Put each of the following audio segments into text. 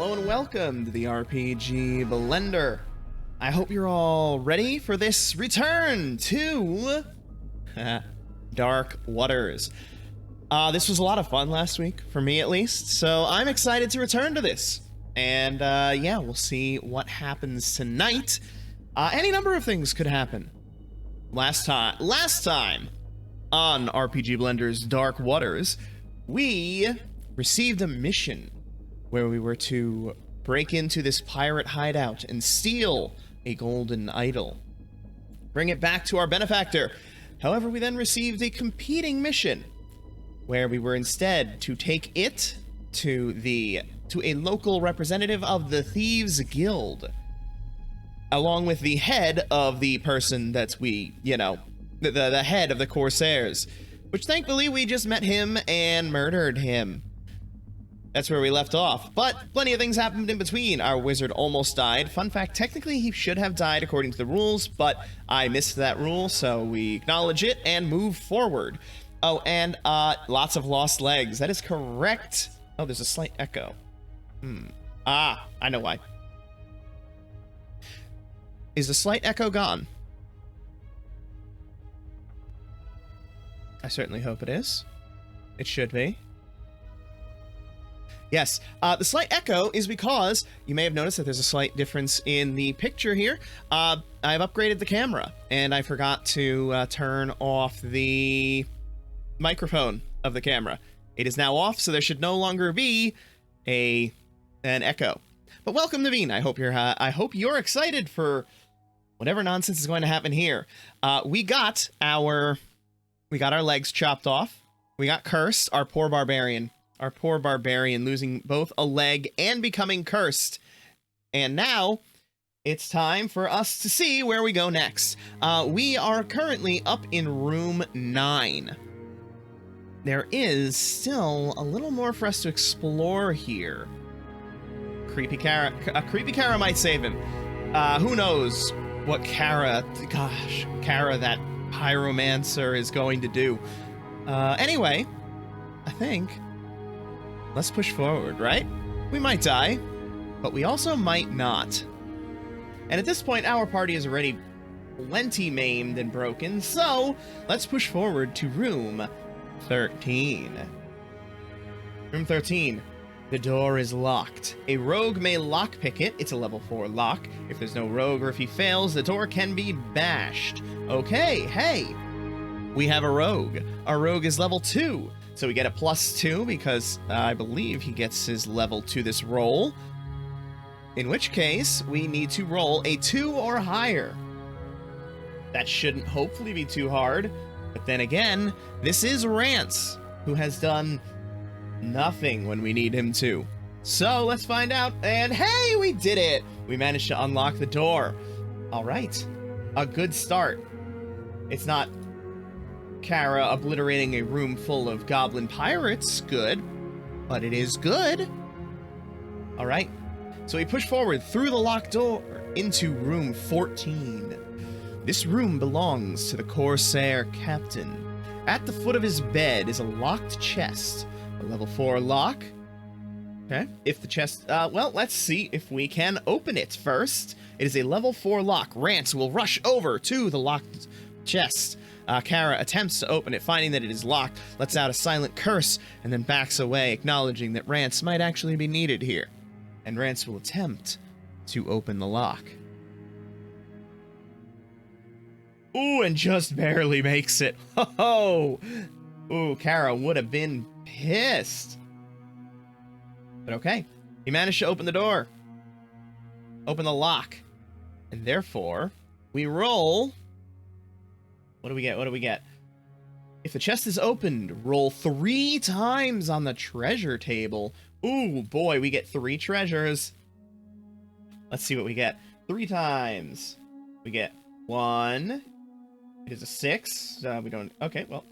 Hello and welcome to the RPG Blender. I hope you're all ready for this return to Dark Waters. This was a lot of fun last week, for me at least, so I'm excited to return to this. And yeah, we'll see what happens tonight. Any number of things could happen. Last time on RPG Blender's Dark Waters, we received a mission where we were to break into this pirate hideout and steal a golden idol. Bring it back to our benefactor. However, we then received a competing mission where we were instead to take it to a local representative of the Thieves Guild, along with the head of the person that we, the head of the Corsairs, which thankfully we just met him and murdered him. That's where we left off, but plenty of things happened in between. Our wizard almost died. Fun fact, technically he should have died according to the rules, but I missed that rule, so we acknowledge it and move forward. Oh, and lots of lost legs. That is correct. Oh, there's a slight echo. I know why. Is the slight echo gone? I certainly hope it is. It should be. Yes, the slight echo is because you may have noticed that there's a slight difference in the picture here. I've upgraded the camera, and I forgot to turn off the microphone of the camera. It is now off, so there should no longer be an echo. But welcome, Naveen. I hope you're excited for whatever nonsense is going to happen here. We got our legs chopped off. We got cursed. Our poor barbarian losing both a leg and becoming cursed. And now it's time for us to see where we go next. We are currently up in room 9. There is still a little more for us to explore here. Creepy Kara might save him. Who knows what Kara, that pyromancer, is going to do. Anyway, I think let's push forward, right? We might die, but we also might not. And at this point, our party is already plenty maimed and broken, so let's push forward to room 13. Room 13. The door is locked. A rogue may lockpick it. It's a level 4 lock. If there's no rogue or if he fails, the door can be bashed. Okay, hey, we have a rogue. Our rogue is level 2. So we get a +2 because I believe he gets his level to this roll. In which case, we need to roll a 2 or higher. That shouldn't hopefully be too hard. But then again, this is Rance, who has done nothing when we need him to. So let's find out. And hey, we did it! We managed to unlock the door. All right, a good start. It's not Kara obliterating a room full of goblin pirates good, but it is good. All right, so we push forward through the locked door into room 14. This room belongs to the Corsair captain. At the foot of his bed is a locked chest, a level 4 lock. Okay, if the chest, well, let's see if we can open it first. It is a level 4 lock. Rance will rush over to the locked chest. Kara attempts to open it, finding that it is locked, lets out a silent curse, and then backs away, acknowledging that Rance might actually be needed here. And Rance will attempt to open the lock. Ooh, and just barely makes it. Ho-ho! Ooh, Kara would have been pissed. But okay, he managed to open the door. Open the lock. And therefore, we roll... What do we get? What do we get? If the chest is opened, roll 3 times on the treasure table. Ooh, boy, we get 3 treasures. Let's see what we get. 3 times. We get 1. It is a 6. We don't... Okay, well.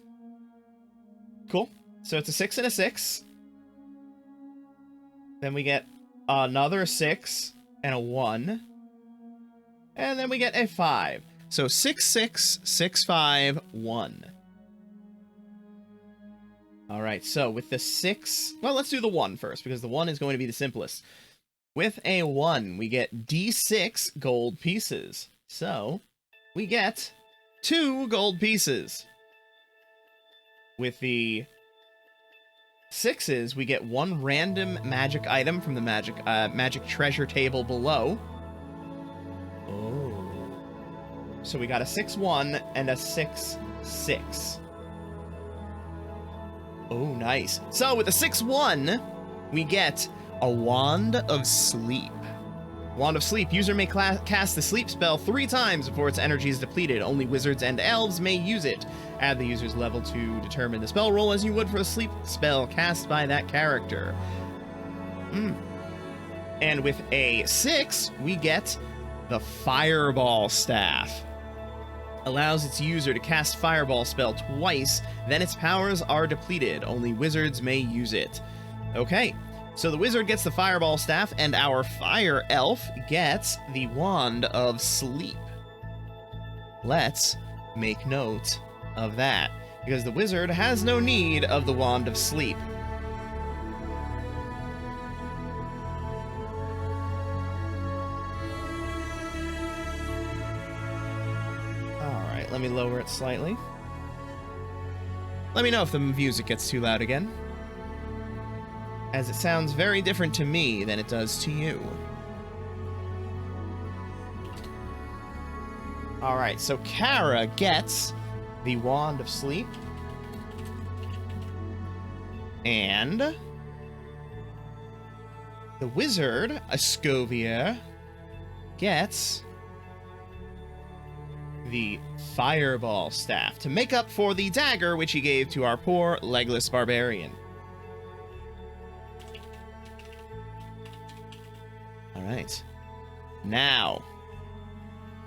Cool. So it's a 6 and a 6. Then we get another 6 and a 1. And then we get a 5. So 6, 6, 6, 5, 1. All right, so with the 6... Well, let's do the 1 first, because the 1 is going to be the simplest. With a 1, we get D6 gold pieces. So, we get 2 gold pieces. With the 6s, we get 1 random magic item from the magic treasure table below. Oh. So we got a 6-1 and a 6-6. Oh, nice. So with the 6-1, we get a Wand of Sleep. Wand of Sleep. User may cast the sleep spell 3 times before its energy is depleted. Only wizards and elves may use it. Add the user's level to determine the spell roll as you would for a sleep spell cast by that character. And with a 6, we get the Fireball Staff. Allows its user to cast Fireball spell twice, then its powers are depleted. Only wizards may use it. Okay. So the wizard gets the Fireball Staff, and our Fire Elf gets the Wand of Sleep. Let's make note of that, because the wizard has no need of the Wand of Sleep. Alright, let me lower it slightly. Let me know if the music gets too loud again, as it sounds very different to me than it does to you. Alright, so Kara gets the Wand of Sleep. And the wizard, Escovia, gets the Fireball Staff to make up for the dagger which he gave to our poor legless barbarian. Alright. Now,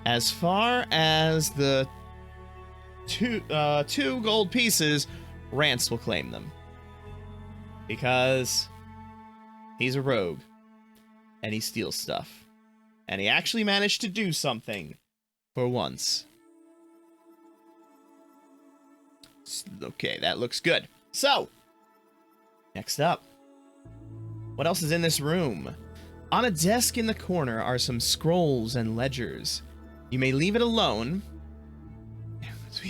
as far as the two gold pieces, Rance will claim them. Because he's a rogue. And he steals stuff. And he actually managed to do something. For once. Okay, that looks good. So, next up. What else is in this room? On a desk in the corner are some scrolls and ledgers. You may leave it alone.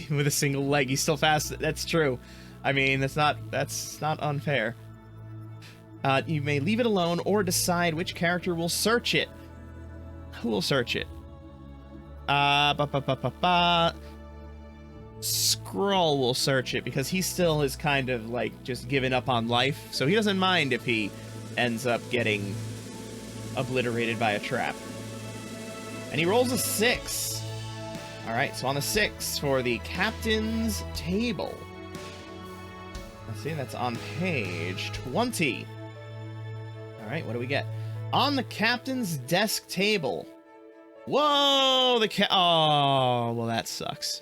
With a single leg, he's still fast. That's true. I mean, that's not unfair. You may leave it alone or decide which character will search it. Who will search it? Skrull will search it because he still is kind of like just given up on life, so he doesn't mind if he ends up getting obliterated by a trap. And he rolls a 6. Alright, so on the 6 for the captain's table. Let's see, that's on page 20. Alright, what do we get? On the captain's desk table. Whoa! Oh, well, that sucks.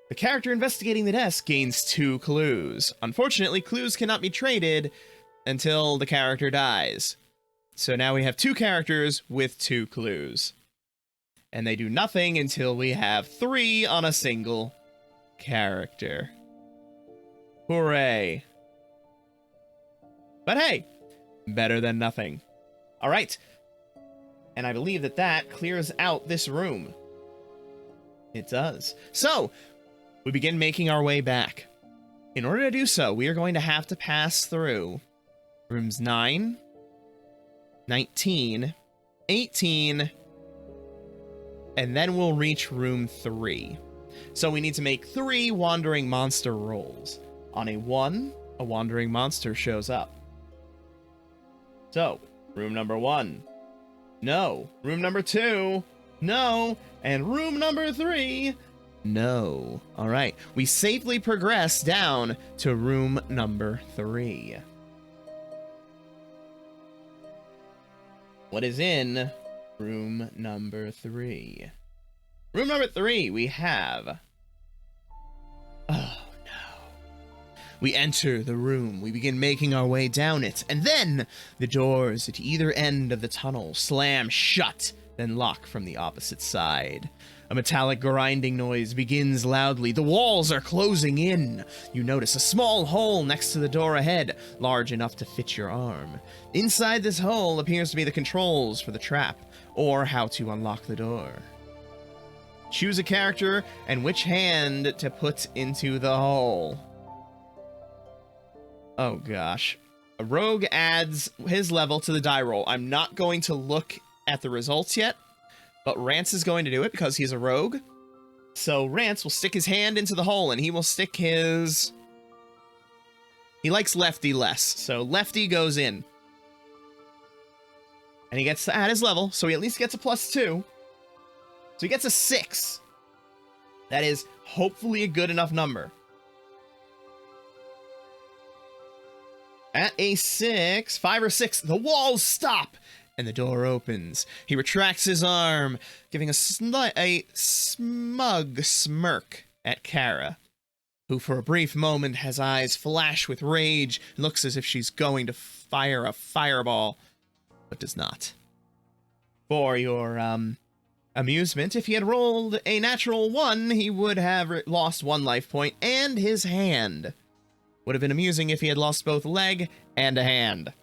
The character investigating the desk gains 2 clues. Unfortunately, clues cannot be traded until the character dies. So now we have 2 characters with 2 clues. And they do nothing until we have 3 on a single character. Hooray. But hey, better than nothing. Alright. And I believe that that clears out this room. It does. So, we begin making our way back. In order to do so, we are going to have to pass through rooms 9, 19, 18, and then we'll reach room 3. So we need to make 3 wandering monster rolls. On a 1, a wandering monster shows up. So, room number 1. No. Room number 2. No. And room number 3. No. Alright. We safely progress down to room number 3. What is in room number 3? Room number 3, we have... Oh, no. We enter the room. We begin making our way down it. And then the doors at either end of the tunnel slam shut then lock from the opposite side. A metallic grinding noise begins loudly. The walls are closing in. You notice a small hole next to the door ahead, large enough to fit your arm. Inside this hole appears to be the controls for the trap, or how to unlock the door. Choose a character and which hand to put into the hole. Oh gosh. A rogue adds his level to the die roll. I'm not going to look at the results yet, but Rance is going to do it because he's a rogue. So Rance will stick his hand into the hole, and he will stick his... He likes Lefty less, so Lefty goes in. And he gets to add his level, so he at least gets a +2. So he gets a 6. That is hopefully a good enough number. At a 6, 5 or 6, the walls stop, and the door opens. He retracts his arm, giving a smug smirk at Kara, who for a brief moment has eyes flash with rage and looks as if she's going to fire a fireball, but does not. For your, amusement, if he had rolled a natural 1, he would have lost 1 life point and his hand. Would have been amusing if he had lost both leg and a hand.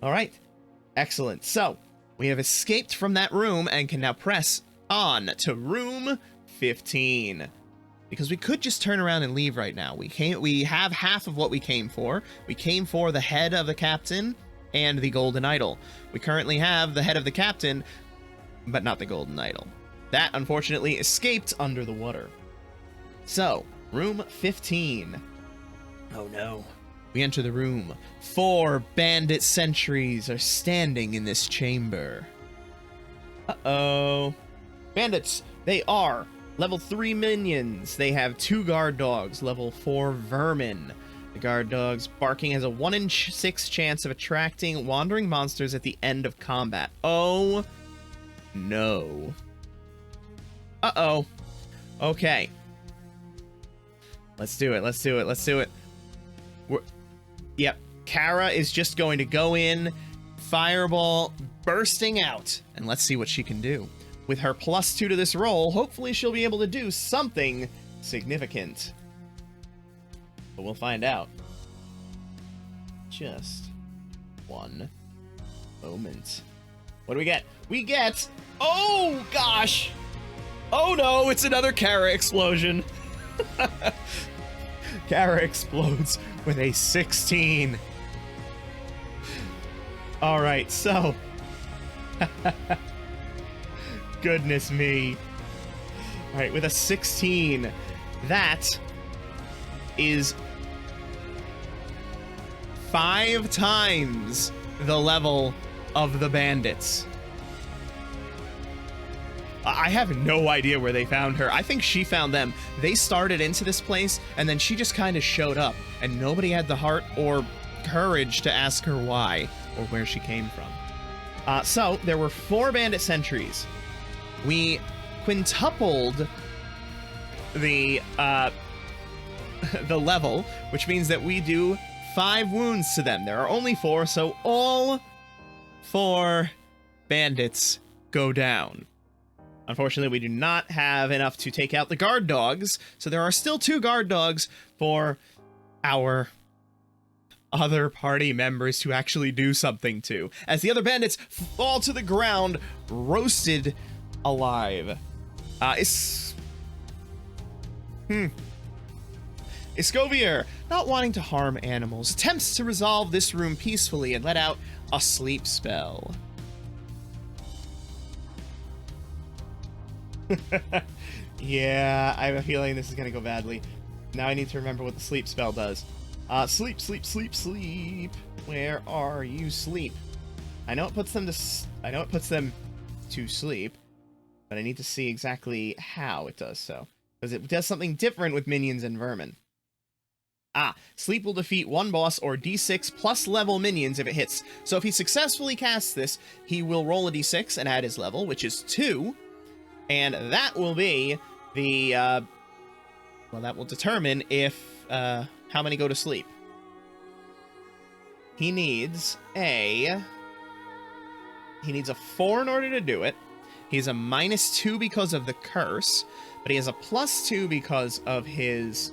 Alright. Excellent. So, we have escaped from that room and can now press on to room 15. Because we could just turn around and leave right now. We have half of what we came for. We came for the head of the captain and the golden idol. We currently have the head of the captain, but not the golden idol. That, unfortunately, escaped under the water. So, room 15. Oh no. We enter the room. 4 bandit sentries are standing in this chamber. Uh-oh. Bandits, they are level 3 minions. They have 2 guard dogs, level 4 vermin. The guard dogs barking has a 1 in 6 chance of attracting wandering monsters at the end of combat. Oh no. Uh-oh. Okay. Let's do it. Let's do it. Let's do it. Yep. Kara is just going to go in, fireball bursting out, and let's see what she can do. With her +2 to this roll, hopefully she'll be able to do something significant. But we'll find out. Just one moment. What do we get? We get... Oh, gosh! Oh, no, it's another Kara explosion. Kara explodes with a 16. Alright, so... Goodness me. Alright, with a 16, that is 5 times the level of the bandits. I have no idea where they found her. I think she found them. They started into this place, and then she just kind of showed up, and nobody had the heart or courage to ask her why or where she came from. So, there were 4 bandit sentries. We quintupled the level, which means that we do 5 wounds to them. There are only 4, so all 4 bandits go down. Unfortunately, we do not have enough to take out the guard dogs, so there are still 2 guard dogs for our other party members to actually do something to, as the other bandits fall to the ground, roasted alive. Escovier, not wanting to harm animals, attempts to resolve this room peacefully and let out a sleep spell. Yeah, I have a feeling this is gonna go badly. Now I need to remember what the sleep spell does. Sleep, sleep, sleep, sleep. Where are you, sleep? I know it puts them to sleep, but I need to see exactly how it does so, because it does something different with minions and vermin. Sleep will defeat 1 boss or d6 plus level minions if it hits. So if he successfully casts this, he will roll a d6 and add his level, which is 2. And that will be the, well, that will determine if, how many go to sleep. He needs a He needs a 4 in order to do it. He's a -2 because of the curse, but he has a +2 because of his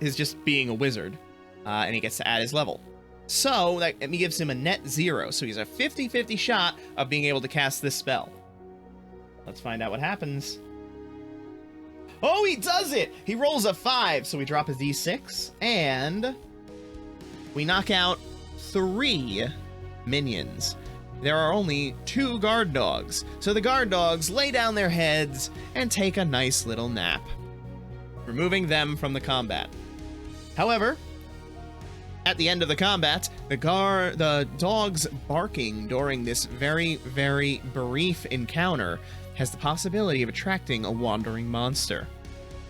his just being a wizard, and he gets to add his level. So that gives him a net 0. So he's a 50-50 shot of being able to cast this spell. Let's find out what happens. Oh, he does it! He rolls a 5, so we drop his d6, and we knock out 3 minions. There are only 2 guard dogs, so the guard dogs lay down their heads and take a nice little nap, removing them from the combat. However, at the end of the combat, the dog's barking during this very, very brief encounter has the possibility of attracting a wandering monster.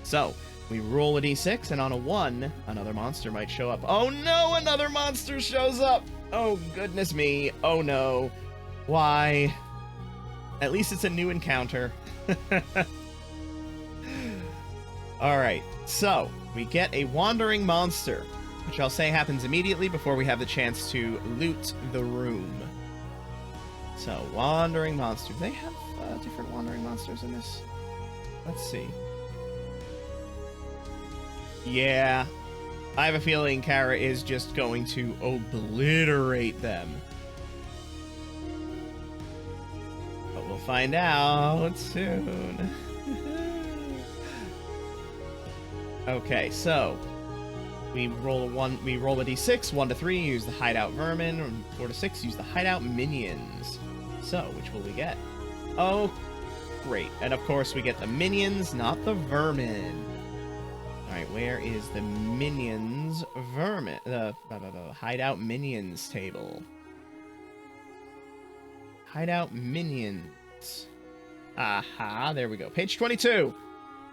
So, we roll a d6, and on a 1, another monster might show up. Oh no, another monster shows up! Oh goodness me, oh no. Why? At least it's a new encounter. Alright, so, we get a wandering monster, which I'll say happens immediately before we have the chance to loot the room. So, wandering monster. Do they have different wandering monsters in this? Let's see. Yeah. I have a feeling Kara is just going to obliterate them. But we'll find out soon. Okay, so we roll a d6, 1 to 3, use the hideout vermin, and 4 to 6, use the hideout minions. So, which will we get? Oh, great. And of course we get the minions, not the vermin. Alright, where is the minions vermin? The hideout minions table. Hideout minions. Aha, there we go. Page 22.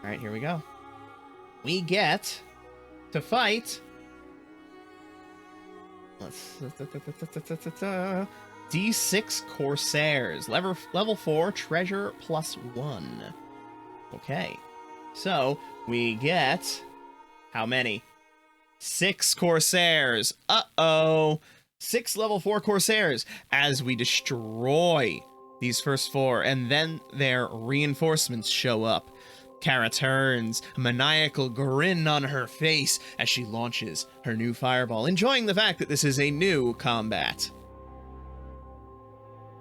Alright, here we go. We get to fight. D6 Corsairs. Level 4, treasure +1. Okay. So, we get... how many? 6 Corsairs. Uh-oh. 6 level 4 Corsairs as we destroy these first 4, and then their reinforcements show up. Kara turns, a maniacal grin on her face as she launches her new fireball, enjoying the fact that this is a new combat.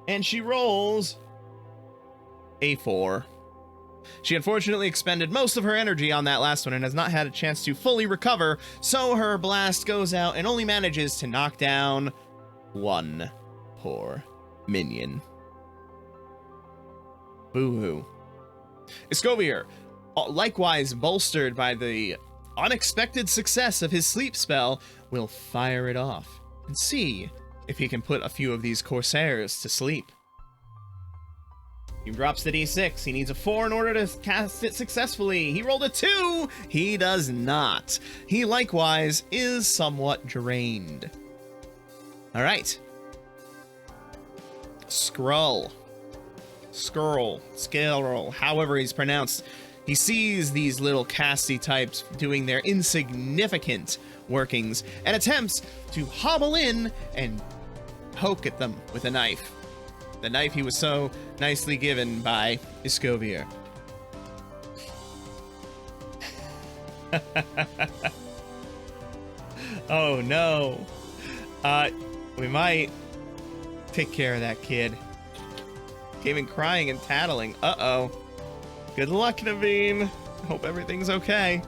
And she rolls a 4. She unfortunately expended most of her energy on that last one and has not had a chance to fully recover, so her blast goes out and only manages to knock down 1 poor minion. Boo-hoo. Escovier, likewise bolstered by the unexpected success of his sleep spell, will fire it off and see if he can put a few of these Corsairs to sleep. He drops the d6. He needs a 4 in order to cast it successfully. He rolled a 2. He does not. He likewise is somewhat drained. All right. Skrull, however he's pronounced. He sees these little casty types doing their insignificant workings and attempts to hobble in and poke at them with a knife. The knife he was so nicely given by Escovier. Oh no. We might take care of that kid. Came in crying and tattling. Uh-oh. Good luck, Naveen. Hope everything's okay.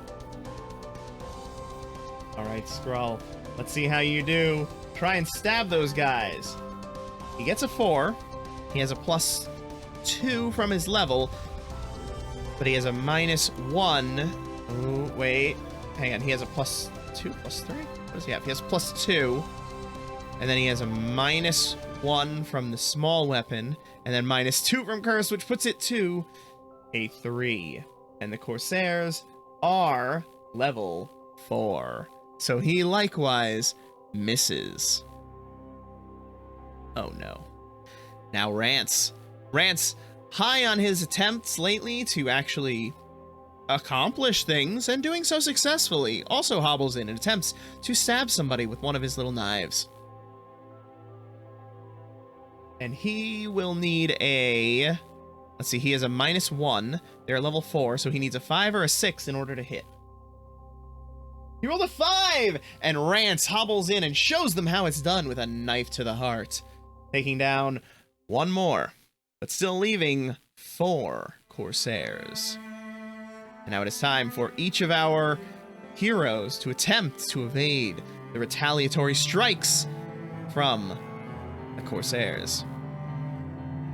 Alright, Skrull. Let's see how you do. Try and stab those guys. He gets a 4. He has a +2 from his level, but he has a -1. Oh, wait. Hang on. He has a +2, +3? What does he have? He has +2. And then he has a -1 from the small weapon, and then -2 from Curse, which puts it to a 3. And the Corsairs are level 4. So he likewise misses. Oh no. Now Rance. Rance, high on his attempts lately to actually accomplish things, and doing so successfully, also hobbles in and attempts to stab somebody with one of his little knives. And he will need a... Let's see, he has a -1. They're level 4, so he needs a 5 or a 6 in order to hit. He rolled a 5! And Rance hobbles in and shows them how it's done with a knife to the heart, taking down one more, but still leaving 4 Corsairs. And now it is time for each of our heroes to attempt to evade the retaliatory strikes from the Corsairs.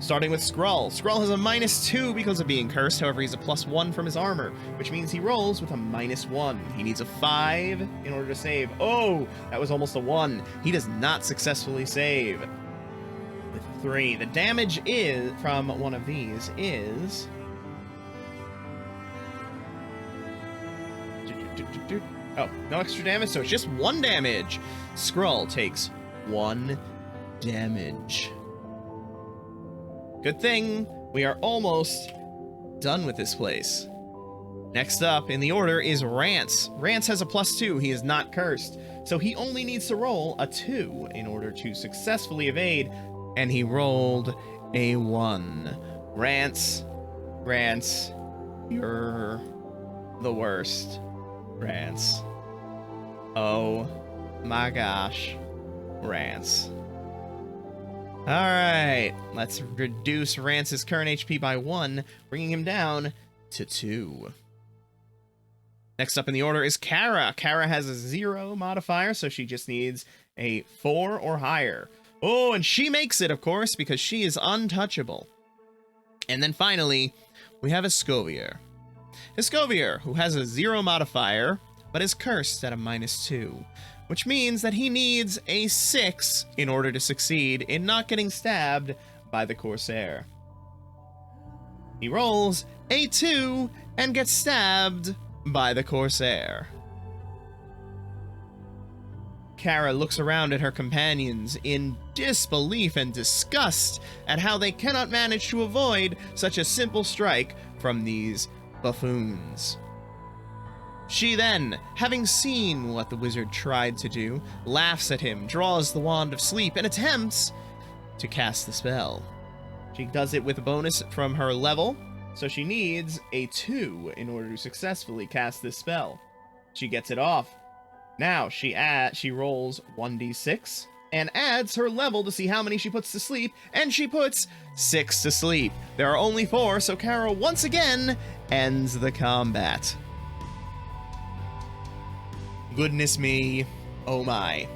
Starting with Skrull. Skrull has a -2 because of being cursed, however he's a +1 from his armor, which means he rolls with a -1. He needs a 5 in order to save. Oh, that was almost a 1. He does not successfully save. With 3. The damage is from one of these is... Oh, no extra damage, so it's just 1 damage. Skrull takes 1 damage. Good thing we are almost done with this place. Next up in the order is Rance. Rance has a +2. He is not cursed, so he only needs to roll a 2 in order to successfully evade, and he rolled a 1. Rance, you're the worst. Rance. Oh my gosh. Rance. Alright, let's reduce Rance's current HP by 1, bringing him down to 2. Next up in the order is Kara. Kara has a 0 modifier, so she just needs a 4 or higher. Oh, and she makes it, of course, because she is untouchable. And then finally, we have Escovier. Escovier, who has a 0 modifier, but is cursed at a -2. Which means that he needs a 6 in order to succeed in not getting stabbed by the Corsair. He rolls a 2 and gets stabbed by the Corsair. Kara looks around at her companions in disbelief and disgust at how they cannot manage to avoid such a simple strike from these buffoons. She then, having seen what the wizard tried to do, laughs at him, draws the Wand of Sleep, and attempts to cast the spell. She does it with a bonus from her level, so she needs a 2 in order to successfully cast this spell. She gets it off. Now she rolls 1d6 and adds her level to see how many she puts to sleep, and she puts 6 to sleep. There are only 4, so Kara once again ends the combat. Goodness me, oh my.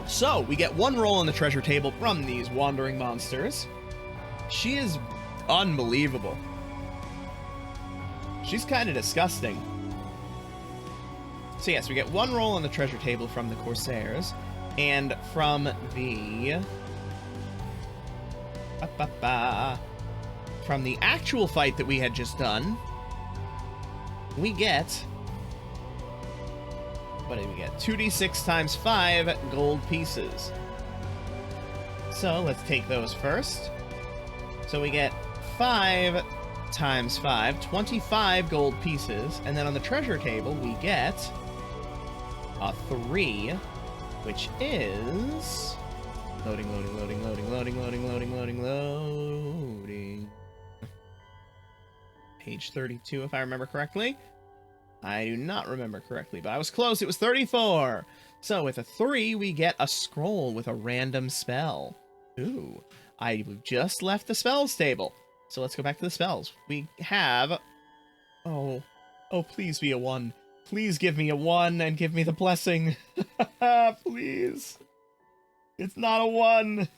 So, we get 1 roll on the treasure table from these wandering monsters. She is unbelievable. She's kind of disgusting. So yes, we get 1 roll on the treasure table from the Corsairs, and from the... From the actual fight that we had just done, we get... What did we get? 2d6 times 5 gold pieces. So let's take those first. So we get 5 times 5, 25 gold pieces. And then on the treasure table, we get a 3, which is... Loading. Page 32, if I remember correctly. I do not remember correctly, but I was close. It was 34. So with a 3, we get a scroll with a random spell. Ooh, I just left the spells table. So let's go back to the spells. We have... Oh, please be a 1. Please give me a 1 and give me the blessing. Please. It's not a 1.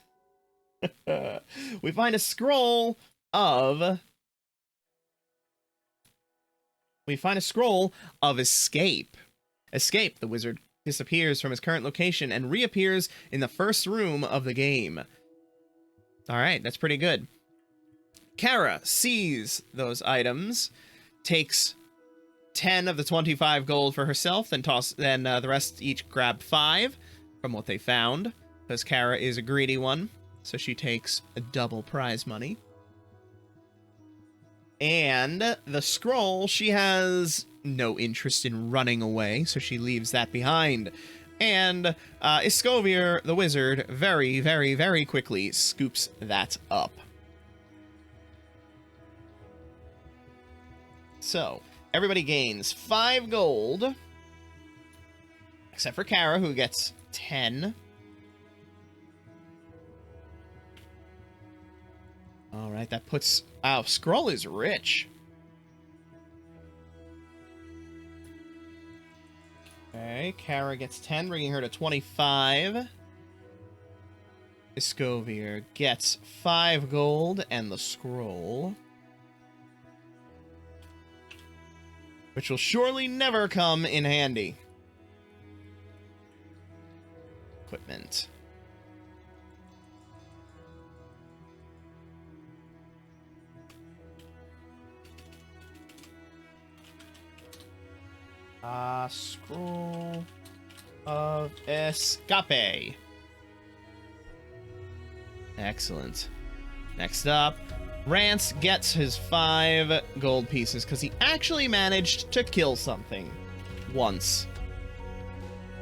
We find a scroll of... Escape. Escape. The wizard disappears from his current location and reappears in the first room of the game. Alright, that's pretty good. Kara sees those items, takes 10 of the 25 gold for herself, then the rest each grab 5 from what they found, because Kara is a greedy one, so she takes a double prize money. And the scroll, she has no interest in running away, so she leaves that behind. And Iskovier, the wizard, very, very, very quickly scoops that up. So, everybody gains 5 gold. Except for Kara, who gets 10. Alright, that puts... Wow, Skrull is rich. Okay, Kara gets 10, bringing her to 25. Iskovier gets 5 gold and the scroll. Which will surely never come in handy. Equipment. Scroll of Escape. Excellent. Next up, Rance gets his 5 gold pieces because he actually managed to kill something once.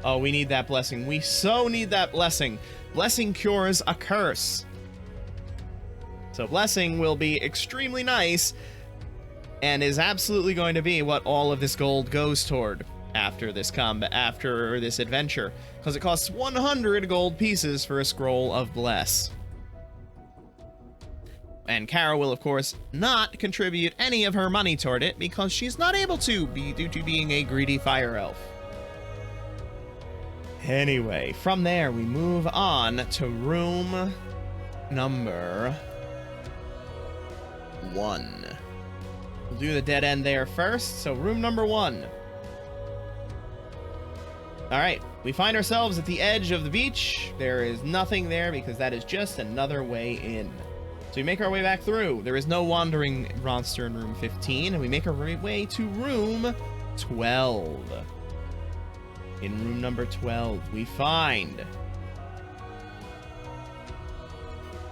Oh, we need that blessing. We so need that blessing. Blessing cures a curse. So blessing will be extremely nice and is absolutely going to be what all of this gold goes toward after this combat, after this adventure, because it costs 100 gold pieces for a scroll of bless. And Kara will, of course, not contribute any of her money toward it because she's not able to, due to being a greedy fire elf. Anyway, from there we move on to room number 1. We'll do the dead end there first. So room number 1. Alright, we find ourselves at the edge of the beach. There is nothing there because that is just another way in. So we make our way back through. There is no wandering monster in room 15, and we make our way to room 12. In room number 12, we find...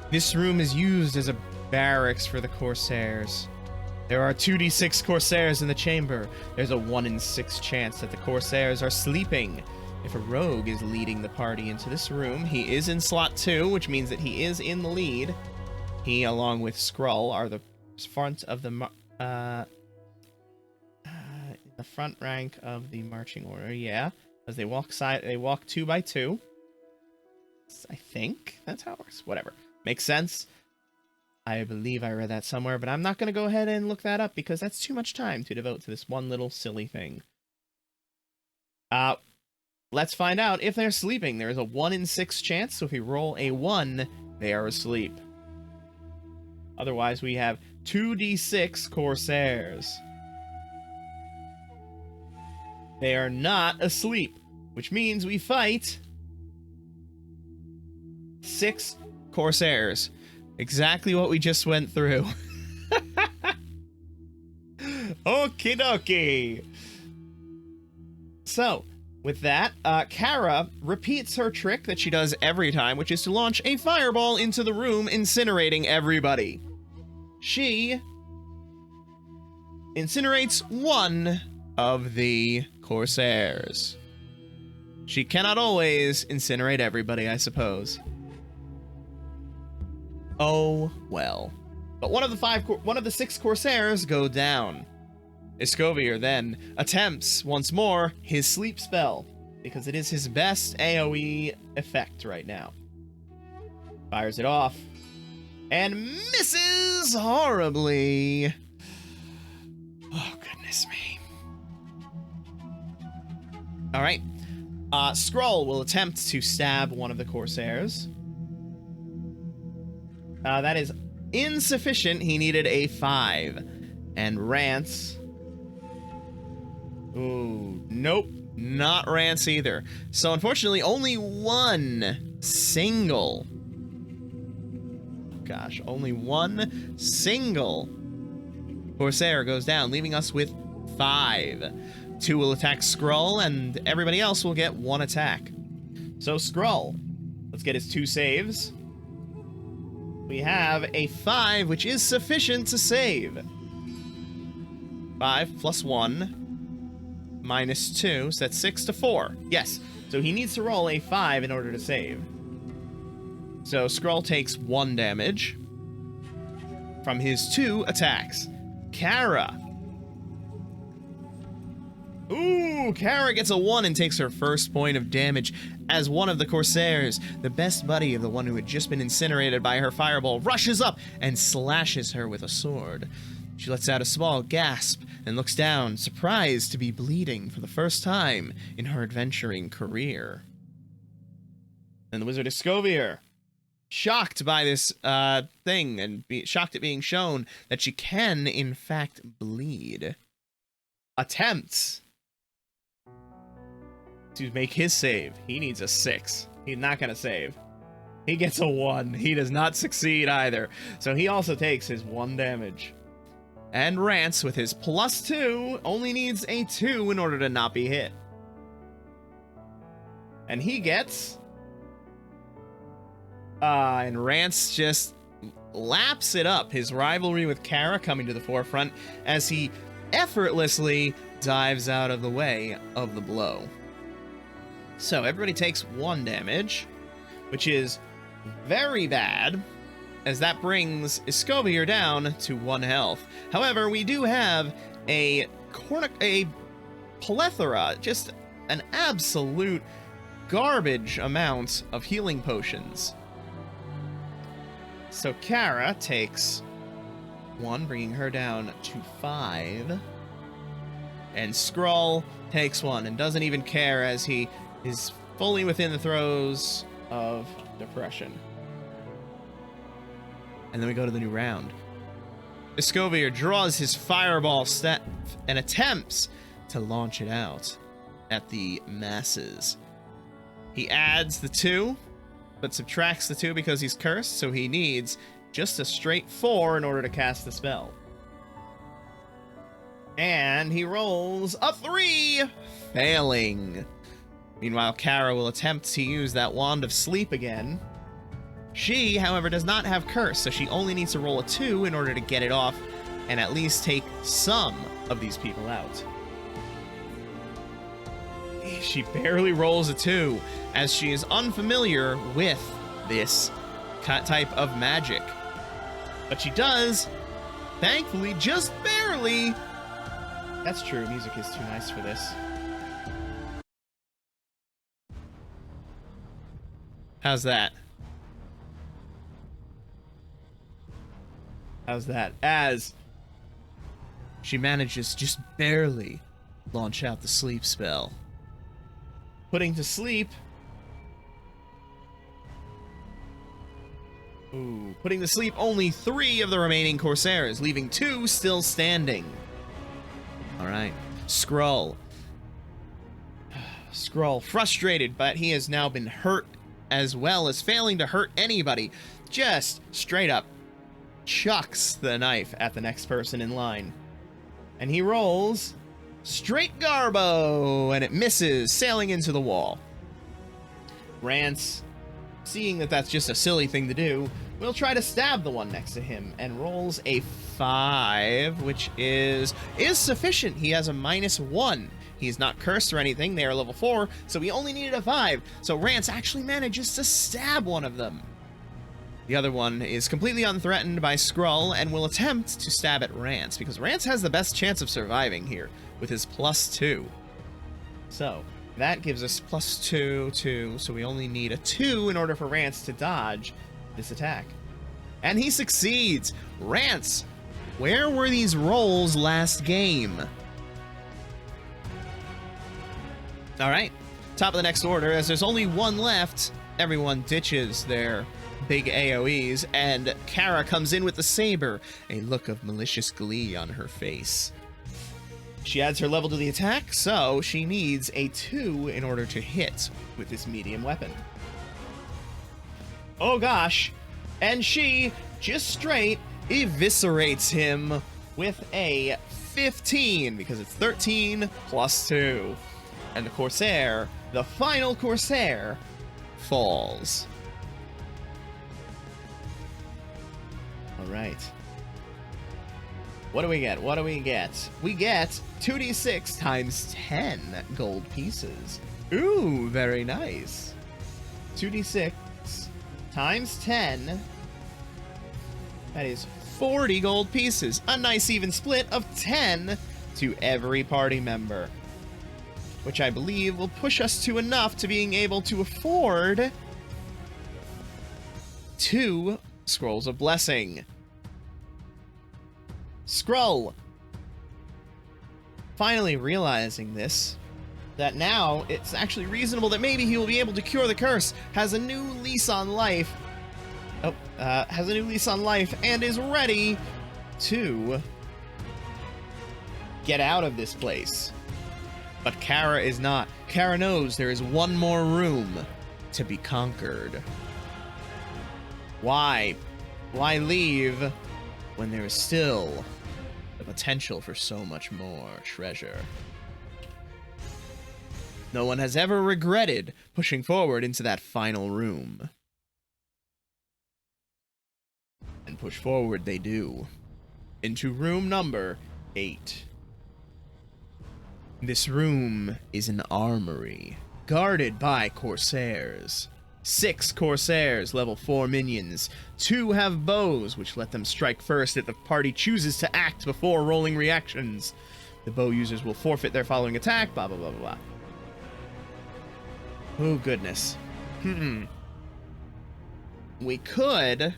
This room is used as a barracks for the Corsairs. There are 2d6 Corsairs in the chamber. There's a 1 in 6 chance that the Corsairs are sleeping. If a rogue is leading the party into this room, he is in slot 2, which means that he is in the lead. He, along with Skrull, are the front of the the front rank of the marching order. Yeah, as they walk 2 by 2. I think that's how it works. Whatever, makes sense. I believe I read that somewhere, but I'm not going to go ahead and look that up because that's too much time to devote to this one little silly thing. Let's find out if they're sleeping. There is a 1 in 6 chance, so if we roll a 1, they are asleep. Otherwise, we have 2d6 Corsairs. They are not asleep, which means we fight 6 Corsairs. Exactly what we just went through. Okie dokie. So, with that, Kara repeats her trick that she does every time, which is to launch a fireball into the room, incinerating everybody. She incinerates 1 of the Corsairs. She cannot always incinerate everybody, I suppose. Oh, well. But one of the 6 Corsairs go down. Iskovier then attempts once more his sleep spell, because it is his best AoE effect right now. Fires it off, and misses horribly. Oh, goodness me. Alright. Skrull will attempt to stab one of the Corsairs. That is insufficient. He needed a 5. And Rance... Ooh, nope. Not Rance either. So unfortunately, only 1 single... Gosh, only 1 single Corsair goes down, leaving us with 5. 2 will attack Skrull, and everybody else will get 1 attack. So Skrull, let's get his 2 saves. We have a 5, which is sufficient to save. 5 plus 1 minus 2, so that's 6 to 4. Yes, so he needs to roll a 5 in order to save. So Skrull takes 1 damage from his 2 attacks. Kara. Ooh, Kara gets a 1 and takes her first point of damage as one of the Corsairs, the best buddy of the one who had just been incinerated by her fireball, rushes up and slashes her with a sword. She lets out a small gasp and looks down, surprised to be bleeding for the first time in her adventuring career. And the Wizard Escovier, shocked by this thing and shocked at being shown that she can, in fact, bleed, attempts to make his save. He needs a 6. He's not going to save. He gets a 1. He does not succeed either. So he also takes his 1 damage. And Rance, with his +2, only needs a 2 in order to not be hit. And he gets... and Rance just laps it up, his rivalry with Kara coming to the forefront as he effortlessly dives out of the way of the blow. So everybody takes 1 damage, which is very bad, as that brings Escovier down to 1 health. However, we do have a plethora, just an absolute garbage amount of healing potions. So Kara takes 1, bringing her down to 5. And Skrull takes 1 and doesn't even care as he is fully within the throes of depression. And then we go to the new round. Escovier draws his fireball staff and attempts to launch it out at the masses. He adds the 2, but subtracts the 2 because he's cursed, so he needs just a straight 4 in order to cast the spell. And he rolls a 3, failing. Meanwhile, Kara will attempt to use that Wand of Sleep again. She, however, does not have curse, so she only needs to roll a 2 in order to get it off and at least take some of these people out. She barely rolls a 2, as she is unfamiliar with this type of magic. But she does, thankfully, just barely. That's true, music is too nice for this. How's that? How's that? As she manages just barely launch out the sleep spell, putting to sleep. Putting to sleep only 3 of the remaining Corsairs, leaving 2 still standing. All right, Skrull, frustrated, but he has now been hurt as well as failing to hurt anybody, just straight up chucks the knife at the next person in line. And he rolls straight Garbo, and it misses, sailing into the wall. Rance, seeing that that's just a silly thing to do, will try to stab the one next to him, and rolls a 5, which is sufficient. He has a -1. He's not cursed or anything. They are level 4, so he only needed a 5. So Rance actually manages to stab one of them. The other one is completely unthreatened by Skrull and will attempt to stab at Rance, because Rance has the best chance of surviving here with his +2. So that gives us +2, 2, so we only need a 2 in order for Rance to dodge this attack. And he succeeds! Rance, where were these rolls last game? Alright, top of the next order, as there's only 1 left, everyone ditches their big AoEs, and Kara comes in with the saber, a look of malicious glee on her face. She adds her level to the attack, so she needs a 2 in order to hit with this medium weapon. Oh gosh, and she just straight eviscerates him with a 15, because it's 13 plus 2. And the Corsair, the final Corsair, falls. All right. What do we get? What do we get? We get 2d6 times 10 gold pieces. Ooh, very nice. 2d6 times 10. That is 40 gold pieces. A nice even split of 10 to every party member, which I believe will push us to enough to being able to afford 2 Scrolls of Blessing. Skrull, finally realizing this, that now it's actually reasonable that maybe he will be able to cure the curse, has a new lease on life. Has a new lease on life and is ready to get out of this place. But Kara is not. Kara knows there is one more room to be conquered. Why? Why leave when there is still the potential for so much more treasure? No one has ever regretted pushing forward into that final room. And push forward they do. Into room number 8. This room is an armory, guarded by Corsairs. 6 Corsairs, level 4 minions. 2 have bows, which let them strike first if the party chooses to act before rolling reactions. The bow users will forfeit their following attack, blah, blah, blah, blah, blah. Oh, goodness. We could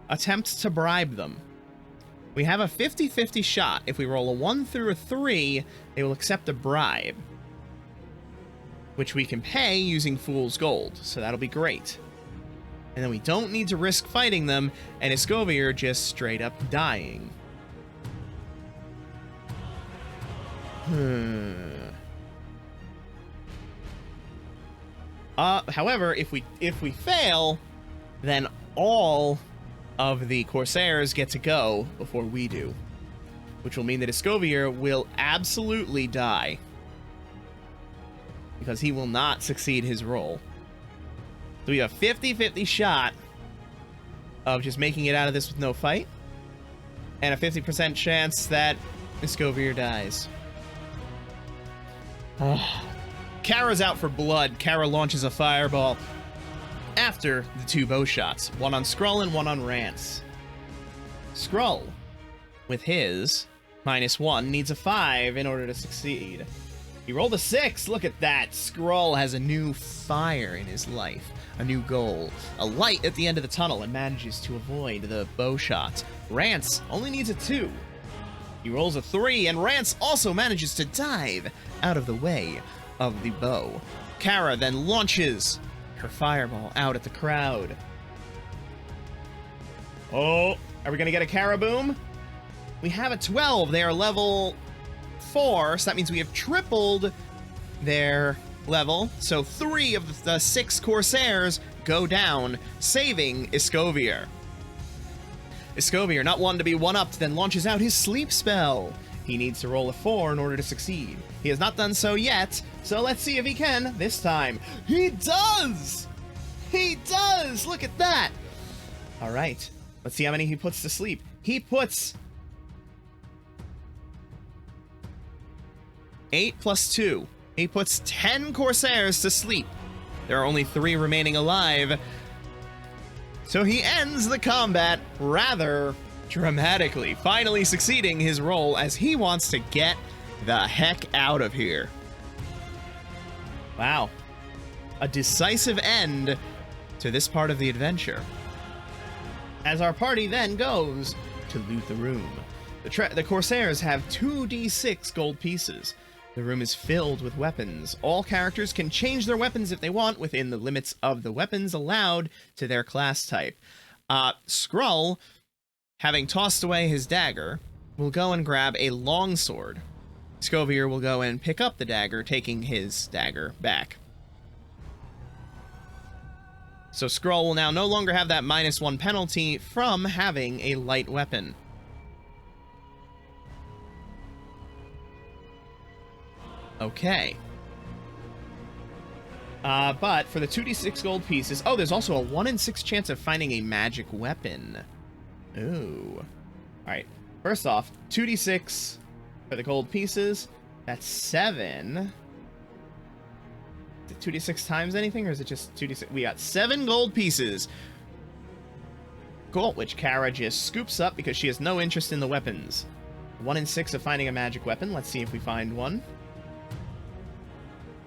attempt to bribe them. We have a 50-50 shot. If we roll a 1 through a 3, they will accept a bribe, which we can pay using Fool's Gold, so that'll be great. And then we don't need to risk fighting them, and Escovier just straight up dying. However, if we fail, then all of the Corsairs get to go before we do, which will mean that Escovier will absolutely die, because he will not succeed his roll. So we have a 50-50 shot of just making it out of this with no fight, and a 50% chance that Escovier dies. Kara's out for blood. Kara launches a fireball after the 2 bow shots, one on Skrull and one on Rance. Skrull, with his -1, needs a 5 in order to succeed. He rolled a 6. Look at that. Skrull has a new fire in his life, a new goal, a light at the end of the tunnel, and manages to avoid the bow shots. Rance only needs a 2. He rolls a 3, and Rance also manages to dive out of the way of the bow. Kara then launches her fireball out at the crowd. Oh, are we gonna get a Kara boom? We have a 12. They are level 4, so that means we have tripled their level. So 3 of the 6 Corsairs go down, saving Escovier. Escovier, not one to be one-upped, then launches out his sleep spell. He needs to roll a 4 in order to succeed. He has not done so yet, so let's see if he can this time. He does! He does! Look at that! All right, let's see how many he puts to sleep. He puts 8 plus 2. He puts 10 Corsairs to sleep. There are only 3 remaining alive. So he ends the combat rather dramatically, finally succeeding his role as he wants to get the heck out of here. Wow. A decisive end to this part of the adventure, as our party then goes to loot the room. The Corsairs have 2d6 gold pieces. The room is filled with weapons. All characters can change their weapons if they want within the limits of the weapons allowed to their class type. Skrull, having tossed away his dagger, will go and grab a longsword. Escovier will go and pick up the dagger, taking his dagger back. So Skrull will now no longer have that -1 penalty from having a light weapon. Okay. But for the 2d6 gold pieces... Oh, there's also a 1 in 6 chance of finding a magic weapon. Ooh. Alright. First off, 2d6 for the gold pieces. That's 7. Is it 2d6 times anything, or is it just 2d6? We got 7 gold pieces. Cool, which Kara just scoops up because she has no interest in the weapons. 1 in 6 of finding a magic weapon. Let's see if we find one.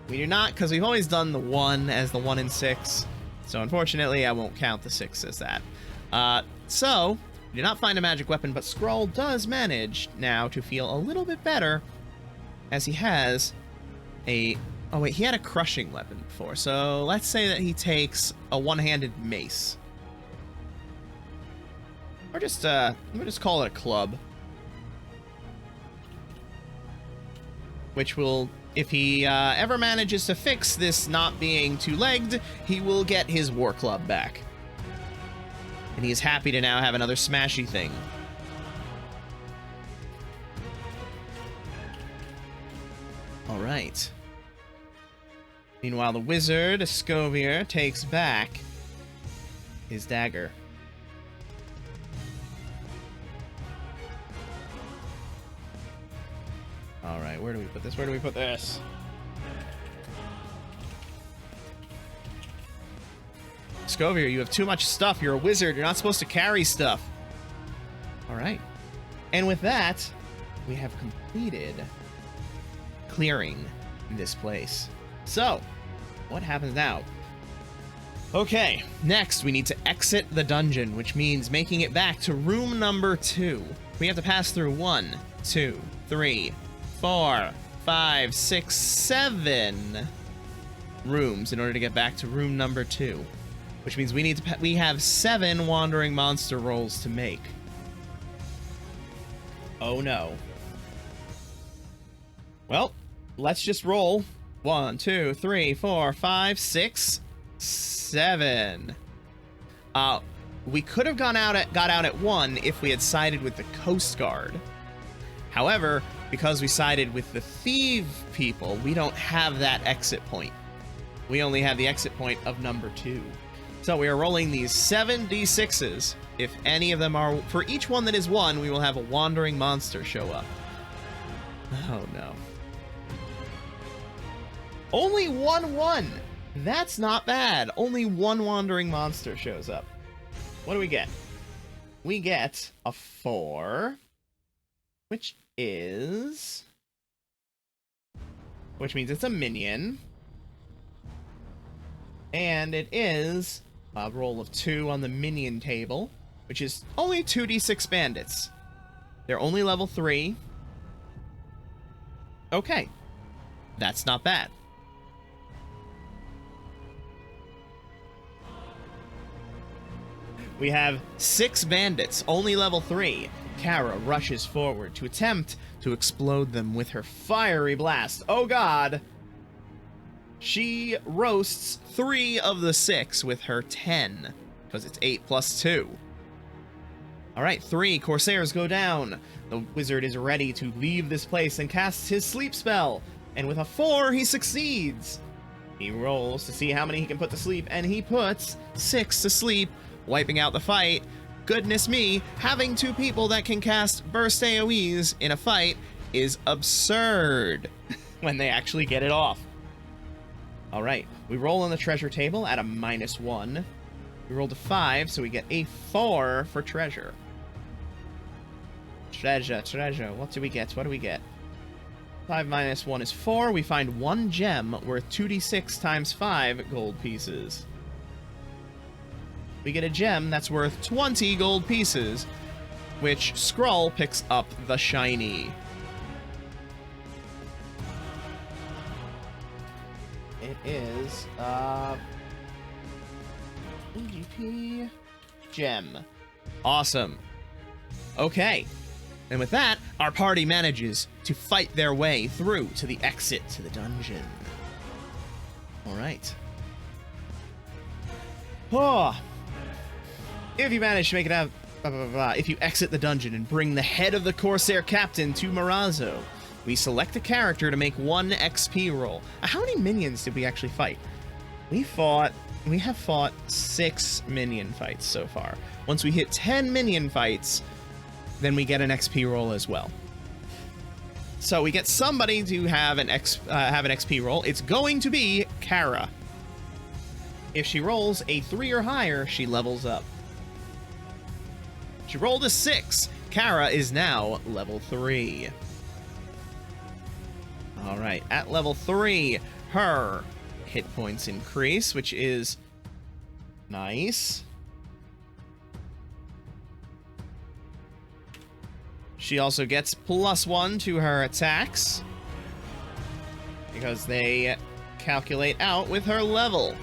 We do not, because we've always done the 1 as the 1 in 6. So unfortunately, I won't count the 6 as that. So, we do not find a magic weapon, but Skrull does manage now to feel a little bit better, as he has a... Oh wait, he had a crushing weapon before, so let's say that he takes a one-handed mace. Or just, we'll just call it a club. Which will... If he ever manages to fix this not being two-legged, he will get his war club back. And he is happy to now have another smashy thing. Alright. Meanwhile, the wizard, Escovier, takes back his dagger. Alright, where do we put this? Where do we put this? Escovier, you have too much stuff. You're a wizard. You're not supposed to carry stuff. Alright. And with that, we have completed clearing this place. So, what happens now? Okay, next we need to exit the dungeon, which means making it back to room number 2. We have to pass through 1, 2, 3, 4, 5, 6, 7 rooms in order to get back to room number 2. Which means we have 7 wandering monster rolls to make. Oh no. Well, let's just roll. 1, 2, 3, 4, 5, 6, 7. We could have got out at 1 if we had sided with the Coast Guard. However, because we sided with the Thief people, we don't have that exit point. We only have the exit point of number 2. So we are rolling these 7 d6s. If any of them are... For each one that is 1, we will have a wandering monster show up. Oh no. Only 1-1! That's not bad. Only 1 wandering monster shows up. What do we get? We get a 4, which is... Which means it's a minion. And it is a roll of 2 on the minion table, which is only 2d6 bandits. They're only level 3. Okay. That's not bad. We have 6 bandits, only level 3. Kara rushes forward to attempt to explode them with her fiery blast. Oh god! She roasts 3 of the 6 with her 10, because it's 8 plus 2. Alright, 3 Corsairs go down. The wizard is ready to leave this place and casts his sleep spell, and with a 4, he succeeds. He rolls to see how many he can put to sleep, and he puts 6 to sleep, wiping out the fight. Goodness me, having 2 people that can cast burst AoEs in a fight is absurd when they actually get it off. Alright, we roll on the treasure table at a -1. We rolled a 5, so we get a 4 for treasure. Treasure. What do we get? 5 minus 1 is 4. We find 1 gem worth 2d6 times 5 gold pieces. We get a gem that's worth 20 gold pieces, which Skrull picks up the shiny. It is, EGP gem. Awesome. Okay. And with that, our party manages to fight their way through to the exit to the dungeon. Alright. Oh. If you manage to make it out, if you exit the dungeon and bring the head of the Corsair captain to Marazzo, we select a character to make 1 XP roll. How many minions did we actually fight? We have fought 6 minion fights so far. Once we hit 10 minion fights, then we get an XP roll as well. So we get somebody to have an XP roll. It's going to be Kara. If she rolls a 3 or higher, she levels up. She rolled a 6. Kara is now level 3. All right, at level 3, her hit points increase, which is nice. She also gets +1 to her attacks because they calculate out with her level.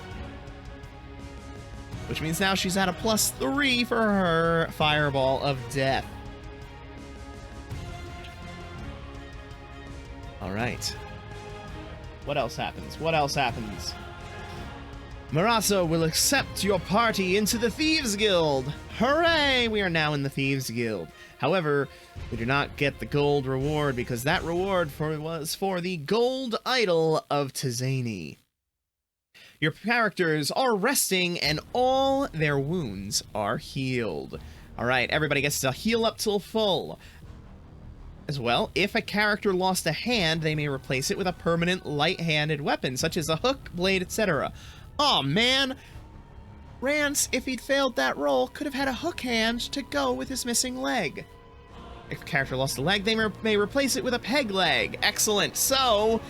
Which means now she's at a +3 for her Fireball of Death. All right. What else happens? What else happens? Maraso will accept your party into the Thieves Guild. Hooray! We are now in the Thieves Guild. However, we do not get the gold reward because that reward was for the gold idol of Tizani. Your characters are resting and all their wounds are healed. All right, everybody gets to heal up till full. As well, if a character lost a hand, they may replace it with a permanent light-handed weapon, such as a hook, blade, etc. Aw, man! Rance, if he'd failed that roll, could have had a hook hand to go with his missing leg. If a character lost a leg, they may replace it with a peg leg. Excellent. So,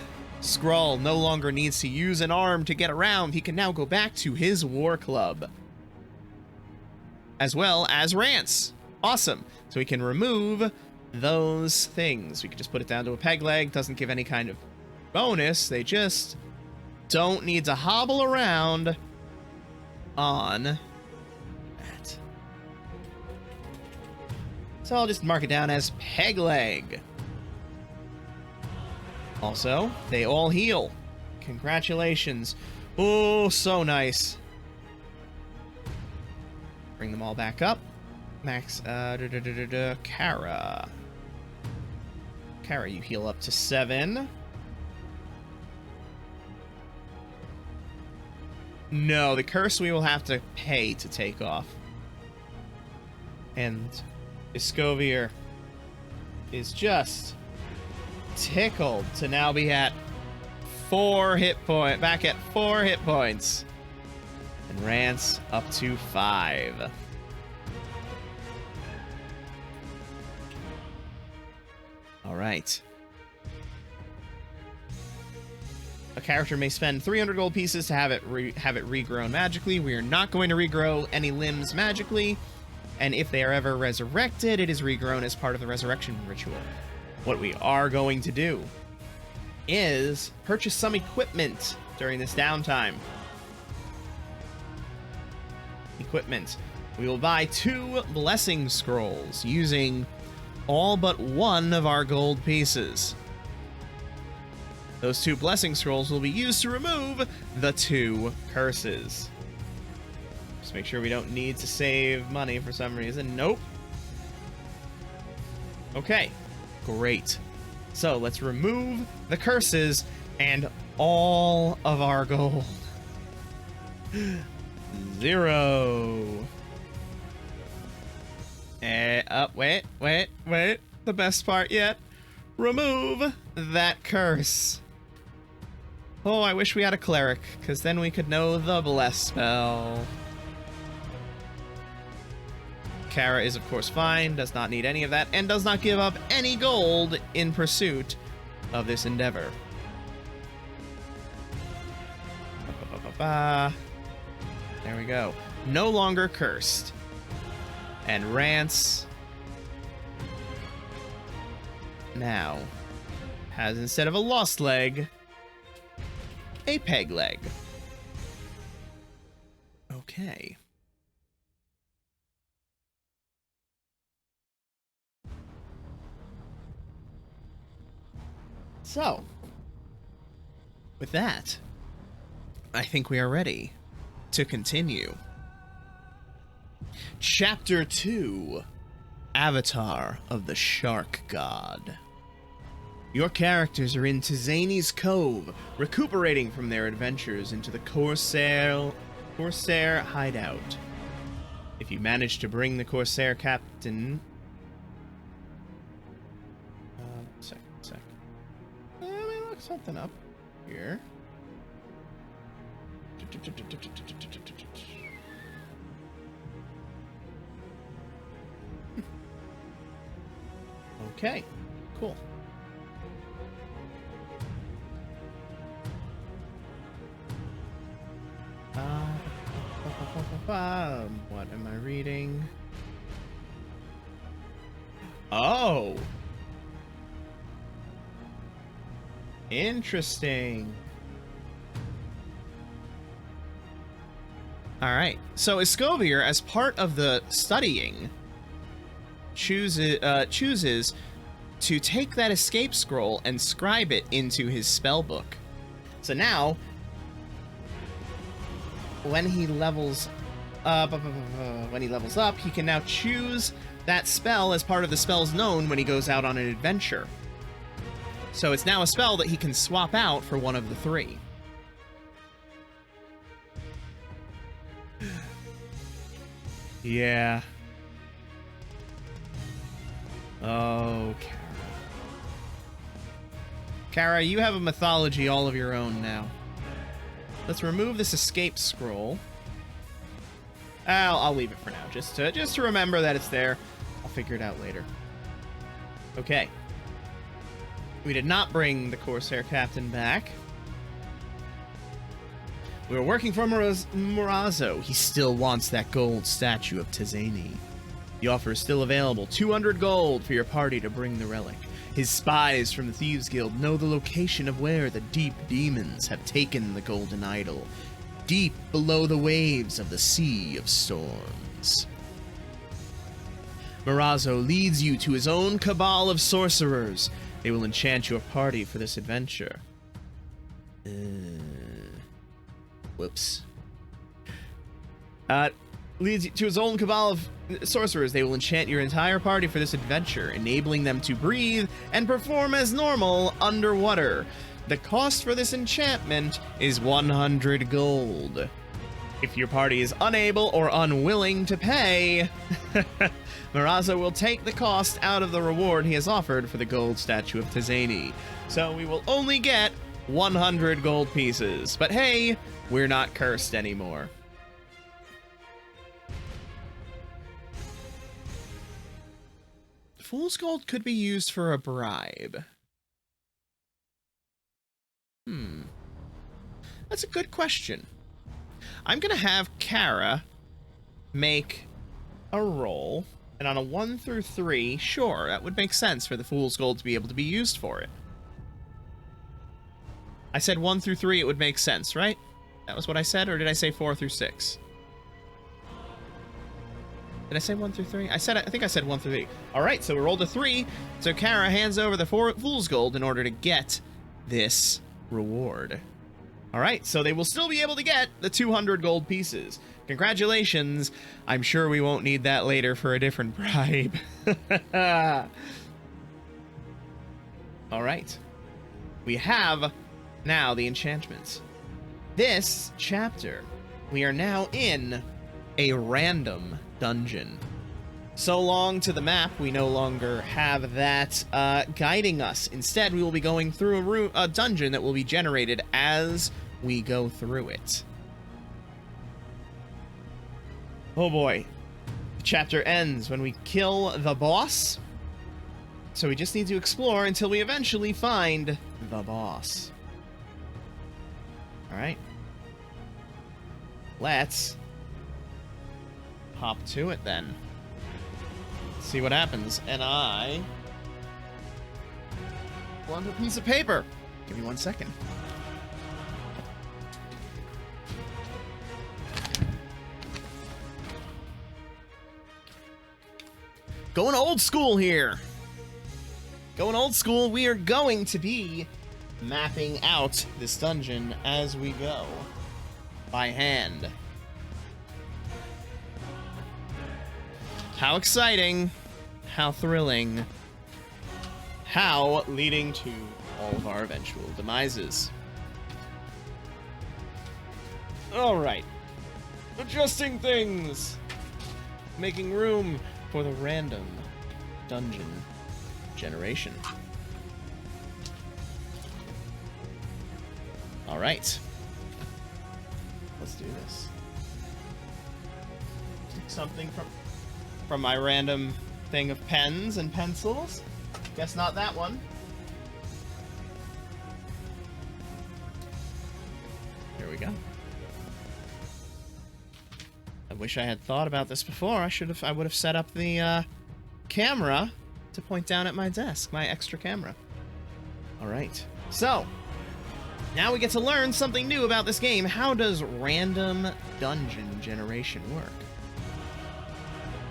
Skrull no longer needs to use an arm to get around. He can now go back to his war club. As well as Rance. Awesome. So we can remove those things. We can just put it down to a peg leg. Doesn't give any kind of bonus. They just don't need to hobble around on that. So I'll just mark it down as peg leg. Also, they all heal. Congratulations. Oh, so nice. Bring them all back up. Max, Kara. Kara, you heal up to 7. No, the curse we will have to pay to take off. And Escovier is just tickled to now be at 4 hit points. Back at 4 hit points. And Rance up to 5. All right. A character may spend 300 gold pieces to have it regrown magically. We are not going to regrow any limbs magically, and if they are ever resurrected, it is regrown as part of the resurrection ritual. What we are going to do is purchase some equipment during this downtime. Equipment. We will buy 2 blessing scrolls using all but 1 of our gold pieces. Those 2 blessing scrolls will be used to remove the 2 curses. Just make sure we don't need to save money for some reason. Nope. Okay, great. So let's remove the curses and all of our gold. 0. Wait. The best part yet. Remove that curse. Oh, I wish we had a cleric, because then we could know the bless spell. Kara is, of course, fine, does not need any of that, and does not give up any gold in pursuit of this endeavor. There we go. No longer cursed. And Rance now has, instead of a lost leg, a peg leg. Okay. So, with that, I think we are ready to continue. Chapter 2, Avatar of the Shark God. Your characters are in Tizani's Cove, recuperating from their adventures into the Corsair hideout. If you manage to bring the Corsair captain... Second. Let me look something up here. Okay, cool. What am I reading? Oh! Interesting. Alright, so Escovier, as part of the studying, chooses to take that escape scroll and scribe it into his spellbook. So now, when he levels up, he can now choose that spell as part of the spells known when he goes out on an adventure. So it's now a spell that he can swap out for one of the three. Yeah. Oh, Kara. Kara, you have a mythology all of your own now. Let's remove this escape scroll. I'll leave it for now, just to remember that it's there. I'll figure it out later. Okay. We did not bring the Corsair captain back. We were working for Morazzo. He still wants that gold statue of Tizani. The offer is still available. 200 gold for your party to bring the relic. His spies from the Thieves Guild know the location of where the deep demons have taken the golden idol. Deep below the waves of the Sea of Storms. Morazzo leads you to his own cabal of sorcerers. They will enchant your party for this adventure. Whoops. Leads you to his own cabal of sorcerers. They will enchant your entire party for this adventure, enabling them to breathe and perform as normal underwater. The cost for this enchantment is 100 gold. If your party is unable or unwilling to pay, Morazzo will take the cost out of the reward he has offered for the gold statue of Tizani. So we will only get 100 gold pieces. But hey, we're not cursed anymore. Fool's Gold could be used for a bribe. That's a good question. I'm gonna have Kara make a roll, and on a 1 through 3, sure, that would make sense for the Fool's Gold to be able to be used for it. I said 1 through 3, it would make sense, right? That was what I said, or did I say 4 through 6? Did I say 1 through 3? I think I said 1 through 3. Alright, so we rolled a 3, so Kara hands over the Fool's Gold in order to get this reward. Alright, so they will still be able to get the 200 gold pieces. Congratulations. I'm sure we won't need that later for a different bribe. Alright. We have now the enchantments. This chapter, we are now in a random dungeon. So long to the map, we no longer have that guiding us. Instead, we will be going through a dungeon that will be generated as we go through it. Oh boy. The chapter ends when we kill the boss. So we just need to explore until we eventually find the boss. Alright. Let's hop to it then. See what happens. And I want a piece of paper. Give me 1 second. Going old school here. Going old school. We are going to be mapping out this dungeon as we go by hand. How exciting, how thrilling, how leading to all of our eventual demises. Alright. Adjusting things! Making room for the random dungeon generation. Alright. Let's do this. Take something from my random thing of pens and pencils. Guess not that one. Here we go. I wish I had thought about this before. I would have set up the camera to point down at my desk, my extra camera. All right. So, now we get to learn something new about this game. How does random dungeon generation work?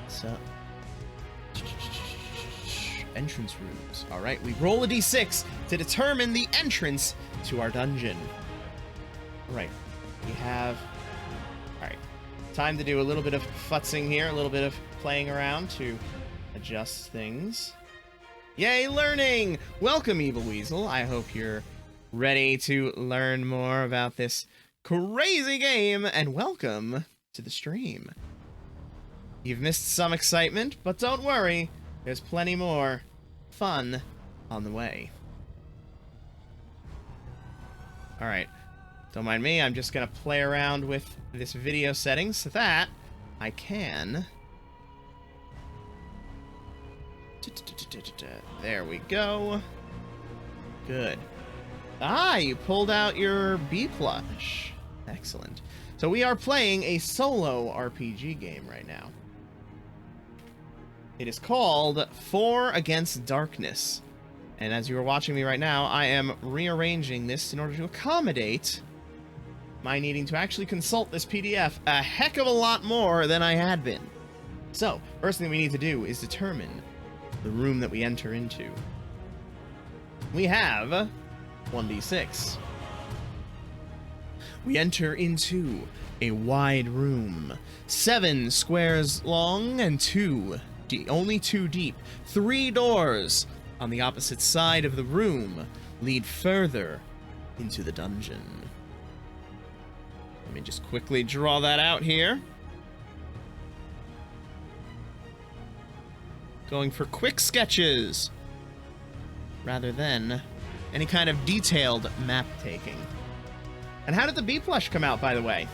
So, entrance rooms. All right, we roll a d6 to determine the entrance to our dungeon. All right, we have... All right, time to do a little bit of futzing here, a little bit of playing around to adjust things. Yay, learning! Welcome, Evil Weasel. I hope you're ready to learn more about this crazy game, and welcome to the stream. You've missed some excitement, but don't worry, there's plenty more fun on the way. Alright, don't mind me, I'm just gonna play around with this video settings so that I can... There we go. Good. Ah, you pulled out your B plush. Excellent. So we are playing a solo RPG game right now. It is called For Against Darkness. And as you are watching me right now, I am rearranging this in order to accommodate my needing to actually consult this PDF a heck of a lot more than I had been. So, first thing we need to do is determine the room that we enter into. We have 1d6. We enter into a wide room, 7 squares long and only 2 deep. 3 doors on the opposite side of the room lead further into the dungeon. Let me just quickly draw that out here. Going for quick sketches rather than any kind of detailed map taking. And how did the B plush come out, by the way?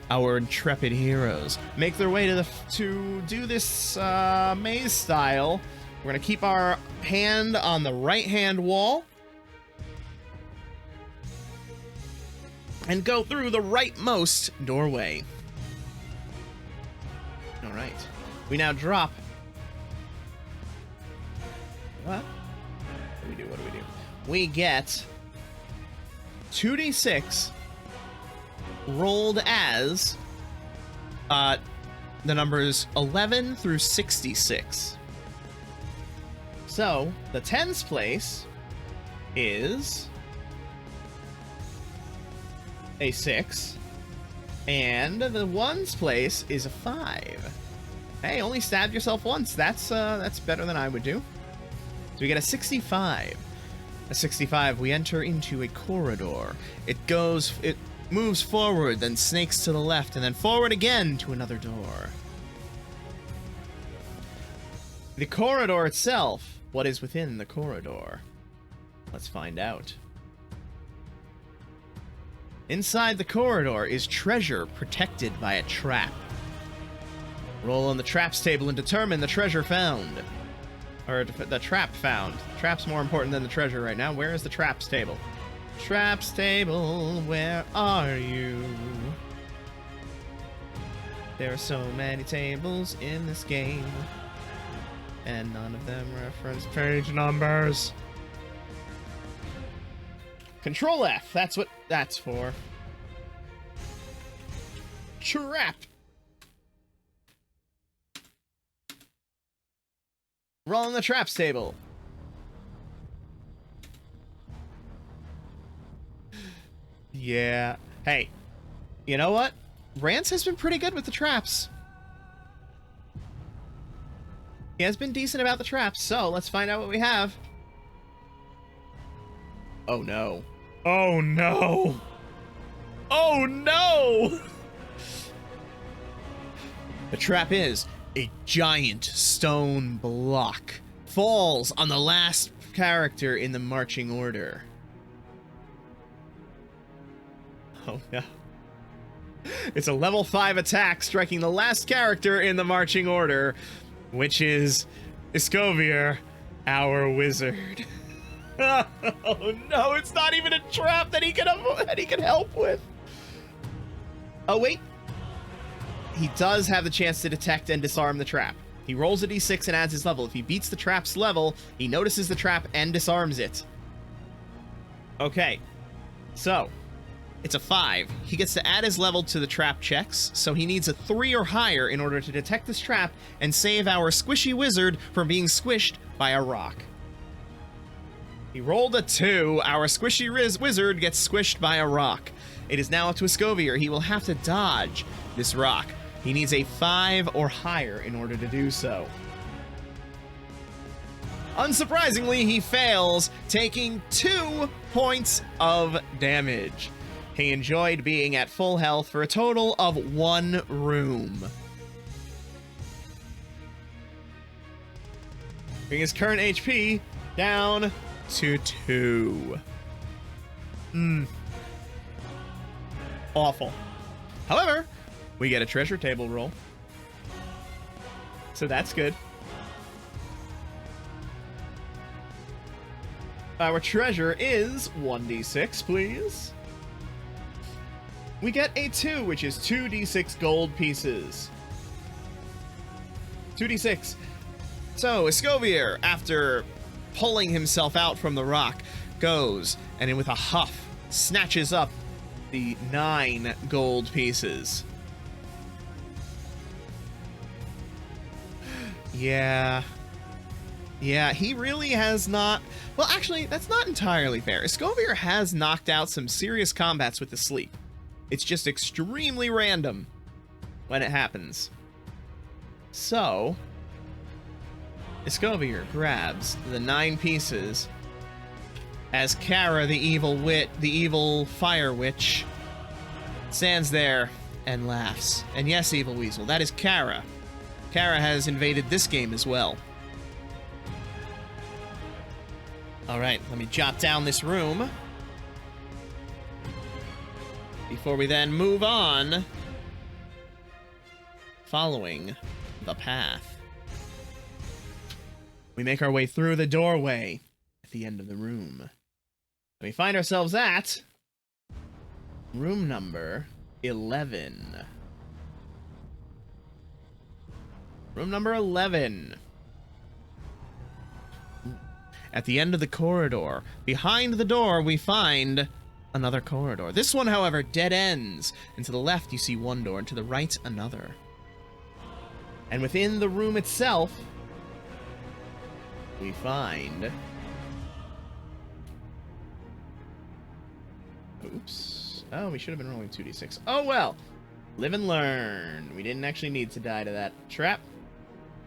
Our intrepid heroes make their way to do this maze style. We're gonna keep our hand on the right-hand wall and go through the rightmost doorway. All right, we now drop. What do we do? What do we do? We get 2d6 rolled as the numbers 11 through 66. So, the tens place is a 6, and the ones place is a 5. Hey, only stabbed yourself once. That's better than I would do. So we get a 65. A 65, we enter into a corridor. It moves forward, then snakes to the left, and then forward again to another door. The corridor itself, what is within the corridor? Let's find out. Inside the corridor is treasure protected by a trap. Roll on the traps table and determine the treasure found. Or the trap found. Trap's more important than the treasure right now. Where is the traps table? Traps table, where are you? There are so many tables in this game, and none of them reference page numbers. Control F, that's what that's for. Trap. Roll on the traps table. Yeah. Hey, you know what? Rance has been pretty good with the traps. He has been decent about the traps, so let's find out what we have. Oh no. Oh no. Oh no! The trap is a giant stone block. Falls on the last character in the marching order. Oh no. It's a level 5 attack striking the last character in the marching order, which is Escovier, our wizard. Oh no, it's not even a trap that he can help with. Oh wait. He does have the chance to detect and disarm the trap. He rolls a d6 and adds his level. If he beats the trap's level, he notices the trap and disarms it. Okay. So, it's a 5. He gets to add his level to the trap checks, so he needs a 3 or higher in order to detect this trap and save our squishy wizard from being squished by a rock. He rolled a 2. Our squishy wizard gets squished by a rock. It is now up to Escovier. He will have to dodge this rock. He needs a 5 or higher in order to do so. Unsurprisingly, he fails, taking 2 points of damage. He enjoyed being at full health for a total of 1 room. Bring his current HP down to 2. Awful. However, we get a treasure table roll. So that's good. Our treasure is 1d6, please. We get a 2, which is 2d6 gold pieces. 2d6. So, Escovier, after pulling himself out from the rock, goes and with a huff snatches up the 9 gold pieces. Yeah, he really has not... Well, actually, that's not entirely fair. Escovier has knocked out some serious combats with the sleep. It's just extremely random when it happens. So, Escovier grabs the 9 pieces as Kara, the evil fire witch, stands there and laughs. And yes, Evil Weasel, that is Kara. Kara has invaded this game as well. Alright, let me jot down this room before we then move on, following the path. We make our way through the doorway at the end of the room. And we find ourselves at room number 11. Room number 11. At the end of the corridor, behind the door, we find another corridor. This one, however, dead ends. And to the left, you see one door, and to the right, another. And within the room itself, we find... Oops. Oh, we should have been rolling 2d6. Oh, well. Live and learn. We didn't actually need to die to that trap.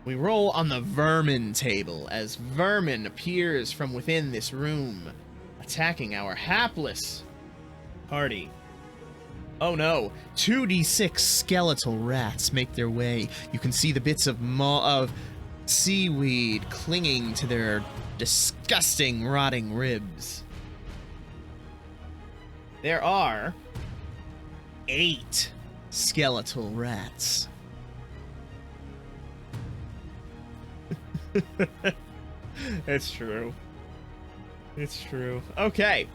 We roll on the vermin table as vermin appears from within this room, attacking our hapless party. Oh no, 2d6 skeletal rats make their way. You can see the bits of seaweed clinging to their disgusting, rotting ribs. There are 8 skeletal rats. It's true. It's true. Okay.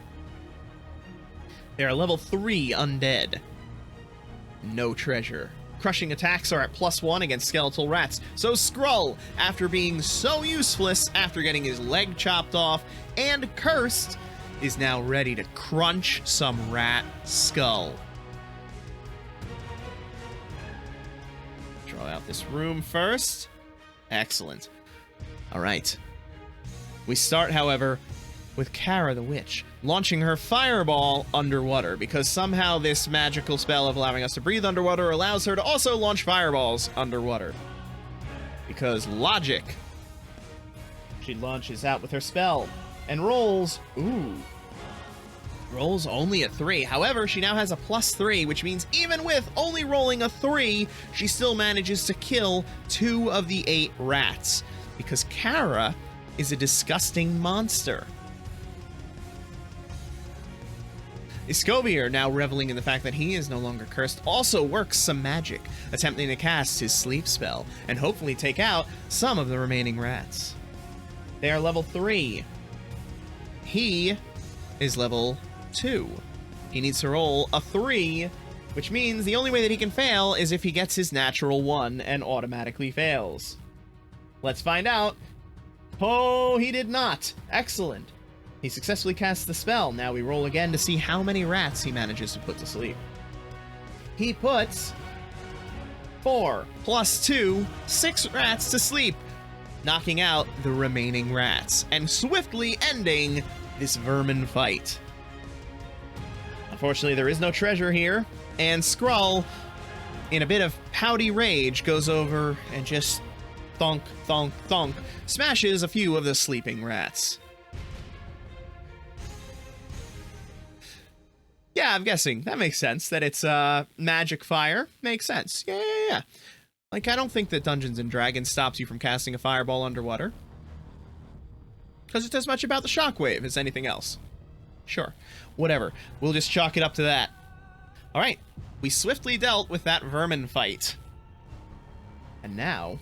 They are level 3 undead. No treasure. Crushing attacks are at +1 against skeletal rats. So Skrull, after being so useless after getting his leg chopped off and cursed, is now ready to crunch some rat skull. Draw out this room first. Excellent. All right. We start, however, with Kara the Witch, launching her fireball underwater, because somehow this magical spell of allowing us to breathe underwater allows her to also launch fireballs underwater. Because logic. She launches out with her spell and rolls, ooh, Rolls only a 3. However, she now has a +3, which means even with only rolling a 3, she still manages to kill 2 of the 8 rats. Because Kara is a disgusting monster. Iskobier, now reveling in the fact that he is no longer cursed, also works some magic, attempting to cast his sleep spell, and hopefully take out some of the remaining rats. They are level 3. He is level 2. He needs to roll a 3, which means the only way that he can fail is if he gets his natural 1 and automatically fails. Let's find out. Oh, he did not. Excellent. He successfully casts the spell. Now we roll again to see how many rats he manages to put to sleep. He puts 4 + 2, 6 rats to sleep, knocking out the remaining rats and swiftly ending this vermin fight. Unfortunately, there is no treasure here, and Skrull, in a bit of pouty rage, goes over and just thunk, thunk, thunk, smashes a few of the sleeping rats. Yeah, I'm guessing. That makes sense. That it's magic fire. Makes sense. Yeah. Like, I don't think that Dungeons & Dragons stops you from casting a fireball underwater. Because it's as much about the shockwave as anything else. Sure. Whatever. We'll just chalk it up to that. Alright. We swiftly dealt with that vermin fight. And now,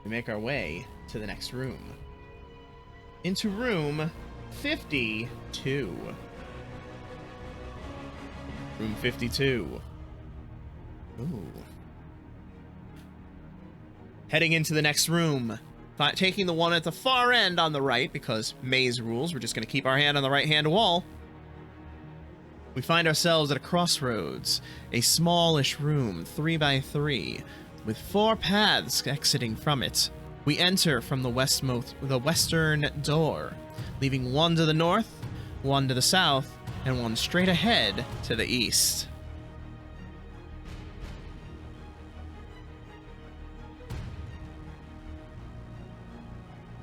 we make our way to the next room. Into room 52. Room 52. Ooh. Heading into the next room. Taking the one at the far end on the right, because maze rules, we're just going to keep our hand on the right-hand wall. We find ourselves at a crossroads. A smallish room, 3 by 3, with 4 paths exiting from it. We enter from the western door, leaving one to the north, one to the south, and one straight ahead to the east.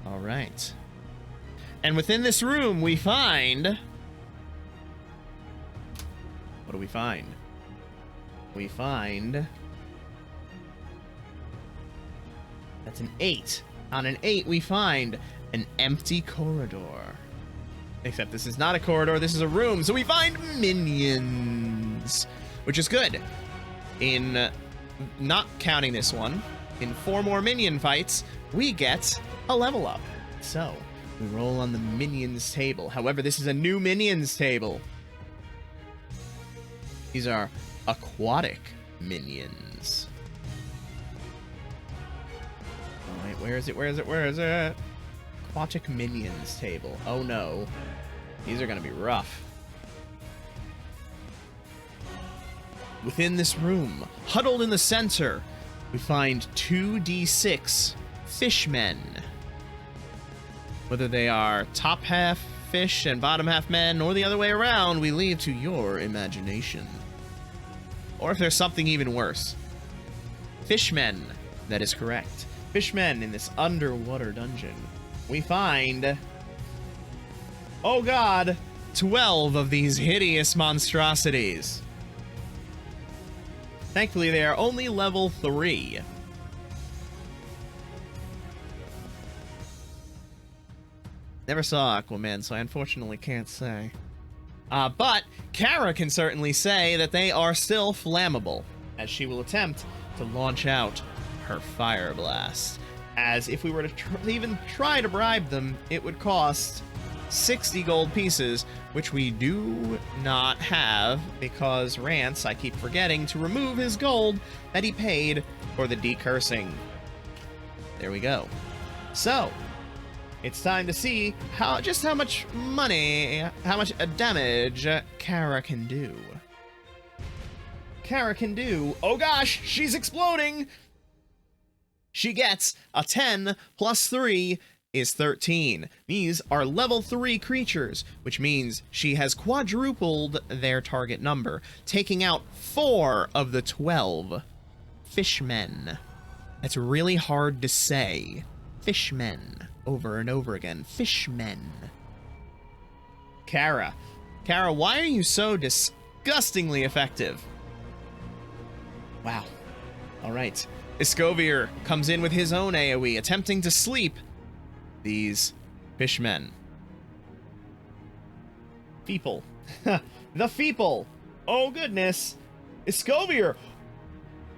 All right. And within this room, we find... What do we find? We find... That's an 8. On an 8, we find an empty corridor. Except this is not a corridor, this is a room, so we find minions, which is good. In not counting this one, in 4 more minion fights, we get a level up. So, we roll on the minions table. However, this is a new minions table. These are aquatic minions. Alright, where is it? Aquatic minions table. Oh no. These are gonna be rough. Within this room, huddled in the center, we find 2d6 fishmen. Whether they are top half fish and bottom half men, or the other way around, we leave to your imagination. Or if there's something even worse. Fishmen. That is correct. Fishmen in this underwater dungeon. We find... oh god! 12 of these hideous monstrosities. Thankfully, they are only level 3. Never saw Aquaman, so I unfortunately can't say. But Kara can certainly say that they are still flammable, as she will attempt to launch out her fire blast. As if we were to even try to bribe them, it would cost 60 gold pieces, which we do not have because Rance, I keep forgetting to remove his gold that he paid for the decursing. There we go. So, it's time to see just how much money, how much damage Kara can do. Kara can do... oh gosh, she's exploding! She gets a 10 plus 3 is 13. These are level 3 creatures, which means she has quadrupled their target number, taking out 4 of the 12 fishmen. That's really hard to say. Fishmen. Over and over again. Fishmen. Kara Kara, why are you so disgustingly effective? Wow. All right. Escovier comes in with his own AoE, attempting to sleep these fishmen. Feeple. The Feeple. Oh, goodness. Escovier.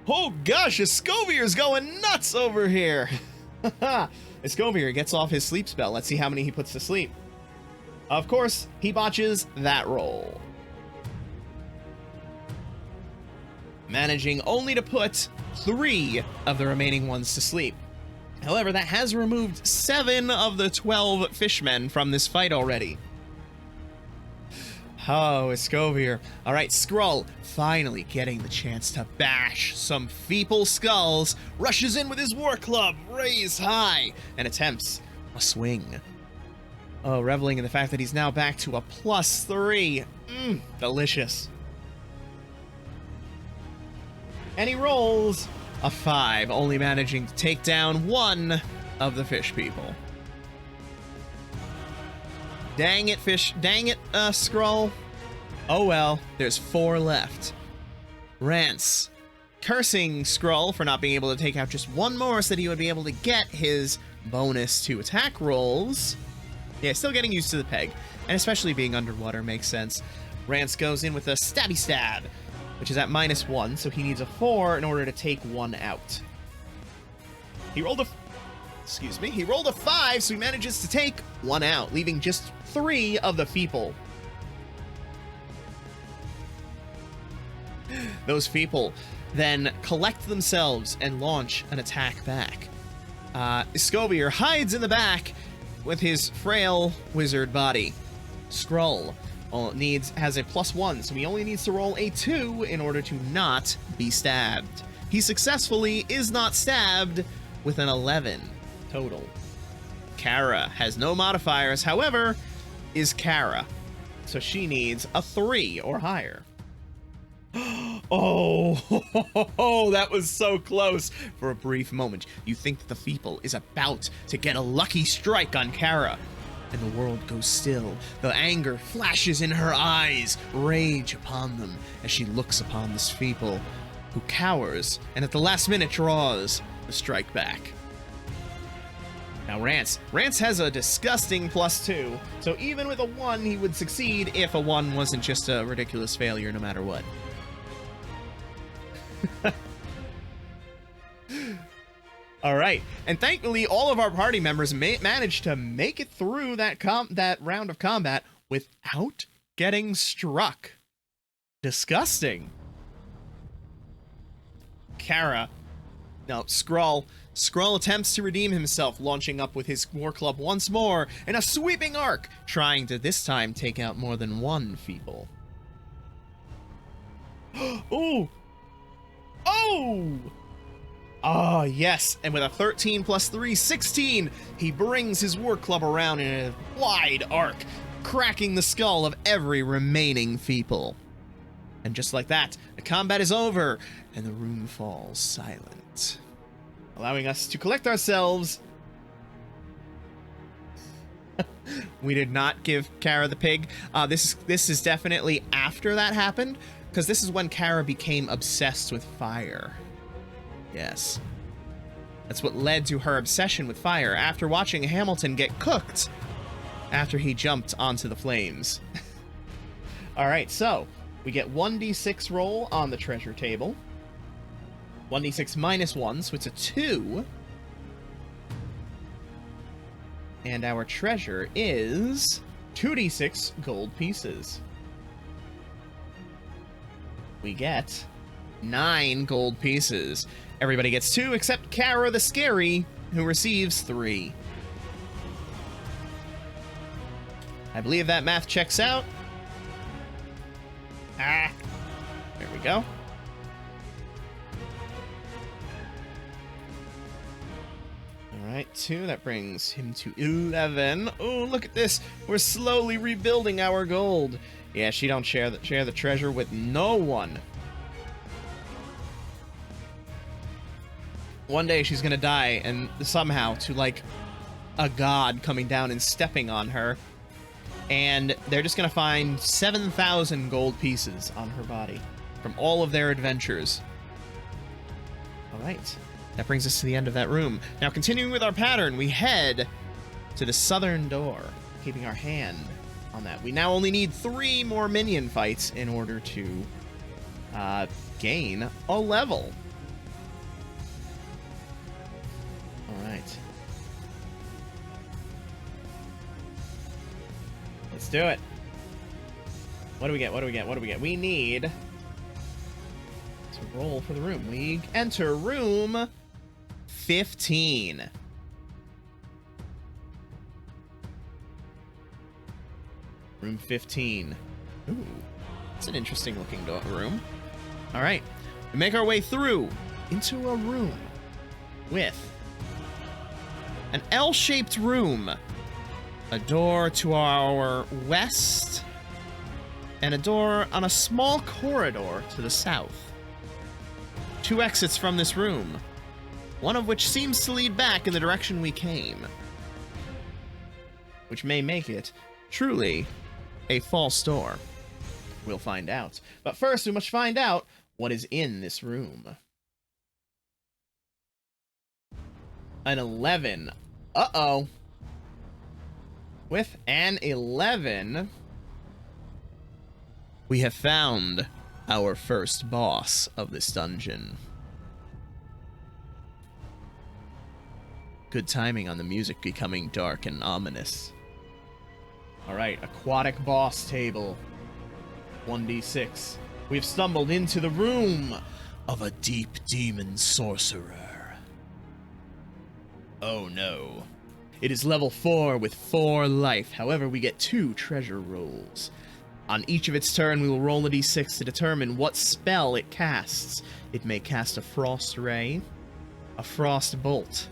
Oh, gosh, Escovier's going nuts over here. Escovier gets off his sleep spell. Let's see how many he puts to sleep. Of course, he botches that roll, managing only to put 3 of the remaining ones to sleep. However, that has removed 7 of the 12 fishmen from this fight already. Oh, Escovier. All right, Skrull, finally getting the chance to bash some Feeple skulls, rushes in with his war club raised high and attempts a swing. Oh, reveling in the fact that he's now back to a +3. Delicious. And he rolls a 5, only managing to take down 1 of the fish people. Dang it, Skrull. Oh well, there's 4 left. Rance, cursing Skrull for not being able to take out just 1 more so that he would be able to get his bonus to attack rolls. Yeah, still getting used to the peg, and especially being underwater makes sense. Rance goes in with a stabby stab, which is at -1, so he needs a 4 in order to take 1 out. He rolled a 5, so he manages to take 1 out, leaving just 3 of the Feeple. Those Feeple then collect themselves and launch an attack back. Escovier hides in the back with his frail wizard body. Skrull has a +1, so he only needs to roll a 2 in order to not be stabbed. He successfully is not stabbed with an 11 total. Kara has no modifiers, however, is Kara, so she needs a 3 or higher. Oh, that was so close. For a brief moment, you think that the Feeple is about to get a lucky strike on Kara, and the world goes still. The anger flashes in her eyes, rage upon them, as she looks upon this Feeple, who cowers, and at the last minute draws the strike back. Now Rance has a disgusting +2, so even with a 1, he would succeed if a 1 wasn't just a ridiculous failure no matter what. All right, and thankfully all of our party members managed to make it through that round of combat without getting struck. Disgusting. Skrull attempts to redeem himself, launching up with his war club once more in a sweeping arc, trying to this time take out more than 1 Feeple. Ooh! Oh! Ah, yes, and with a 13 + 3, 16, he brings his war club around in a wide arc, cracking the skull of every remaining Feeple. And just like that, the combat is over, and the room falls silent, allowing us to collect ourselves. We did not give Kara the pig. This is definitely after that happened, because this is when Kara became obsessed with fire. Yes. That's what led to her obsession with fire after watching Hamilton get cooked after he jumped onto the flames. Alright, so we get 1d6 roll on the treasure table. 1d6 -1, so it's a 2. And our treasure is 2d6 gold pieces. We get 9 gold pieces. Everybody gets 2 except Kara the Scary, who receives 3. I believe that math checks out. There we go. Alright, 2, that brings him to 11. Oh, look at this. We're slowly rebuilding our gold. Yeah, she don't share the treasure with no one. One day she's gonna die, and somehow to, like, a god coming down and stepping on her. and they're just gonna find 7,000 gold pieces on her body from all of their adventures. All right, that brings us to the end of that room. Now, continuing with our pattern, we head to the southern door, keeping our hand on that. We now only need 3 more minion fights in order to gain a level. All right. Let's do it. What do we get? What do we get? What do we get? We need to roll for the room. We enter room 15. Room 15. Ooh, it's an interesting looking room. All right, we make our way through into a room with an L-shaped room, a door to our west, and a door on a small corridor to the south. 2 exits from this room, one of which seems to lead back in the direction we came, which may make it truly a false door. We'll find out. But first, we must find out what is in this room. An 11. Uh-oh. With an 11, we have found our first boss of this dungeon. Good timing on the music becoming dark and ominous. Alright, aquatic boss table. 1d6. We've stumbled into the room of a deep demon sorcerer. Oh no. It is level 4 with 4 life. However, we get 2 treasure rolls. On each of its turn, we will roll a d6 to determine what spell it casts. It may cast a frost ray, a frost bolt,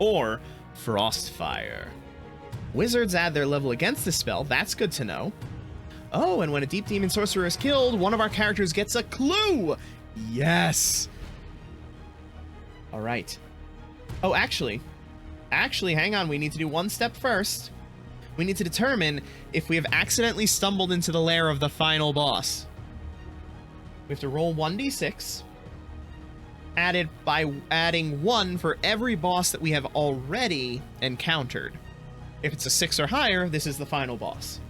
or frost fire. Wizards add their level against this spell. That's good to know. Oh, and when a deep demon sorcerer is killed, one of our characters gets a clue. Yes. All right. Oh, actually, hang on. We need to do one step first. We need to determine if we have accidentally stumbled into the lair of the final boss. We have to roll 1d6, added by adding 1 for every boss that we have already encountered. If it's a 6 or higher, this is the final boss.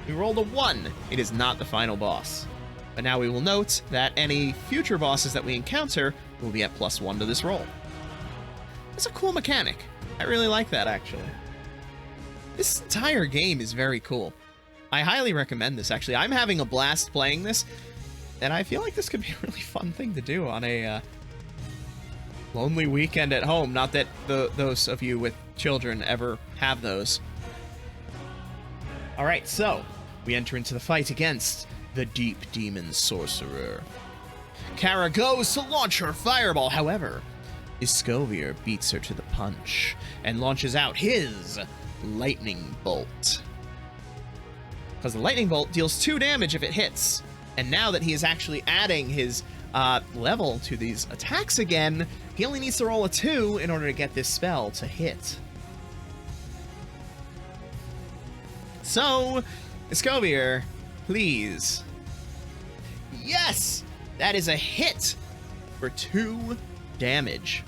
We rolled a 1. It is not the final boss. But now we will note that any future bosses that we encounter will be at +1 to this roll. That's a cool mechanic. I really like that, actually. This entire game is very cool. I highly recommend this, actually. I'm having a blast playing this, and I feel like this could be a really fun thing to do on a lonely weekend at home. Not that those of you with children ever have those. All right, so we enter into the fight against the Deep Demon Sorcerer. Kara goes to launch her fireball. However, Iskovier beats her to the punch and launches out his lightning bolt. Because the lightning bolt deals 2 damage if it hits. And now that he is actually adding his level to these attacks again, he only needs to roll a 2 in order to get this spell to hit. So, Iskovier, please. Yes! That is a hit for 2 damage,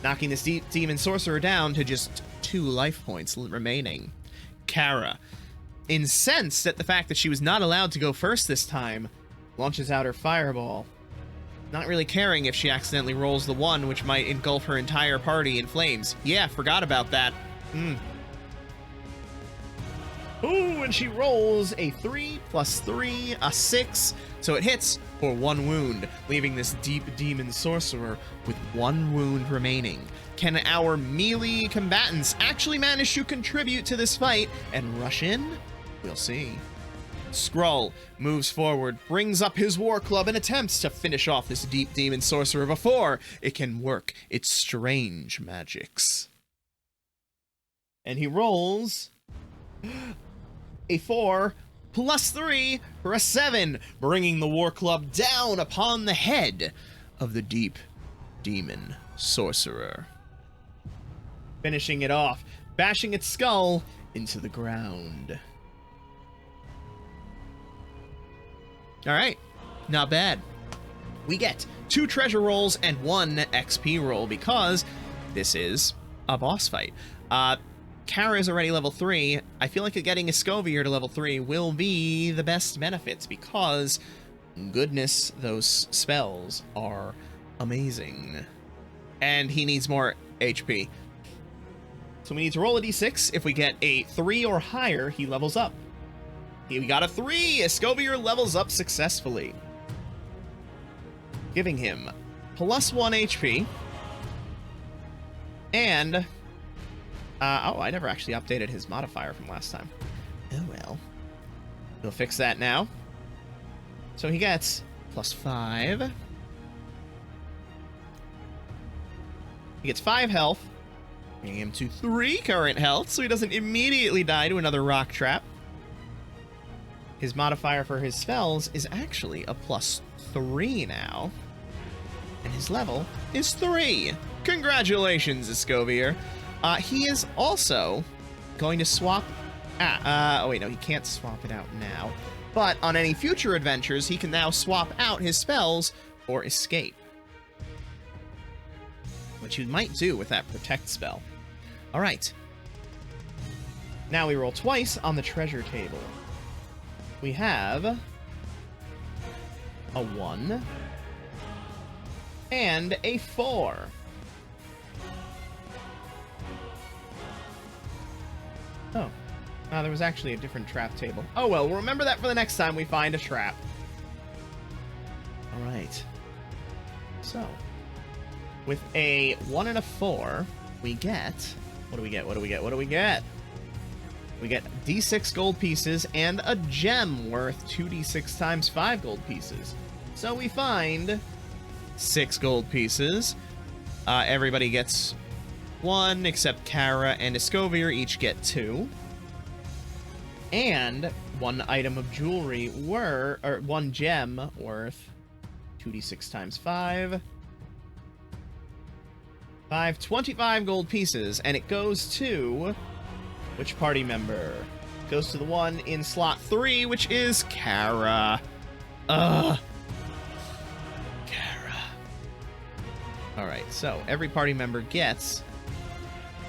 knocking this Deep Demon Sorcerer down to just 2 life points remaining. Kara, incensed at the fact that she was not allowed to go first this time, launches out her fireball, not really caring if she accidentally rolls the 1, which might engulf her entire party in flames. Yeah, forgot about that. Ooh, and she rolls a 3 + 3, a 6, so it hits for 1 wound, leaving this Deep Demon Sorcerer with 1 wound remaining. Can our melee combatants actually manage to contribute to this fight and rush in? We'll see. Skrull moves forward, brings up his war club, and attempts to finish off this Deep Demon Sorcerer before it can work its strange magics. And he rolls a 4 + 3 for a 7, bringing the war club down upon the head of the Deep Demon Sorcerer. Finishing it off, bashing its skull into the ground. All right, not bad. We get 2 treasure rolls and 1 XP roll because this is a boss fight. Kara is already level 3. I feel like getting Escovier to level 3 will be the best benefits because, goodness, those spells are amazing. And he needs more HP. So we need to roll a d6. If we get a 3 or higher, he levels up. We got a 3! Escovier levels up successfully, giving him plus 1 HP. And, oh, I never actually updated his modifier from last time. Oh well. We'll fix that now. So he gets plus 5. He gets 5 health, bringing him to 3 current health, so he doesn't immediately die to another rock trap. His modifier for his spells is actually a plus 3 now. And his level is 3. Congratulations, Escovier. He is also going to swap... oh wait, no, he can't swap it out now. But on any future adventures, he can now swap out his spells for escape, which you might do with that protect spell. All right. Now we roll twice on the treasure table. We have a 1 and a 4. Oh. There was actually a different trap table. Oh well, we'll remember that for the next time we find a trap. Alright. So, with a 1 and a 4, we get... What do we get? What do we get? What do we get? We get D6 gold pieces and a gem worth 2d6 times 5 gold pieces. So we find 6 gold pieces. Everybody gets 1, except Kara and Escovier each get 2. And 1 item of jewelry or 1 gem worth 2d6 times 5. 25 gold pieces, and it goes to... Which party member? Goes to the one in slot 3, which is Kara. Kara. Alright, so every party member gets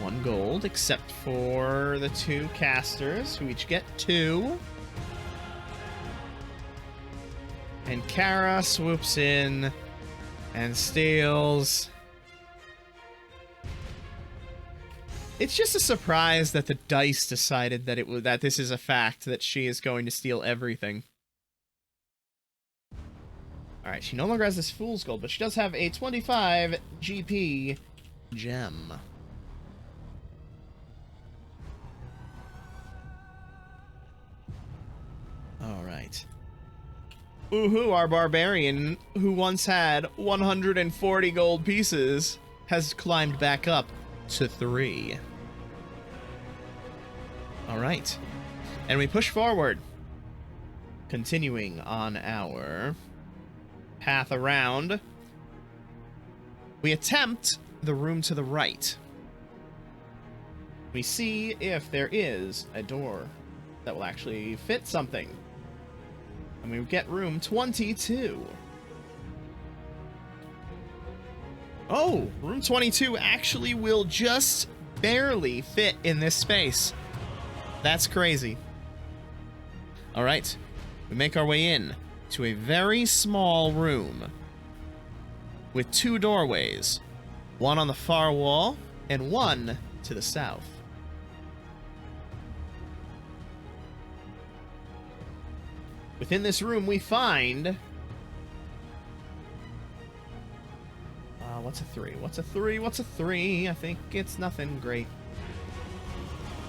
1 gold, except for the 2 casters, who each get 2. And Kara swoops in and steals... It's just a surprise that the dice decided that this is a fact, that she is going to steal everything. Alright, she no longer has this fool's gold, but she does have a 25 GP gem. Alright. Woohoo, our barbarian, who once had 140 gold pieces, has climbed back up to 3. Alright. And we push forward, continuing on our path around. We attempt the room to the right. We see if there is a door that will actually fit something. And we get room 22. Oh, room 22 actually will just barely fit in this space. That's crazy. All right, we make our way in to a very small room with 2 doorways, one on the far wall and one to the south. Within this room, we find... what's a 3? What's a 3? What's a 3? I think it's nothing great.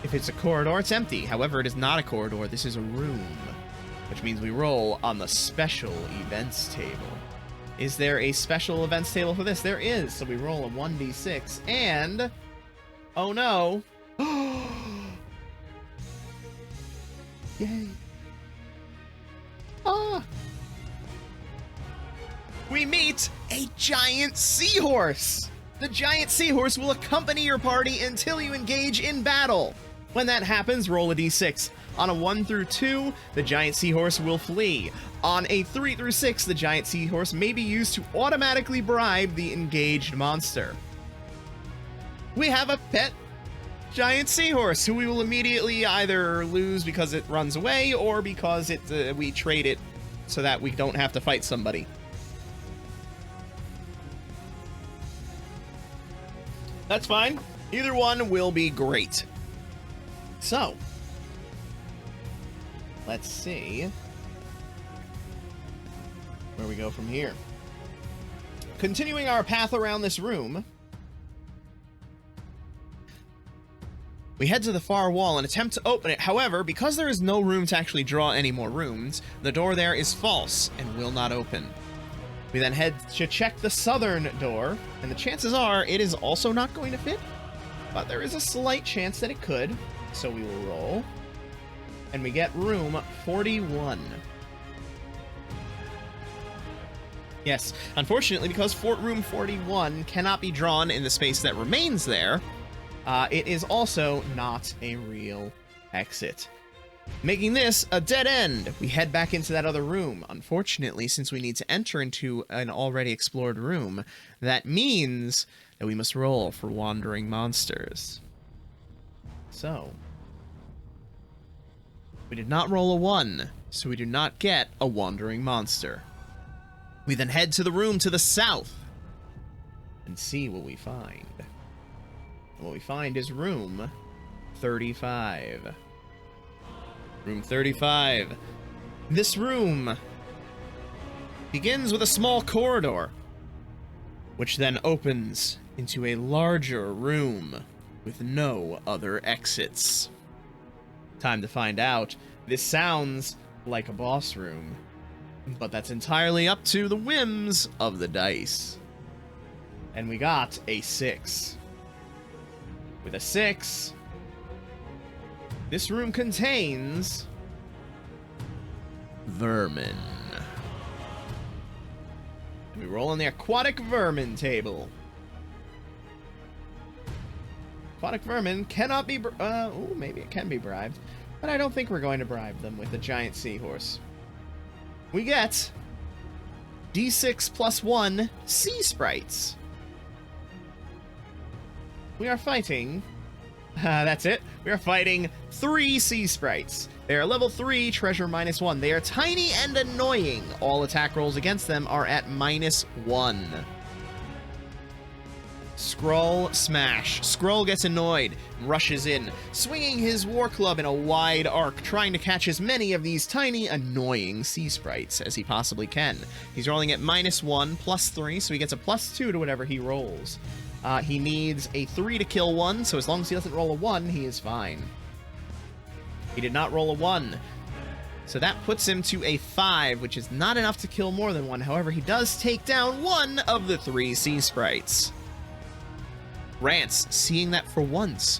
If it's a corridor, it's empty. However, it is not a corridor. This is a room, which means we roll on the special events table. Is there a special events table for this? There is. So we roll a 1d6 and... Oh no! Yay! Ah! We meet a giant seahorse! The giant seahorse will accompany your party until you engage in battle. When that happens, roll a d6. On a 1 through 2, the giant seahorse will flee. On a 3 through 6, the giant seahorse may be used to automatically bribe the engaged monster. We have a pet giant seahorse who we will immediately either lose because it runs away or because we trade it so that we don't have to fight somebody. That's fine. Either one will be great. So, let's see where we go from here. Continuing our path around this room, we head to the far wall and attempt to open it. However, because there is no room to actually draw any more runes, the door there is false and will not open. We then head to check the southern door, and the chances are it is also not going to fit, but there is a slight chance that it could, so we will roll. And we get room 41. Yes, unfortunately, because room 41 cannot be drawn in the space that remains there, it is also not a real exit, making this a dead end. We head back into that other room. Unfortunately, since we need to enter into an already explored room, that means that we must roll for wandering monsters. So, we did not roll a 1, so we do not get a wandering monster. We then head to the room to the south and see what we find. What we find is room 35. Room 35. This room begins with a small corridor, which then opens into a larger room with no other exits. Time to find out. This sounds like a boss room, but that's entirely up to the whims of the dice. And we got a 6. With a 6, this room contains vermin. And we roll on the aquatic vermin table. Aquatic vermin cannot be, maybe it can be bribed, but I don't think we're going to bribe them with a giant seahorse. We get D6 plus 1 sea sprites. We are fighting, that's it, we are fighting 3 sea sprites. They are level 3, treasure -1. They are tiny and annoying. All attack rolls against them are at -1. Skrull smash. Skrull gets annoyed, rushes in, swinging his war club in a wide arc, trying to catch as many of these tiny, annoying sea sprites as he possibly can. He's rolling at -1, +3, so he gets a +2 to whatever he rolls. He needs a 3 to kill one, so as long as he doesn't roll a 1, he is fine. He did not roll a 1. So that puts him to a 5, which is not enough to kill more than one. However, he does take down 1 of the 3 sea sprites. Rance, seeing that for once,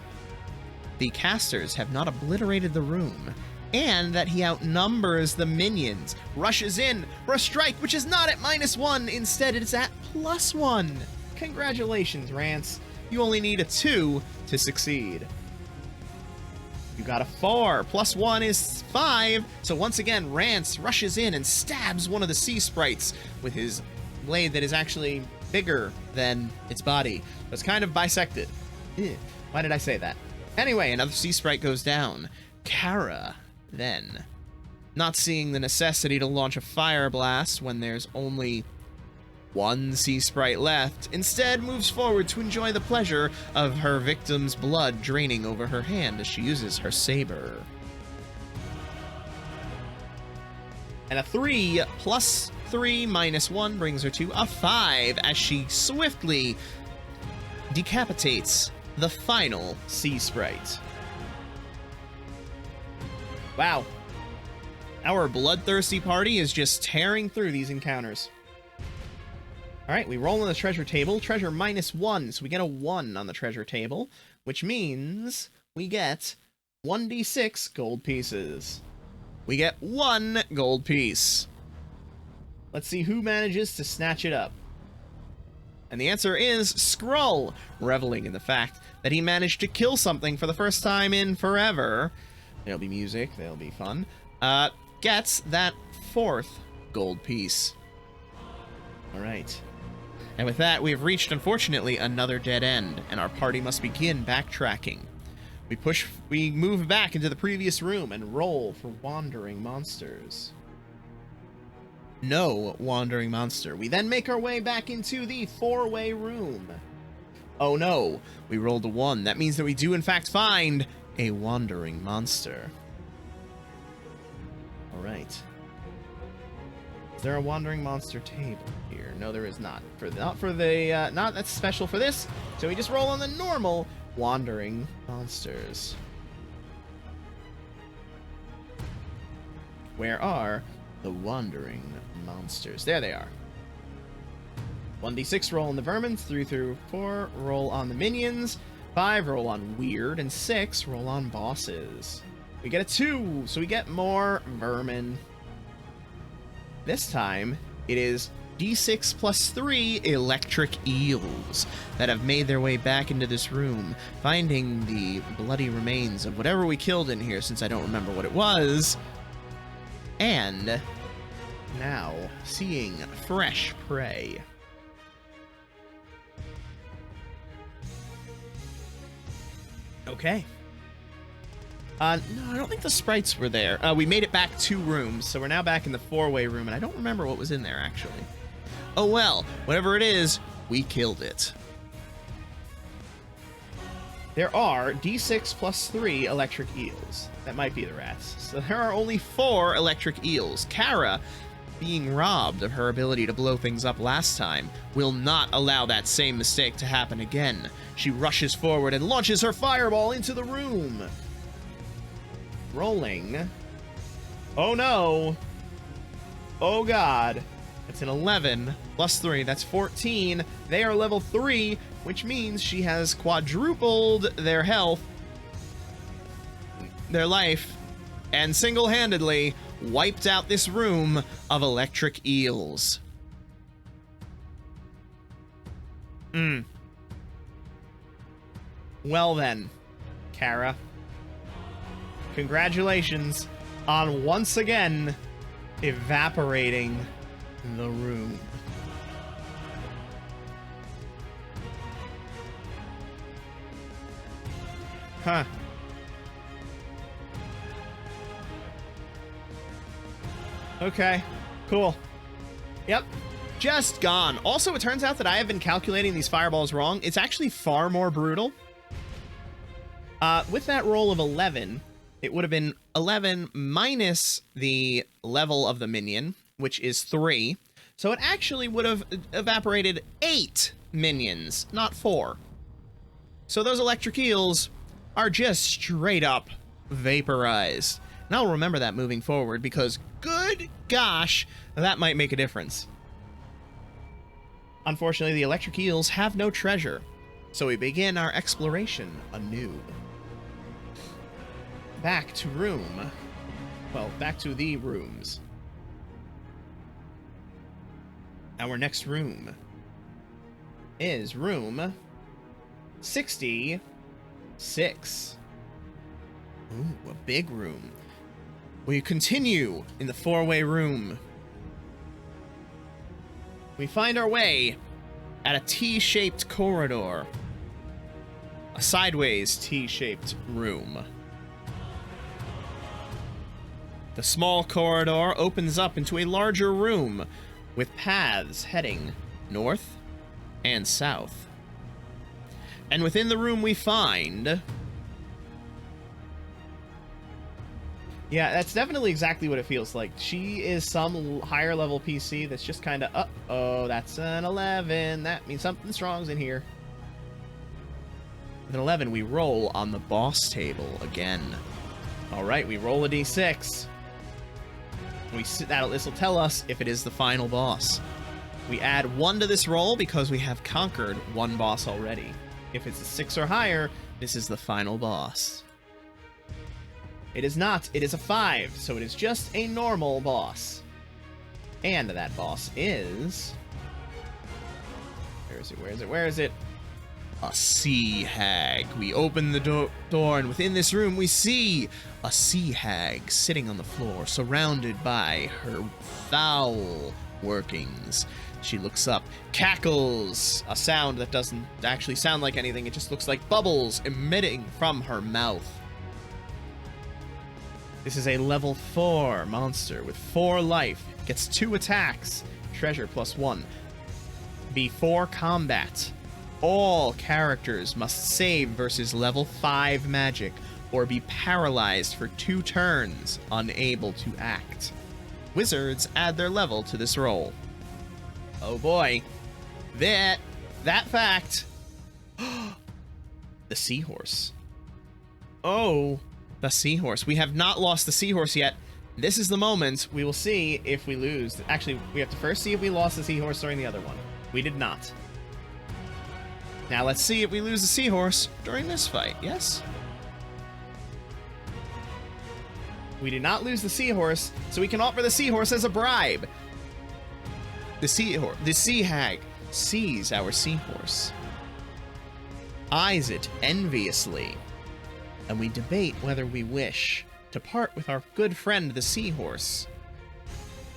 the casters have not obliterated the room, and that he outnumbers the minions, rushes in for a strike, which is not at -1. Instead, it's at +1. Congratulations, Rance. You only need a 2 to succeed. You got a 4. +1 is 5. So once again, Rance rushes in and stabs one of the sea sprites with his blade that is actually bigger than its body. It's kind of bisected. Why did I say that? Anyway, another sea sprite goes down. Kara, then, not seeing the necessity to launch a fire blast when there's only 1 sea sprite left, instead moves forward to enjoy the pleasure of her victim's blood draining over her hand as she uses her saber. And a 3 plus 3 minus 1 brings her to a 5 as she swiftly decapitates the final sea sprite. Wow. Our bloodthirsty party is just tearing through these encounters. Alright, we roll on the treasure table. Treasure -1, so we get a 1 on the treasure table, which means we get 1d6 gold pieces. We get 1 gold piece. Let's see who manages to snatch it up. And the answer is Skrull, reveling in the fact that he managed to kill something for the first time in forever. There'll be music, there'll be fun. Gets that 4th gold piece. Alright. And with that, we have reached, unfortunately, another dead end, and our party must begin backtracking. We move back into the previous room and roll for wandering monsters. No wandering monster. We then make our way back into the 4-way room. Oh no, we rolled a 1. That means that we do in fact find a wandering monster. Alright. Is there a wandering monster table here? No, there is not. Not that's special for this. So we just roll on the normal wandering monsters. Where are the wandering monsters? There they are. 1d6 roll on the vermin, 3 through 4 roll on the minions, 5 roll on weird, and 6 roll on bosses. We get a 2, so we get more vermin. This time, it is d6 plus 3 electric eels that have made their way back into this room, finding the bloody remains of whatever we killed in here, since I don't remember what it was, and now seeing fresh prey. Okay. No, I don't think the sprites were there. We made it back 2 rooms, so we're now back in the 4-way room, and I don't remember what was in there, actually. Oh well, whatever it is, we killed it. There are d6 plus 3 electric eels. That might be the rats. So there are only 4 electric eels. Kara, being robbed of her ability to blow things up last time, will not allow that same mistake to happen again. She rushes forward and launches her fireball into the room. Rolling. Oh no. Oh god. It's an 11 plus 3. That's 14. They are level 3, which means she has quadrupled their health, their life, and single-handedly wiped out this room of electric eels. Well then, Kara. Congratulations on once again evaporating the room. Huh. Okay, cool. Yep, just gone. Also, it turns out that I have been calculating these fireballs wrong. It's actually far more brutal. With that roll of 11, it would have been 11 minus the level of the minion, which is 3. So it actually would have evaporated 8 minions, not 4. So those electric eels are just straight up vaporized. And I'll remember that moving forward, because good gosh, that might make a difference. Unfortunately, the electric eels have no treasure, so we begin our exploration anew. Back to room. Well, back to the rooms. Our next room is room 66. Ooh, a big room. We continue in the 4-way room. We find our way at a T-shaped corridor. A sideways T-shaped room. The small corridor opens up into a larger room with paths heading north and south. And within the room we find... Yeah, that's definitely exactly what it feels like. She is some higher level PC that's just kind of, uh-oh, that's an 11. That means something strong's in here. With an 11, we roll on the boss table again. All right, we roll a d6. This will tell us if it is the final boss. We add 1 to this roll because we have conquered 1 boss already. If it's a 6 or higher, this is the final boss. It is not. It is a 5, so it is just a normal boss. And that boss is... Where is it? Where is it? Where is it? A sea hag. We open the door, and within this room we see a sea hag sitting on the floor, surrounded by her foul workings. She looks up, cackles, a sound that doesn't actually sound like anything. It just looks like bubbles emitting from her mouth. This is a level 4 monster with 4 life. Gets 2 attacks, treasure +1. Before combat, all characters must save versus level 5 magic or be paralyzed for 2 turns, unable to act. Wizards add their level to this roll. Oh boy. That fact. The seahorse. Oh, the seahorse. We have not lost the seahorse yet. This is the moment we will see if we lose. Actually, we have to first see if we lost the seahorse during the other one. We did not. Now let's see if we lose the seahorse during this fight, yes? We did not lose the seahorse, so we can offer the seahorse as a bribe. The sea hag sees our seahorse, eyes it enviously, and we debate whether we wish to part with our good friend the seahorse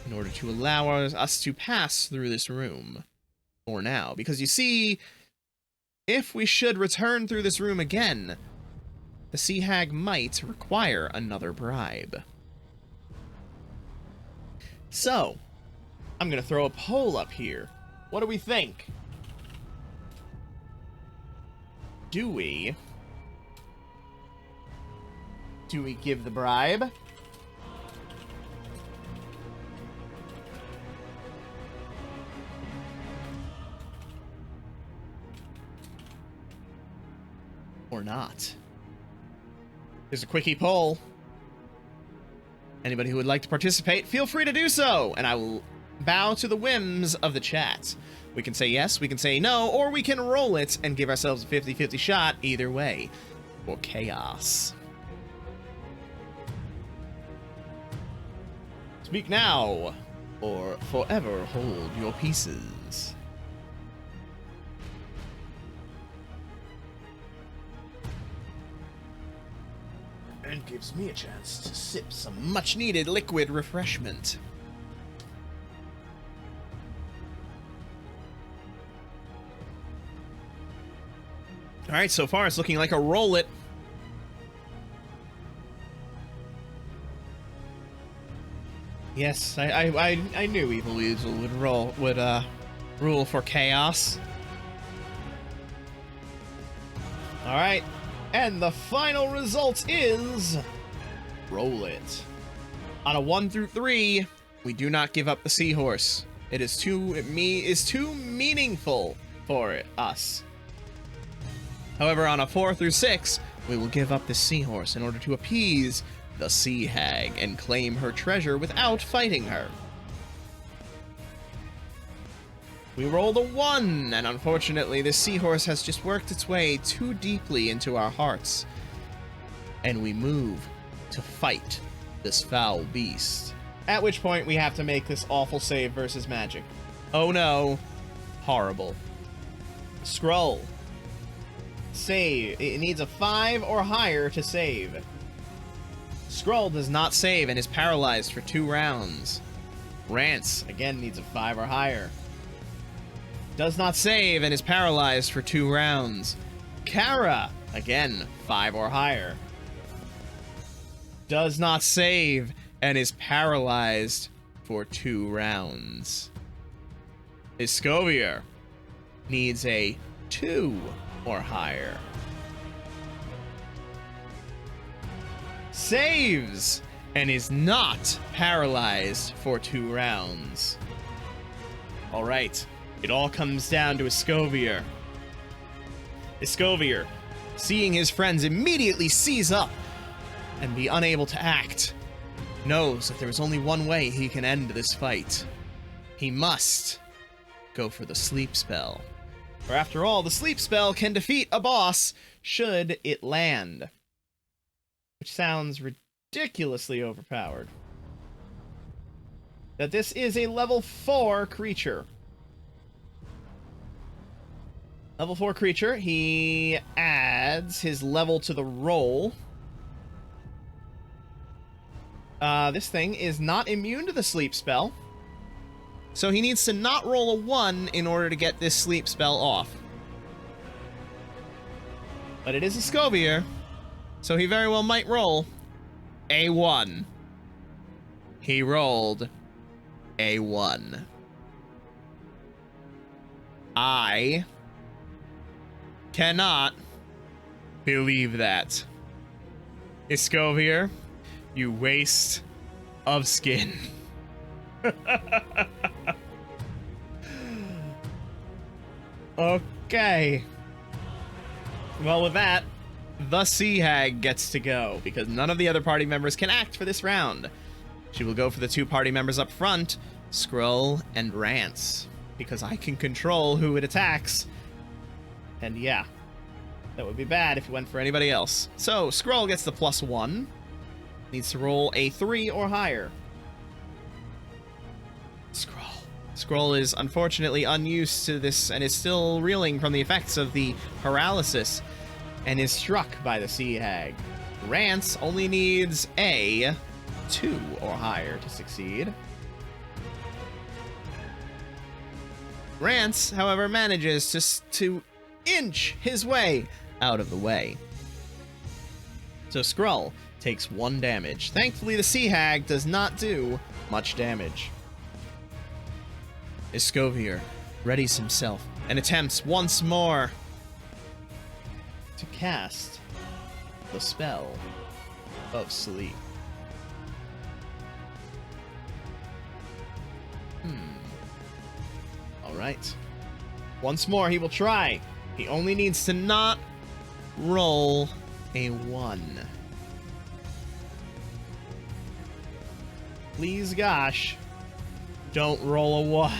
in order to allow us to pass through this room for now. Because you see, if we should return through this room again, the sea hag might require another bribe. So, I'm gonna throw a poll up here. What do we think? Do we give the bribe? Or not? There's a quickie poll. Anybody who would like to participate, feel free to do so, and I will bow to the whims of the chat. We can say yes, we can say no, or we can roll it and give ourselves a 50-50 shot either way for chaos. Speak now, or forever hold your pieces. And gives me a chance to sip some much-needed liquid refreshment. Alright, so far it's looking like a roll it. Yes, I knew Evil Weasel would rule for chaos. Alright. And the final result is roll it. On a 1 through 3, we do not give up the seahorse. It is too meaningful for us. However, on a 4 through 6, we will give up the seahorse in order to appease the sea hag and claim her treasure without fighting her. We rolled a 1, and unfortunately, the seahorse has just worked its way too deeply into our hearts. And we move to fight this foul beast. At which point, we have to make this awful save versus magic. Oh no. Horrible. Scroll. Save. It needs a 5 or higher to save. Scroll does not save and is paralyzed for 2 rounds. Rance, again, needs a 5 or higher. Does not save and is paralyzed for 2 rounds. Kara, again, 5 or higher. Does not save and is paralyzed for 2 rounds. Escovier needs a 2 or higher. Saves and is not paralyzed for 2 rounds. All right. It all comes down to Escovier. Escovier, seeing his friends immediately seize up and be unable to act, knows that there is only one way he can end this fight. He must go for the sleep spell. For after all, the sleep spell can defeat a boss should it land. Which sounds ridiculously overpowered. That this is a level 4 creature. Level 4 creature. He adds his level to the roll. This thing is not immune to the sleep spell. So he needs to not roll a 1 in order to get this sleep spell off. But it is a Scovier, so he very well might roll a 1. He rolled a 1. I cannot believe that. Escovier, you waste of skin. Okay. Well, with that, the Sea Hag gets to go, because none of the other party members can act for this round. She will go for the 2 party members up front, Skrull and Rance, because I can control who it attacks. And yeah, that would be bad if it went for anybody else. So, Skrull gets the +1. Needs to roll a 3 or higher. Skrull is unfortunately unused to this and is still reeling from the effects of the paralysis and is struck by the Sea Hag. Rance only needs a 2 or higher to succeed. Rance, however, manages to inch his way out of the way. So Skrull takes 1 damage. Thankfully, the Sea Hag does not do much damage. Escovier readies himself and attempts once more to cast the spell of sleep. Alright. Once more, he will try. He only needs to not roll a 1. Please, gosh, don't roll a 1.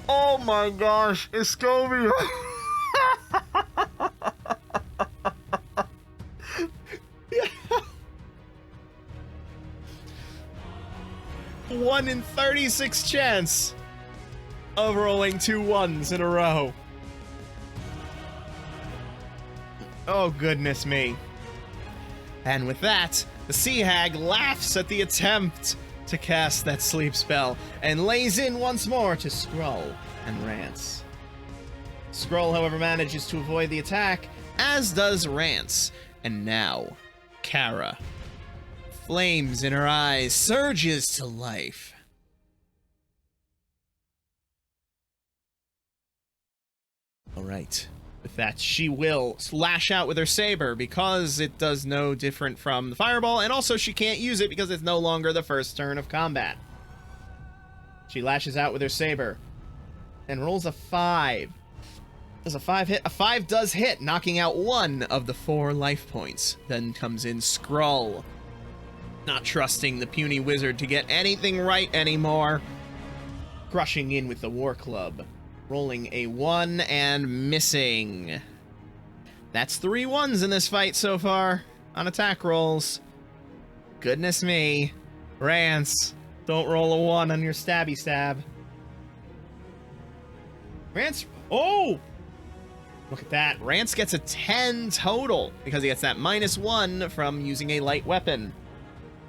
Oh my gosh, Escovier. Yeah. 1 in 36 chance of rolling 2 1s in a row. Oh, goodness me. And with that, the Sea Hag laughs at the attempt to cast that sleep spell and lays in once more to Skrull and Rance. Skrull, however, manages to avoid the attack, as does Rance. And now, Kara. Flames in her eyes, surges to life. Alright. With that, she will lash out with her saber because it does no different from the fireball, and also she can't use it because it's no longer the first turn of combat. She lashes out with her saber and rolls a 5. Does a 5 hit? A 5 does hit, knocking out 1 of the 4 life points. Then comes in Skrull, not trusting the puny wizard to get anything right anymore, crushing in with the war club. Rolling a 1 and missing. That's 3 1s in this fight so far on attack rolls. Goodness me. Rance, don't roll a 1 on your stabby stab. Rance, oh! Look at that. Rance gets a 10 total because he gets that -1 from using a light weapon.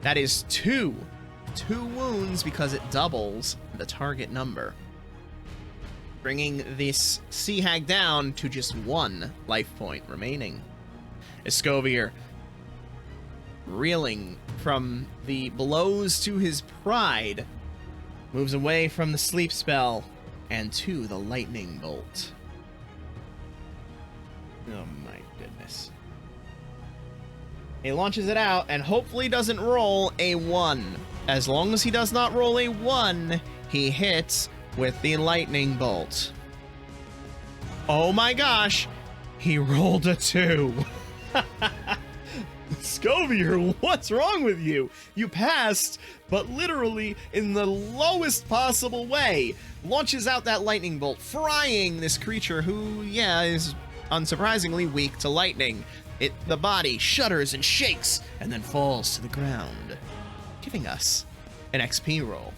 That is 2. 2 wounds because it doubles the target number, bringing this Sea Hag down to just 1 life point remaining. Escovier, reeling from the blows to his pride, moves away from the sleep spell and to the lightning bolt. Oh my goodness. He launches it out and hopefully doesn't roll a 1. As long as he does not roll a 1, he hits with the lightning bolt. Oh my gosh, he rolled a 2. Scovier, what's wrong with you? You passed, but literally in the lowest possible way. Launches out that lightning bolt, frying this creature who, yeah, is unsurprisingly weak to lightning. The body shudders and shakes and then falls to the ground, giving us an XP roll.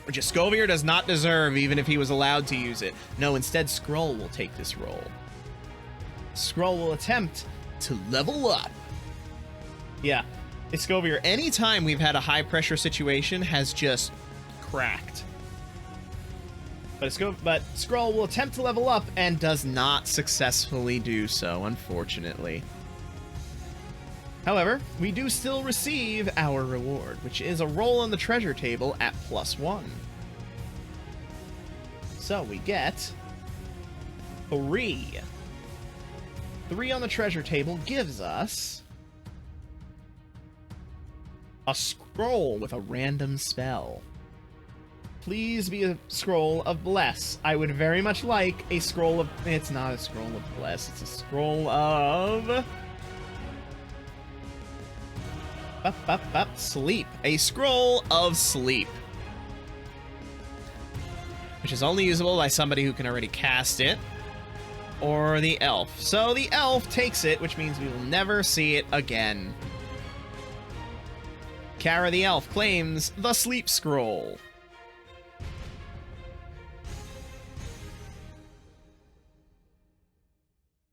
Which Escovier does not deserve, even if he was allowed to use it. No, instead, Skrull will take this roll. Skrull will attempt to level up. Yeah, Escovier, anytime we've had a high-pressure situation, has just cracked. But Skrull will attempt to level up and does not successfully do so, unfortunately. However, we do still receive our reward, which is a roll on the treasure table at +1. So we get 3. 3 on the treasure table gives us a scroll with a random spell. Please be a scroll of bless. I would very much like a scroll of... It's not a scroll of bless. It's a scroll of... Sleep. A scroll of sleep. Which is only usable by somebody who can already cast it. Or the elf. So the elf takes it, which means we will never see it again. Kara the elf claims the sleep scroll.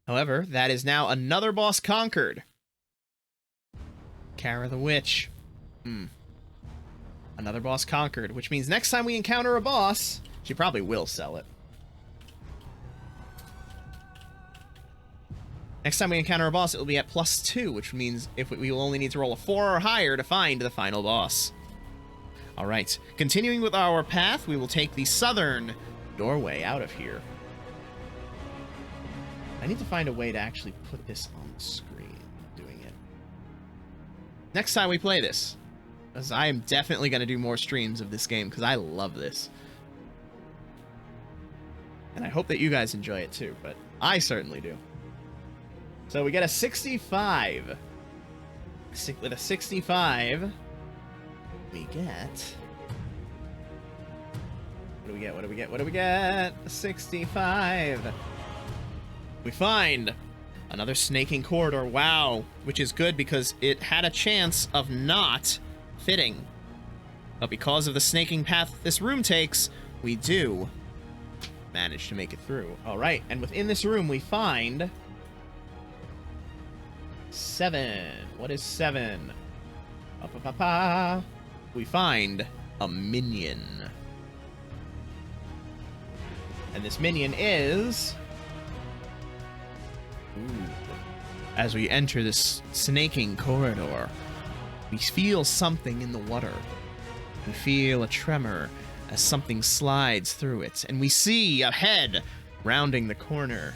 However, that is now another boss conquered. Kara the Witch. Another boss conquered, which means next time we encounter a boss, she probably will sell it. Next time we encounter a boss, it will be at +2, which means if we will only need to roll a 4 or higher to find the final boss. Alright, continuing with our path, we will take the southern doorway out of here. I need to find a way to actually put this on the screen. Doing it. Next time we play this, because I am definitely going to do more streams of this game, because I love this. And I hope that you guys enjoy it too, but I certainly do. So we get a 65. With a 65, we get... What do we get? What do we get? What do we get? A 65. We find another snaking corridor. Wow. Which is good because it had a chance of not fitting. But because of the snaking path this room takes, we do manage to make it through. Alright, and within this room we find... 7. What is 7? We find a minion. And this minion is... As we enter this snaking corridor, we feel something in the water. We feel a tremor as something slides through it, and we see a head rounding the corner.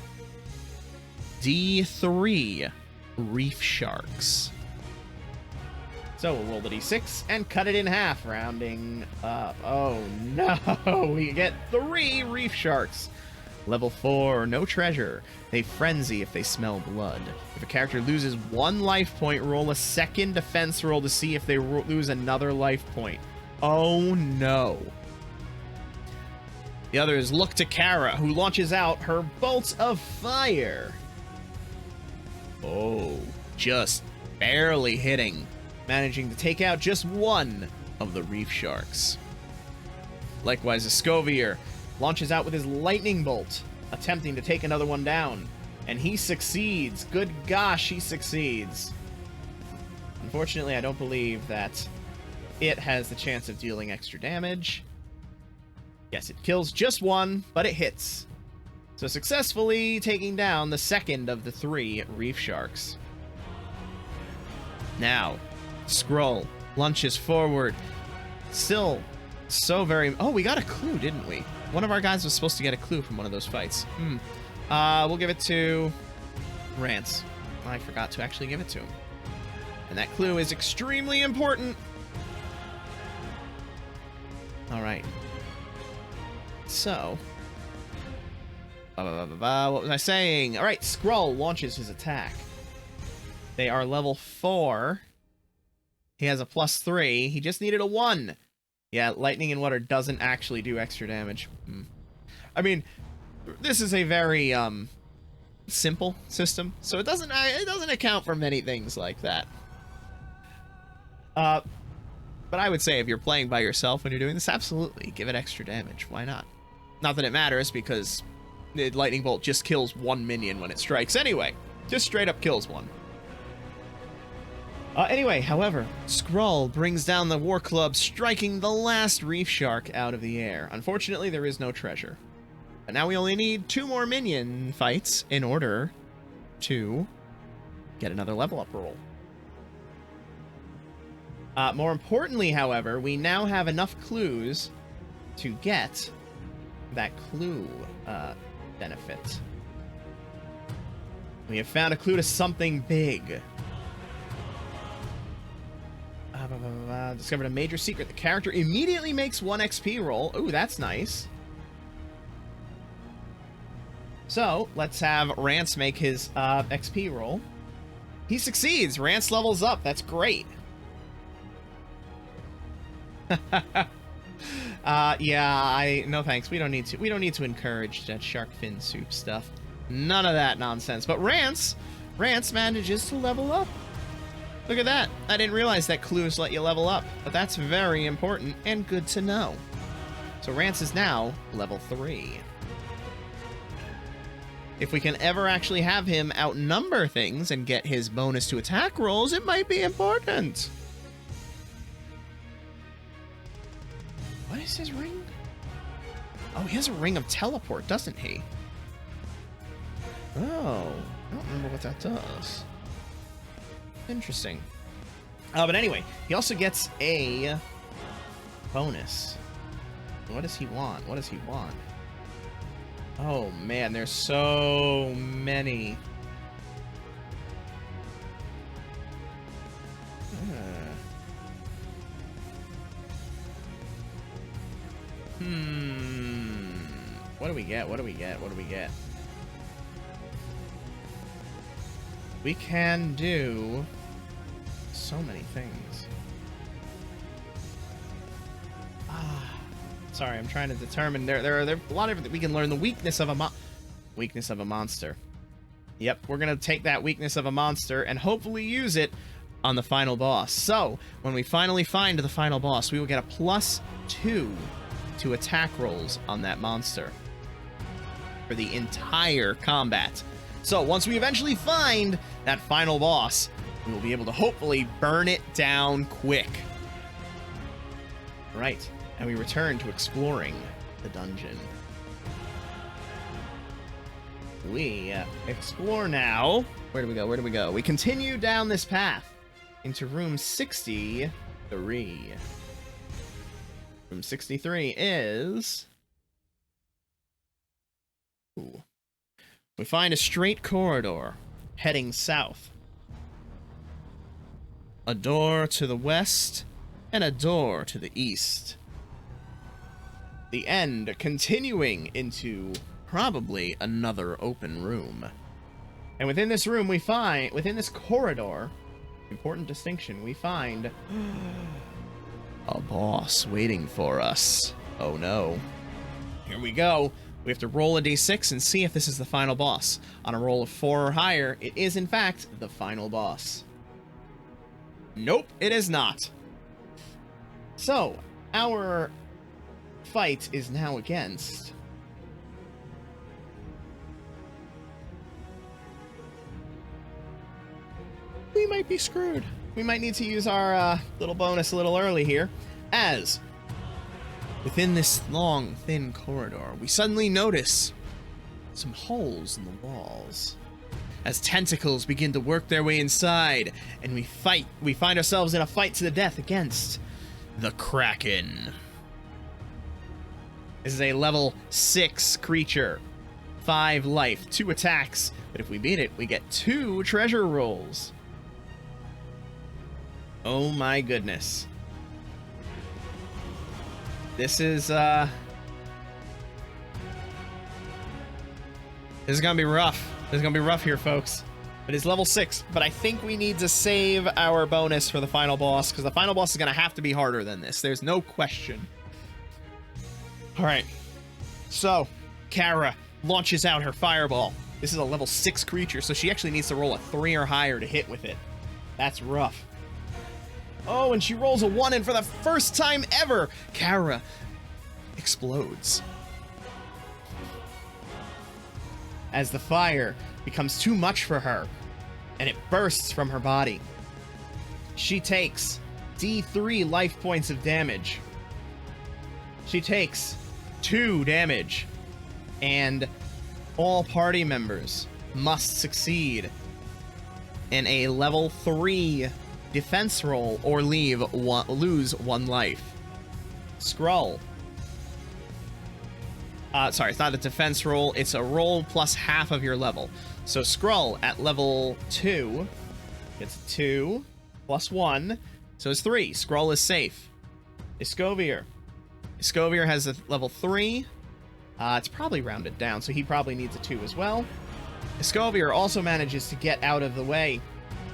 D3 reef sharks. So we'll roll the d6 and cut it in half, rounding up. Oh no, we get 3 reef sharks. Level 4, no treasure. They frenzy if they smell blood. If a character loses 1 life point, roll a second defense roll to see if they lose another life point. Oh no. The others look to Kara, who launches out her bolts of fire. Oh, just barely hitting, managing to take out just 1 of the reef sharks. Likewise, Escovier launches out with his lightning bolt, attempting to take another one down. And he succeeds. Good gosh, he succeeds. Unfortunately, I don't believe that it has the chance of dealing extra damage. Yes, it kills just 1, but it hits. So successfully taking down the second of the 3 reef sharks. Now, Skrull lunges forward. Still so very... Oh, we got a clue, didn't we? One of our guys was supposed to get a clue from one of those fights. We'll give it to Rance. I forgot to actually give it to him. And that clue is extremely important. Alright. So... what was I saying? Alright, Skrull launches his attack. They are level 4. He has a +3. He just needed a 1. Yeah, lightning and water doesn't actually do extra damage. I mean, this is a very, simple system, so it doesn't account for many things like that. But I would say if you're playing by yourself when you're doing this, absolutely give it extra damage. Why not? Not that it matters, because the lightning bolt just kills one minion when it strikes anyway. Just straight up kills one. Anyway, however, Skrull brings down the War Club, striking the last Reef Shark out of the air. Unfortunately, there is no treasure. But now we only need 2 more minion fights in order to get another level up roll. More importantly, however, we now have enough clues to get that clue benefit. We have found a clue to something big. Discovered a major secret. The character immediately makes 1 XP roll. Ooh, that's nice. So, let's have Rance make his XP roll. He succeeds. Rance levels up. That's great. Yeah, no thanks. We don't need to encourage that shark fin soup stuff. None of that nonsense. But Rance manages to level up. Look at that. I didn't realize that clues let you level up, but that's very important and good to know. So Rance is now level 3. If we can ever actually have him outnumber things and get his bonus to attack rolls, it might be important. What is his ring? Oh, he has a ring of teleport, doesn't he? Oh, I don't remember what that does. Interesting. But anyway, he also gets a bonus. What does he want? What does he want? Oh man, there's so many. What do we get? What do we get? What do we get? We can do so many things. Sorry, I'm trying to determine. There are a lot of we can learn the weakness of a monster. Yep, we're gonna take that weakness of a monster and hopefully use it on the final boss. So when we finally find the final boss, we will get a +2 to attack rolls on that monster for the entire combat. So once we eventually find that final boss, we will be able to hopefully burn it down quick. Right, and we return to exploring the dungeon. We explore now. Where do we go? Where do we go? We continue down this path into room 63. Room 63 is... Ooh. We find a straight corridor heading south. A door to the west and a door to the east. The end continuing into probably another open room. And within this room we find, within this corridor, important distinction, we find a boss waiting for us. Oh no. Here we go. We have to roll a d6 and see if this is the final boss. On a roll of 4 or higher, it is in fact the final boss. Nope, it is not. So, our fight is now against... We might be screwed. We might need to use our little bonus a little early here, as within this long, thin corridor, we suddenly notice some holes in the walls. As tentacles begin to work their way inside, and we find ourselves in a fight to the death against the Kraken. This is a level 6 creature. 5 life, 2 attacks, but if we beat it, we get 2 treasure rolls. Oh my goodness. This is gonna be rough. This is gonna be rough here, folks. It is level 6, but I think we need to save our bonus for the final boss, because the final boss is gonna have to be harder than this. There's no question. Alright. So, Kara launches out her fireball. This is a level 6 creature, so she actually needs to roll a 3 or higher to hit with it. That's rough. Oh, and she rolls a 1, and for the first time ever, Kara explodes. As the fire becomes too much for her, and it bursts from her body. She takes D3 life points of damage. She takes 2 damage, and all party members must succeed in a level 3 defense roll or lose 1 life. Skrull. Sorry, it's not a defense roll, it's a roll plus half of your level. So Skrull at level 2 gets 2 plus 1, so it's 3. Skrull is safe. Escovier. Escovier has a level 3. It's probably rounded down, so he probably needs a 2 as well. Escovier also manages to get out of the way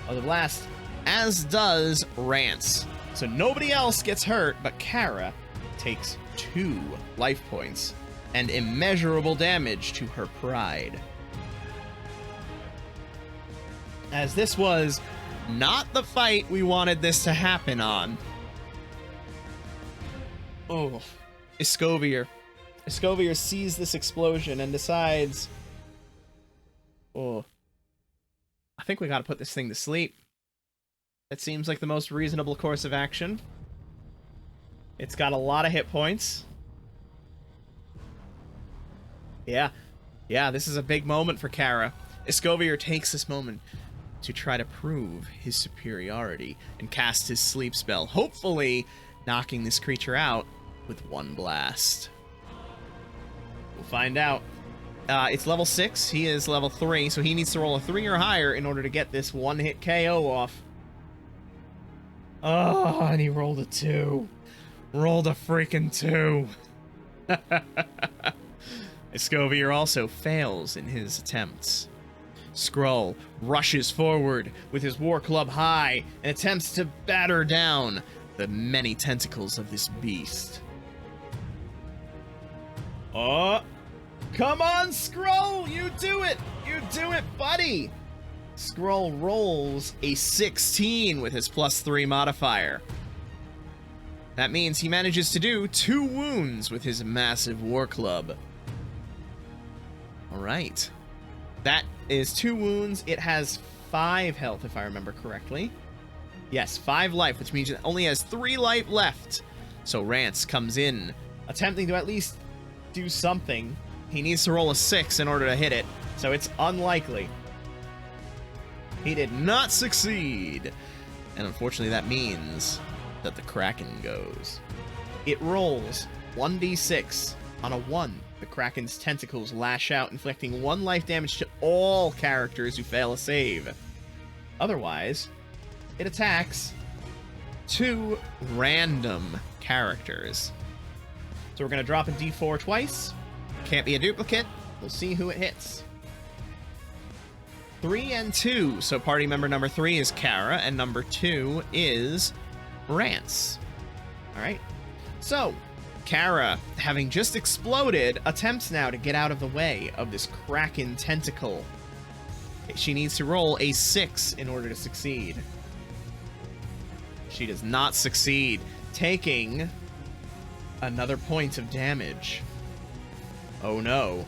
of the blast, as does Rance. So nobody else gets hurt, but Kara takes 2 life points and immeasurable damage to her pride. As this was not the fight we wanted this to happen on. Oh, Escovier. Escovier sees this explosion and decides, oh, I think we gotta put this thing to sleep. That seems like the most reasonable course of action. It's got a lot of hit points. Yeah, this is a big moment for Kara. Escovier takes this moment to try to prove his superiority and cast his sleep spell, hopefully knocking this creature out with 1 blast. We'll find out. It's level 6, he is level 3, so he needs to roll a 3 or higher in order to get this 1-hit KO off. Oh, and he rolled a 2. Rolled a freaking 2. Escovier also fails in his attempts. Skrull rushes forward with his war club high and attempts to batter down the many tentacles of this beast. Oh, come on, Skrull! You do it! You do it, buddy! Skrull rolls a 16 with his +3 modifier. That means he manages to do 2 wounds with his massive war club. Alright. That is 2 wounds. It has 5 health, if I remember correctly. Yes, 5 life, which means it only has 3 life left. So Rance comes in, attempting to at least do something. He needs to roll a 6 in order to hit it, so it's unlikely. He did not succeed. And unfortunately, that means that the Kraken goes. It rolls 1d6 on a 1. The Kraken's tentacles lash out, inflicting 1 life damage to all characters who fail a save. Otherwise, it attacks 2 random characters. So we're going to drop a d4 twice. Can't be a duplicate. We'll see who it hits. 3 and 2. So party member number 3 is Kara, and number 2 is Rance. Alright. So, Kara, having just exploded, attempts now to get out of the way of this Kraken tentacle. She needs to roll a 6 in order to succeed. She does not succeed, taking another point of damage. Oh no.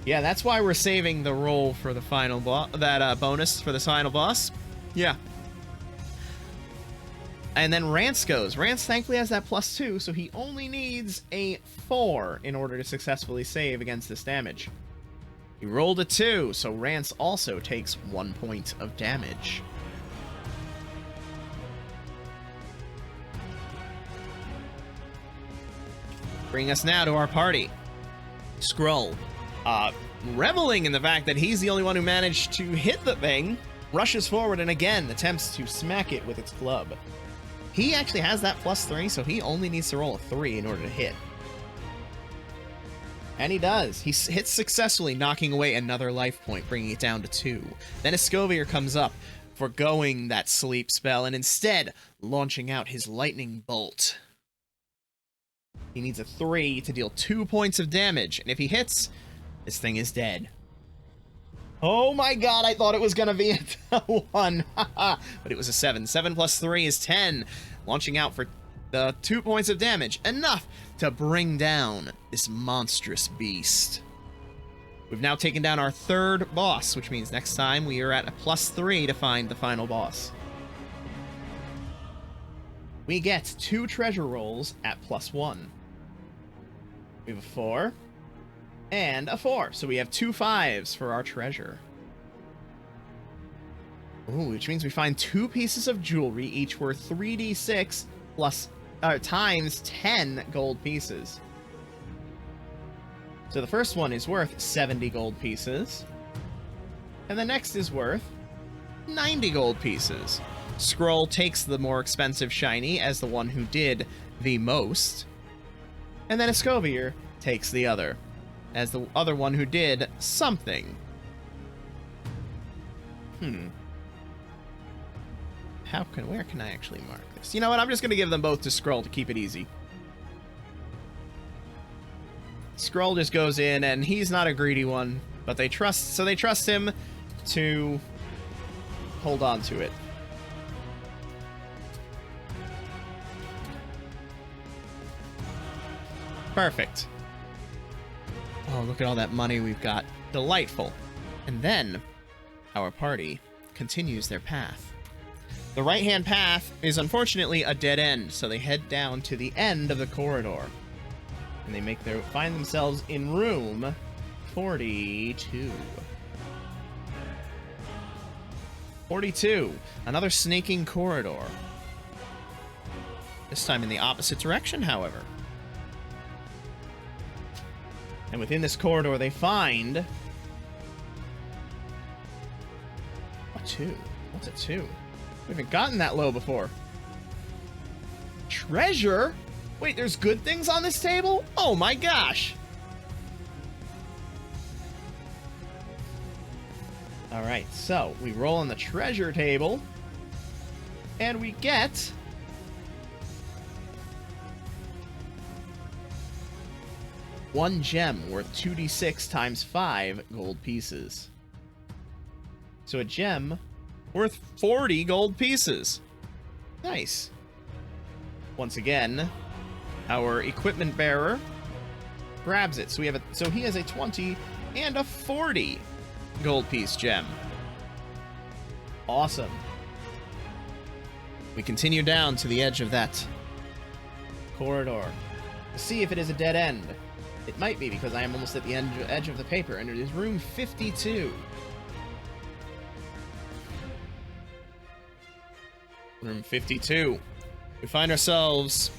Yeah, that's why we're saving the roll for the final boss, that bonus for the final boss. Yeah. And then Rance goes. Rance thankfully has that +2, so he only needs a 4 in order to successfully save against this damage. He rolled a 2, so Rance also takes 1 point of damage. Bring us now to our party. Skrull, reveling in the fact that he's the only one who managed to hit the thing, rushes forward and again attempts to smack it with its club. He actually has that +3, so he only needs to roll a 3 in order to hit. And he does. He hits successfully, knocking away another life point, bringing it down to 2. Then Escovier comes up, forgoing that sleep spell, and instead launching out his lightning bolt. He needs a 3 to deal 2 points of damage, and if he hits, This thing is dead. Oh my god, I thought it was gonna be a 1. But it was a 7. 7 plus 3 is 10. Launching out for the 2 points of damage. Enough to bring down this monstrous beast. We've now taken down our 3rd boss, which means next time we are at a +3 to find the final boss. We get 2 treasure rolls at +1. We have a 4 and a 4, so we have 2 5s for our treasure. Ooh, which means we find 2 pieces of jewelry, each worth 3d6 plus times 10 gold pieces. So the first one is worth 70 gold pieces, and the next is worth 90 gold pieces. Scroll takes the more expensive shiny as the one who did the most, and then Escovier takes the other as the other one who did something. Where can I actually mark this? You know what? I'm just going to give them both to Scroll to keep it easy. Scroll just goes in, and he's not a greedy one, but they trust him to hold on to it. Perfect. Oh, look at all that money we've got. Delightful. And then our party continues their path. The right-hand path is unfortunately a dead end, so they head down to the end of the corridor. And they find themselves in room 42. 42. Another snaking corridor. This time in the opposite direction, however. And within this corridor, they find a 2. What's a 2? We haven't gotten that low before. Treasure? Wait, there's good things on this table? Oh my gosh! Alright, so we roll on the treasure table, and we get one gem worth 2d6 times 5 gold pieces. So a gem worth 40 gold pieces. Nice. Once again, our equipment bearer grabs it. So he has a 20 and a 40 gold piece gem. Awesome. We continue down to the edge of that corridor to see if it is a dead end. It might be, because I am almost at the edge of the paper, and it is room 52. Room 52. We find ourselves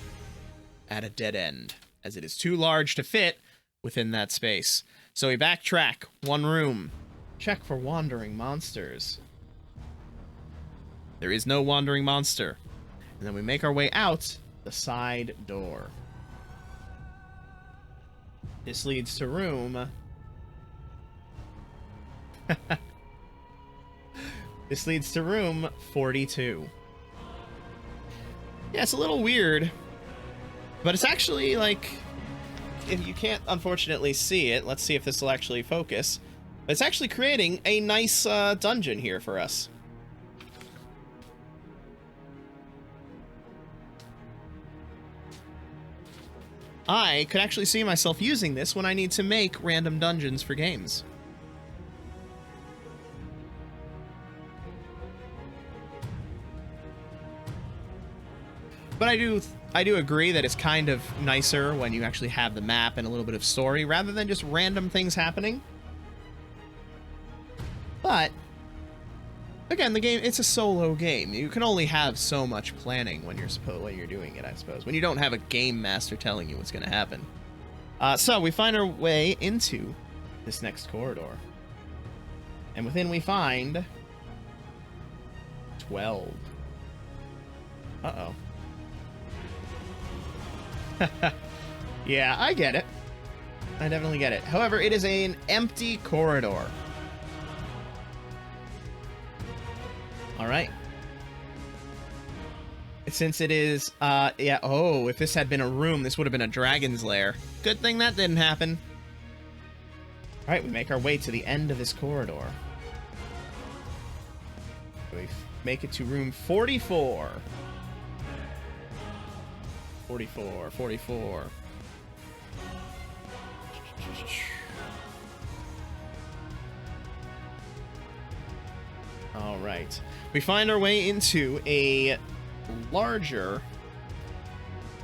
at a dead end, as it is too large to fit within that space. So we backtrack 1 room. Check for wandering monsters. There is no wandering monster. And then we make our way out the side door. This leads to room... This leads to room 42. Yeah, it's a little weird, but it's actually, like, if you can't unfortunately see it, let's see if this will actually focus. It's actually creating a nice dungeon here for us. I could actually see myself using this when I need to make random dungeons for games. But I do agree that it's kind of nicer when you actually have the map and a little bit of story rather than just random things happening. But again, the game, it's a solo game. You can only have so much planning when you're doing it, I suppose. When you don't have a game master telling you what's going to happen. So we find our way into this next corridor. And within we find 12. Uh-oh. Yeah, I get it. I definitely get it. However, it is an empty corridor. Alright. Since it is, yeah, oh, if this had been a room, this would have been a dragon's lair. Good thing that didn't happen. Alright, we make our way to the end of this corridor. We make it to room 44. 44. Alright. We find our way into a larger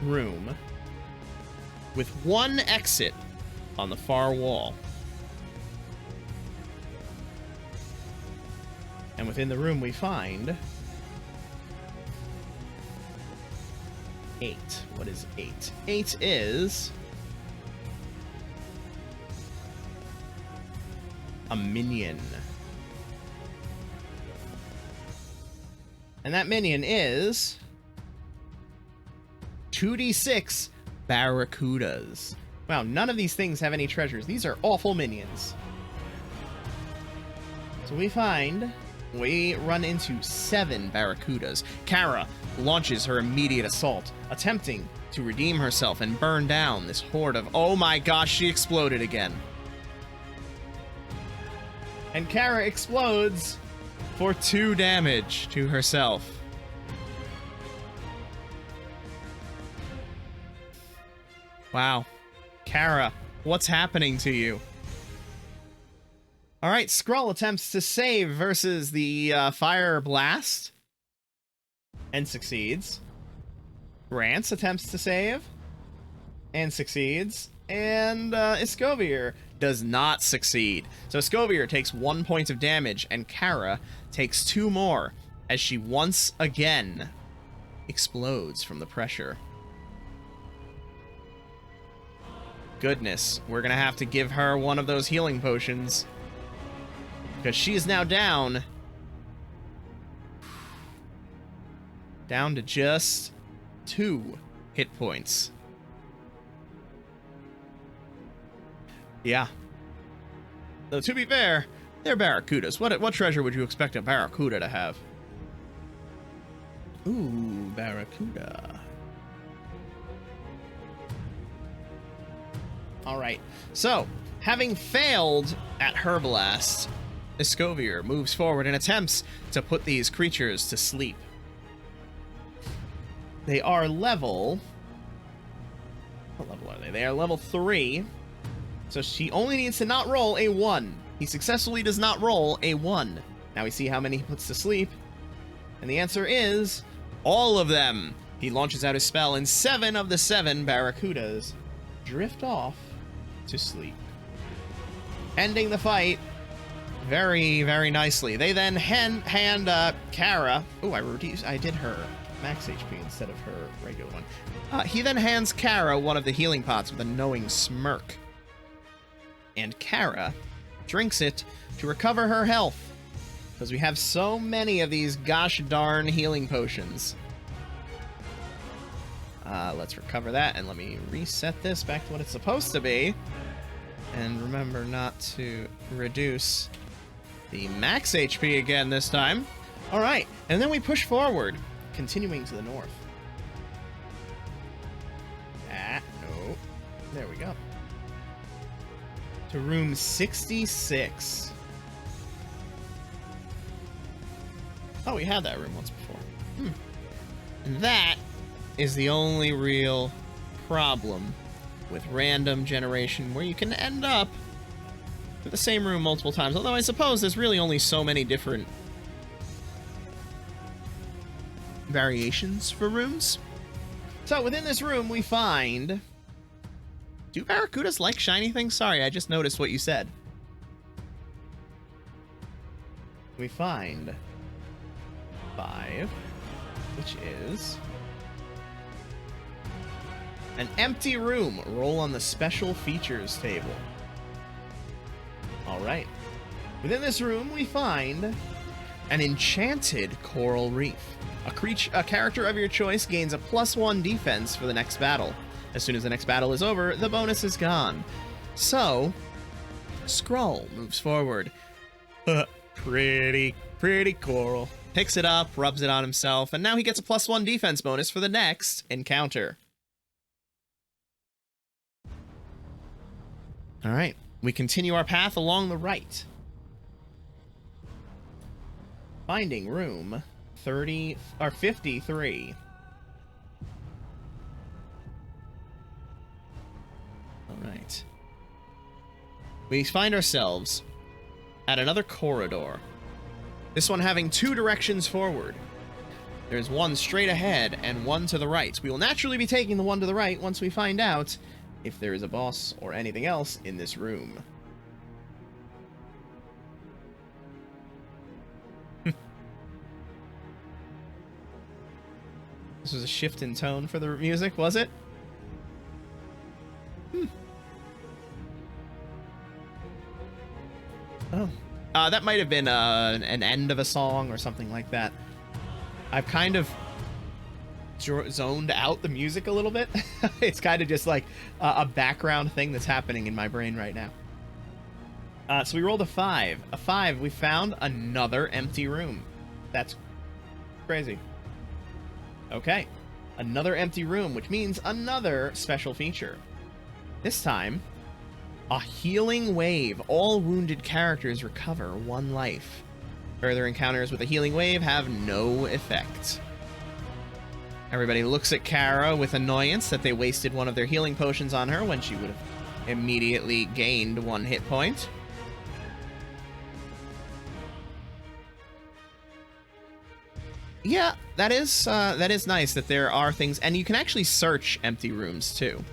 room with one exit on the far wall. And within the room we find 8. What is 8? 8 is a minion. And that minion is 2d6 barracudas. Wow, none of these things have any treasures. These are awful minions. So we run into 7 barracudas. Kara launches her immediate assault, attempting to redeem herself and burn down this horde of... Oh my gosh, she exploded again. And Kara explodes for 2 damage to herself. Wow. Kara, what's happening to you? Alright, Skrull attempts to save versus the Fire Blast. And succeeds. Rance attempts to save. And succeeds. And Escovier does not succeed. So Escovier takes 1 point of damage, and Kara takes 2 more, as she once again explodes from the pressure. Goodness, we're gonna have to give her one of those healing potions, because she is now down to just 2 hit points. Yeah. Though, to be fair, they're barracudas. What treasure would you expect a barracuda to have? Ooh, barracuda. Alright, so, having failed at her blast, Escovier moves forward and attempts to put these creatures to sleep. They are level... What level are they? They are level 3. So she only needs to not roll a 1. He successfully does not roll a 1. Now we see how many he puts to sleep. And the answer is... all of them! He launches out his spell, and 7 of the 7 barracudas drift off to sleep. Ending the fight very, very nicely. They then hand Kara... Oh, I did her max HP instead of her regular one. He then hands Kara one of the healing pots with a knowing smirk. And Kara drinks it to recover her health, because we have so many of these gosh darn healing potions. Let's recover that, and let me reset this back to what it's supposed to be. And remember not to reduce the max HP again this time. Alright, and then we push forward, continuing to the north. No. There we go. To room 66. Oh, we had that room once before. And that is the only real problem with random generation, where you can end up with the same room multiple times. Although I suppose there's really only so many different variations for rooms. So within this room we find... Do barracudas like shiny things? Sorry, I just noticed what you said. We find 5, which is an empty room. Roll on the special features table. Alright. Within this room we find an enchanted coral reef. A character of your choice gains a +1 defense for the next battle. As soon as the next battle is over, the bonus is gone. So, Skrull moves forward. Pretty coral. Picks it up, rubs it on himself, and now he gets a +1 defense bonus for the next encounter. Alright, we continue our path along the right. Finding room 53. Alright. We find ourselves at another corridor. This one having 2 directions forward. There's one straight ahead and one to the right. We will naturally be taking the one to the right once we find out if there is a boss or anything else in this room. This was a shift in tone for the music, was it? Oh. That might have been an end of a song or something like that. I've kind of zoned out the music a little bit. It's kind of just like a background thing that's happening in my brain right now. So we rolled a 5. A 5, we found another empty room. That's crazy. Okay. Another empty room, which means another special feature. This time, a healing wave. All wounded characters recover 1 life. Further encounters with a healing wave have no effect. Everybody looks at Kara with annoyance that they wasted one of their healing potions on her when she would have immediately gained 1 hit point. Yeah, that is nice that there are things, and you can actually search empty rooms too.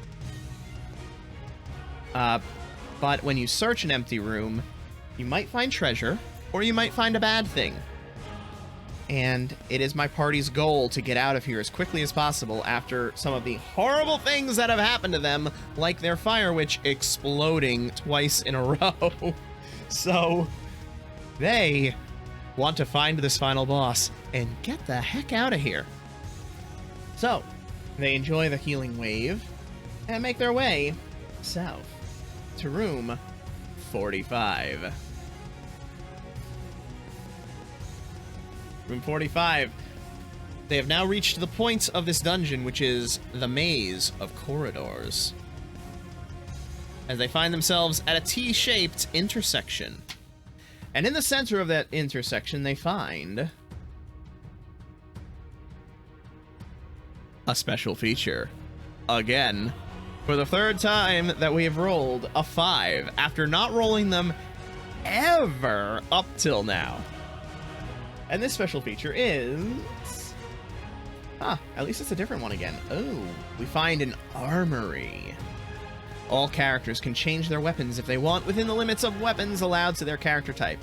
But when you search an empty room, you might find treasure, or you might find a bad thing. And it is my party's goal to get out of here as quickly as possible after some of the horrible things that have happened to them, like their fire witch exploding twice in a row. So, they want to find this final boss and get the heck out of here. So, they enjoy the healing wave and make their way south to room 45. Room 45. They have now reached the point of this dungeon, which is the maze of corridors, as they find themselves at a T-shaped intersection. And in the center of that intersection, they find a special feature. Again, for the 3rd time that we have rolled a 5 after not rolling them ever up till now. And this special feature is... at least it's a different one again. Oh, we find an armory. All characters can change their weapons if they want within the limits of weapons allowed to their character type.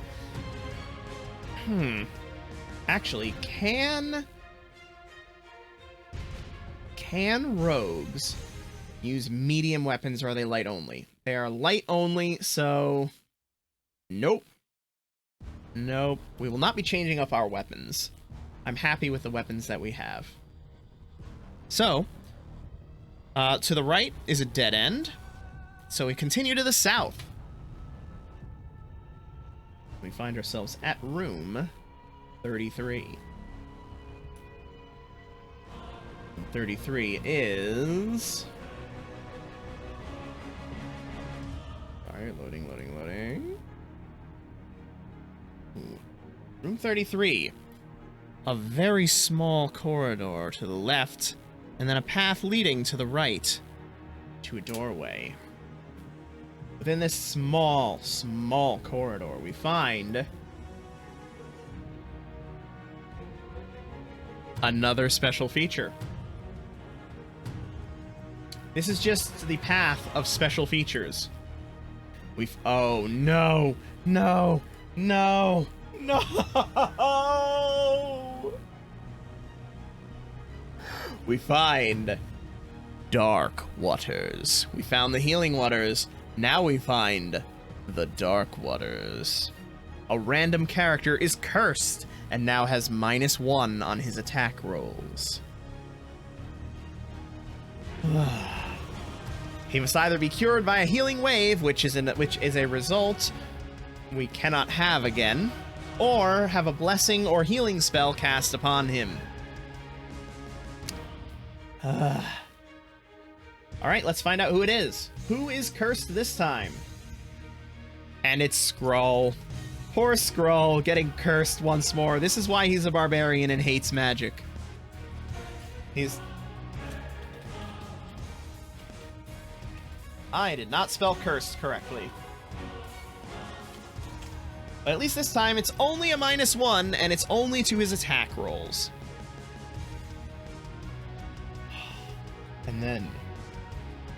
Actually, can rogues use medium weapons, or are they light only? They are light only, so... Nope. Nope. We will not be changing up our weapons. I'm happy with the weapons that we have. So, to the right is a dead end. So we continue to the south. We find ourselves at room 33. 33 is... Sorry, loading. Ooh. Room 33. A very small corridor to the left, and then a path leading to the right to a doorway. Within this small corridor, we find another special feature. This is just the path of special features. Oh, no! We find dark waters. We found the healing waters. Now we find the dark waters. A random character is cursed and now has -1 on his attack rolls. He must either be cured by a healing wave, which is a result we cannot have again, or have a blessing or healing spell cast upon him. Alright, let's find out who it is. Who is cursed this time? And it's Skrull. Poor Skrull, getting cursed once more. This is why he's a barbarian and hates magic. I did not spell cursed correctly. But at least this time, it's only a -1, and it's only to his attack rolls. And then,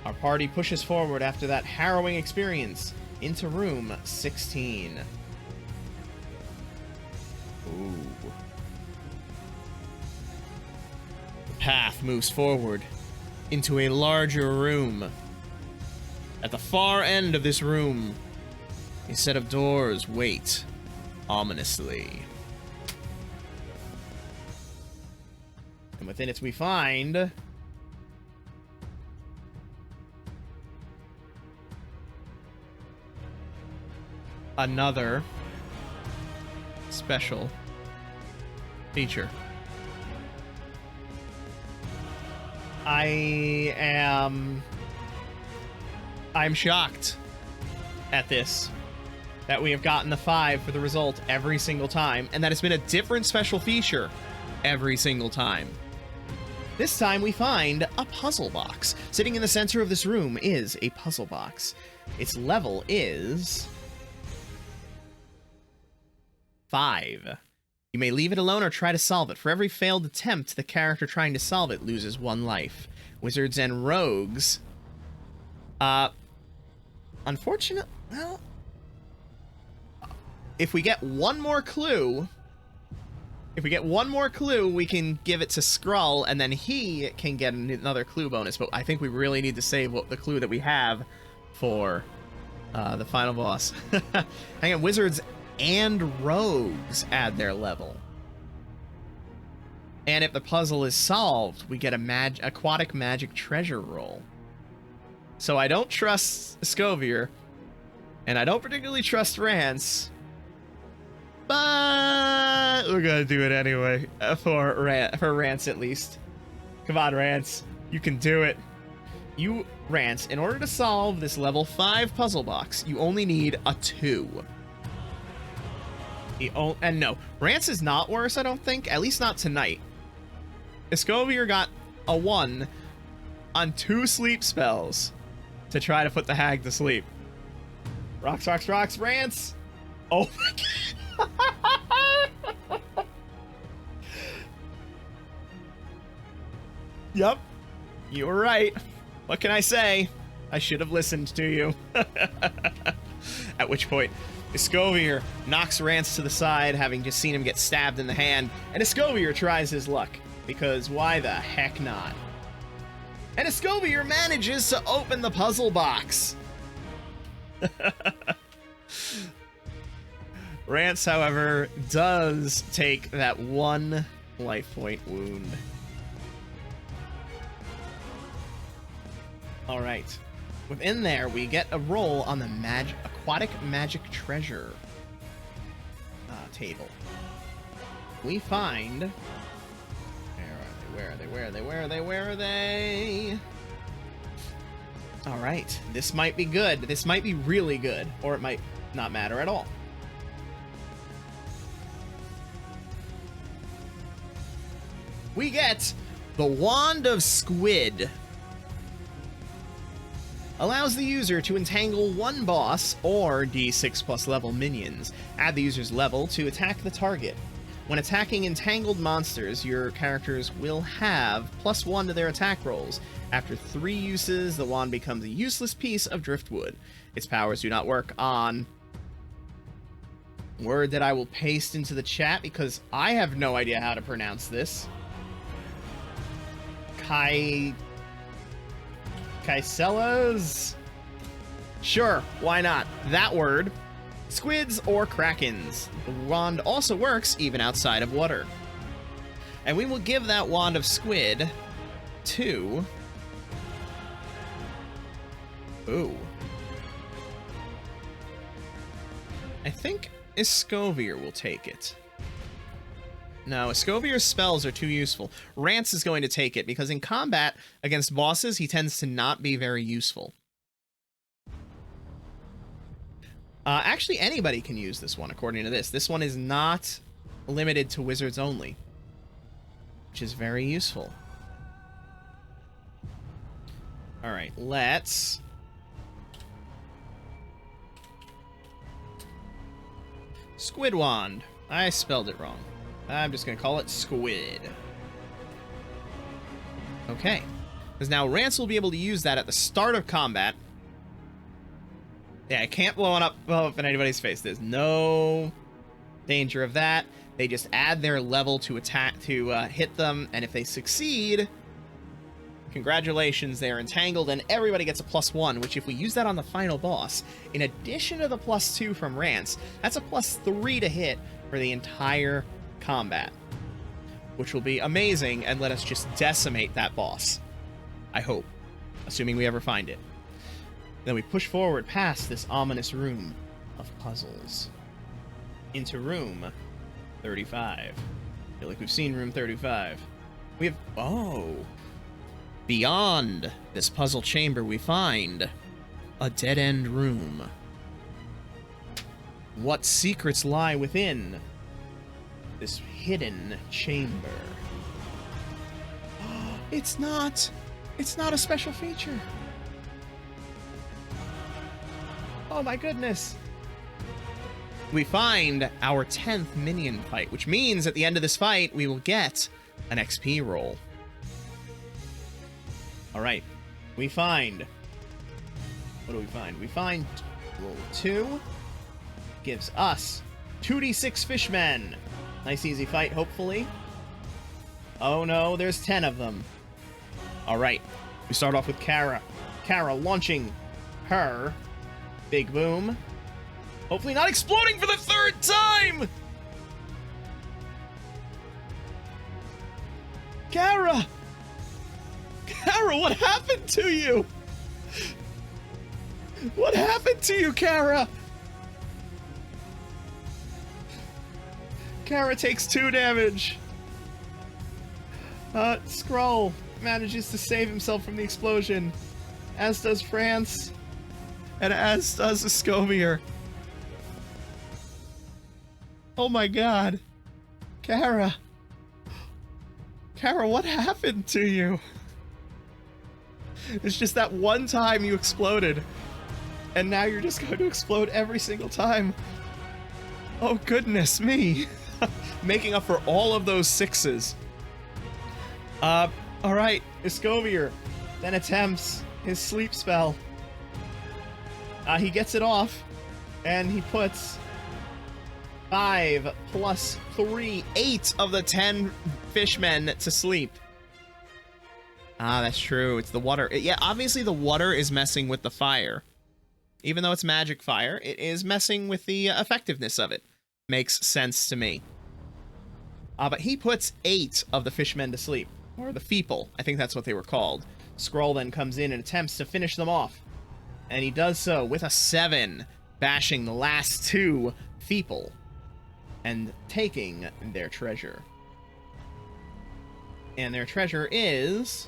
our party pushes forward after that harrowing experience into room 16. Ooh. The path moves forward into a larger room. At the far end of this room, a set of doors wait ominously. And within it we find another special feature. I'm shocked at this, that we have gotten the 5 for the result every single time, and that it's been a different special feature every single time. This time we find a puzzle box. Sitting in the center of this room is a puzzle box. Its level is 5. You may leave it alone or try to solve it. For every failed attempt, the character trying to solve it loses 1 life. Wizards and rogues. Unfortunate. Well, if we get one more clue, we can give it to Skrull, and then he can get another clue bonus. But I think we really need to save the clue that we have for the final boss. Hang on, wizards and rogues add their level. And if the puzzle is solved, we get a aquatic magic treasure roll. So I don't trust Scovier, and I don't particularly trust Rance, but we're gonna do it anyway, for Rance at least. Come on, Rance, you can do it. Rance, in order to solve this level 5 puzzle box, you only need a 2. And no, Rance is not worse, I don't think, at least not tonight. Escovier got a 1 on 2 sleep spells to try to put the hag to sleep. Rocks, rocks, rocks, Rance! Oh my god! Yup, you were right. What can I say? I should have listened to you. At which point, Escovier knocks Rance to the side, having just seen him get stabbed in the hand, and Escovier tries his luck, because why the heck not? And Escovier manages to open the puzzle box. Rance, however, does take that 1 life point wound. Alright. Within there, we get a roll on the aquatic magic treasure table. We find... Where are they? Alright, this might be good. This might be really good, or it might not matter at all. We get the Wand of Squid. Allows the user to entangle 1 boss or D6 plus level minions. Add the user's level to attack the target. When attacking entangled monsters, your characters will have +1 to their attack rolls. After 3 uses, the wand becomes a useless piece of driftwood. Its powers do not work on... Word that I will paste into the chat because I have no idea how to pronounce this. Kaisellas? Sure, why not? That word. Squids or krakens. The wand also works even outside of water. And we will give that Wand of Squid to... Ooh. I think Escovier will take it. No, Escovier's spells are too useful. Rance is going to take it because in combat against bosses, he tends to not be very useful. Actually, anybody can use this one, according to this. This one is not limited to wizards only, which is very useful. All right, let's... Squid Wand. I spelled it wrong. I'm just going to call it Squid. Okay. Because now Rance will be able to use that at the start of combat. Yeah, I can't blow it up in anybody's face. There's no danger of that. They just add their level to attack to hit them, and if they succeed, congratulations, they're entangled, and everybody gets a +1, which if we use that on the final boss, in addition to the +2 from Rance, that's a +3 to hit for the entire combat, which will be amazing and let us just decimate that boss. I hope, assuming we ever find it. Then we push forward past this ominous room of puzzles into room 35. I feel like we've seen room 35. We have... Oh! Beyond this puzzle chamber, we find a dead-end room. What secrets lie within this hidden chamber? It's not a special feature. Oh my goodness. We find our 10th minion fight, which means at the end of this fight, we will get an XP roll. All right, we find... What do we find? We find roll 2. Gives us 2d6 fishmen. Nice easy fight, hopefully. Oh no, there's 10 of them. All right, we start off with Kara. Kara launching her big boom. Hopefully not exploding for the 3rd time! Kara! Kara, what happened to you? What happened to you, Kara? Kara takes 2 damage. Skrull manages to save himself from the explosion, as does France, and as does Escovier. Oh my god. Kara. Kara, what happened to you? It's just that one time you exploded, and now you're just going to explode every single time. Oh goodness me. Making up for all of those 6s. Alright, Escovier then attempts his sleep spell. He gets it off, and he puts 5 plus 3, 8 of the 10 fishmen to sleep. Ah, that's true. It's the water. Yeah, obviously the water is messing with the fire. Even though it's magic fire, it is messing with the effectiveness of it. Makes sense to me. But he puts 8 of the fishmen to sleep. Or the feeple. I think that's what they were called. Skrull then comes in and attempts to finish them off. And he does so with a 7, bashing the last 2 feeple and taking their treasure. And their treasure is...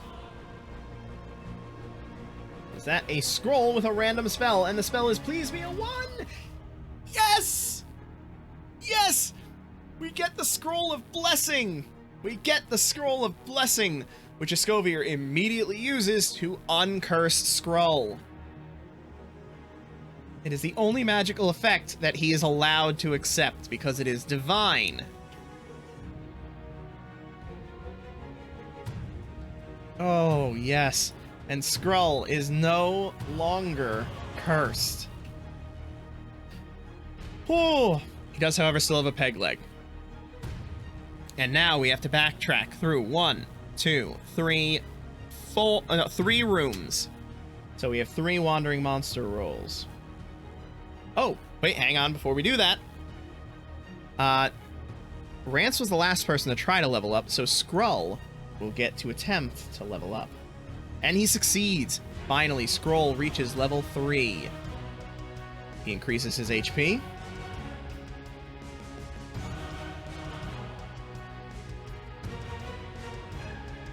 Is that a scroll with a random spell? And the spell is Please Be a 1! Yes! Yes! We get the Scroll of Blessing! We get the Scroll of Blessing, which Escovier immediately uses to uncurse Skrull. It is the only magical effect that he is allowed to accept, because it is divine. Oh, yes. And Skrull is no longer cursed. Oh, he does, however, still have a peg leg. And now we have to backtrack through 1, 2, 3, 4, 3 rooms. So we have 3 wandering monster rolls. Oh, wait, hang on before we do that. Rance was the last person to try to level up, so Skrull will get to attempt to level up. And he succeeds. Finally, Skrull reaches level 3. He increases his HP.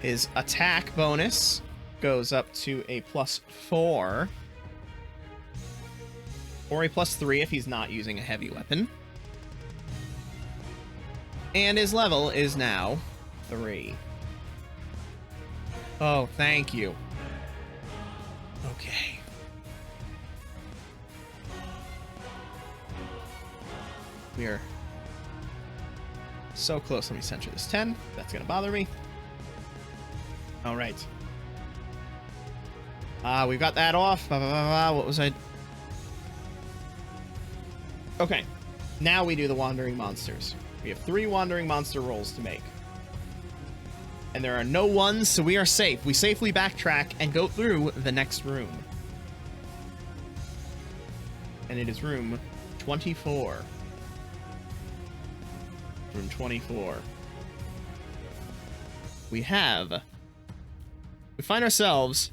His attack bonus goes up to a +4. Or a +3 if he's not using a heavy weapon. And his level is now 3. Oh, thank you. Okay. We are so close. Let me center this 10. That's going to bother me. All right. We've got that off. What was I? Okay. Now we do the wandering monsters. We have 3 wandering monster rolls to make. And there are no ones, so we are safe. We safely backtrack and go through the next room. And it is room 24. Room 24. We find ourselves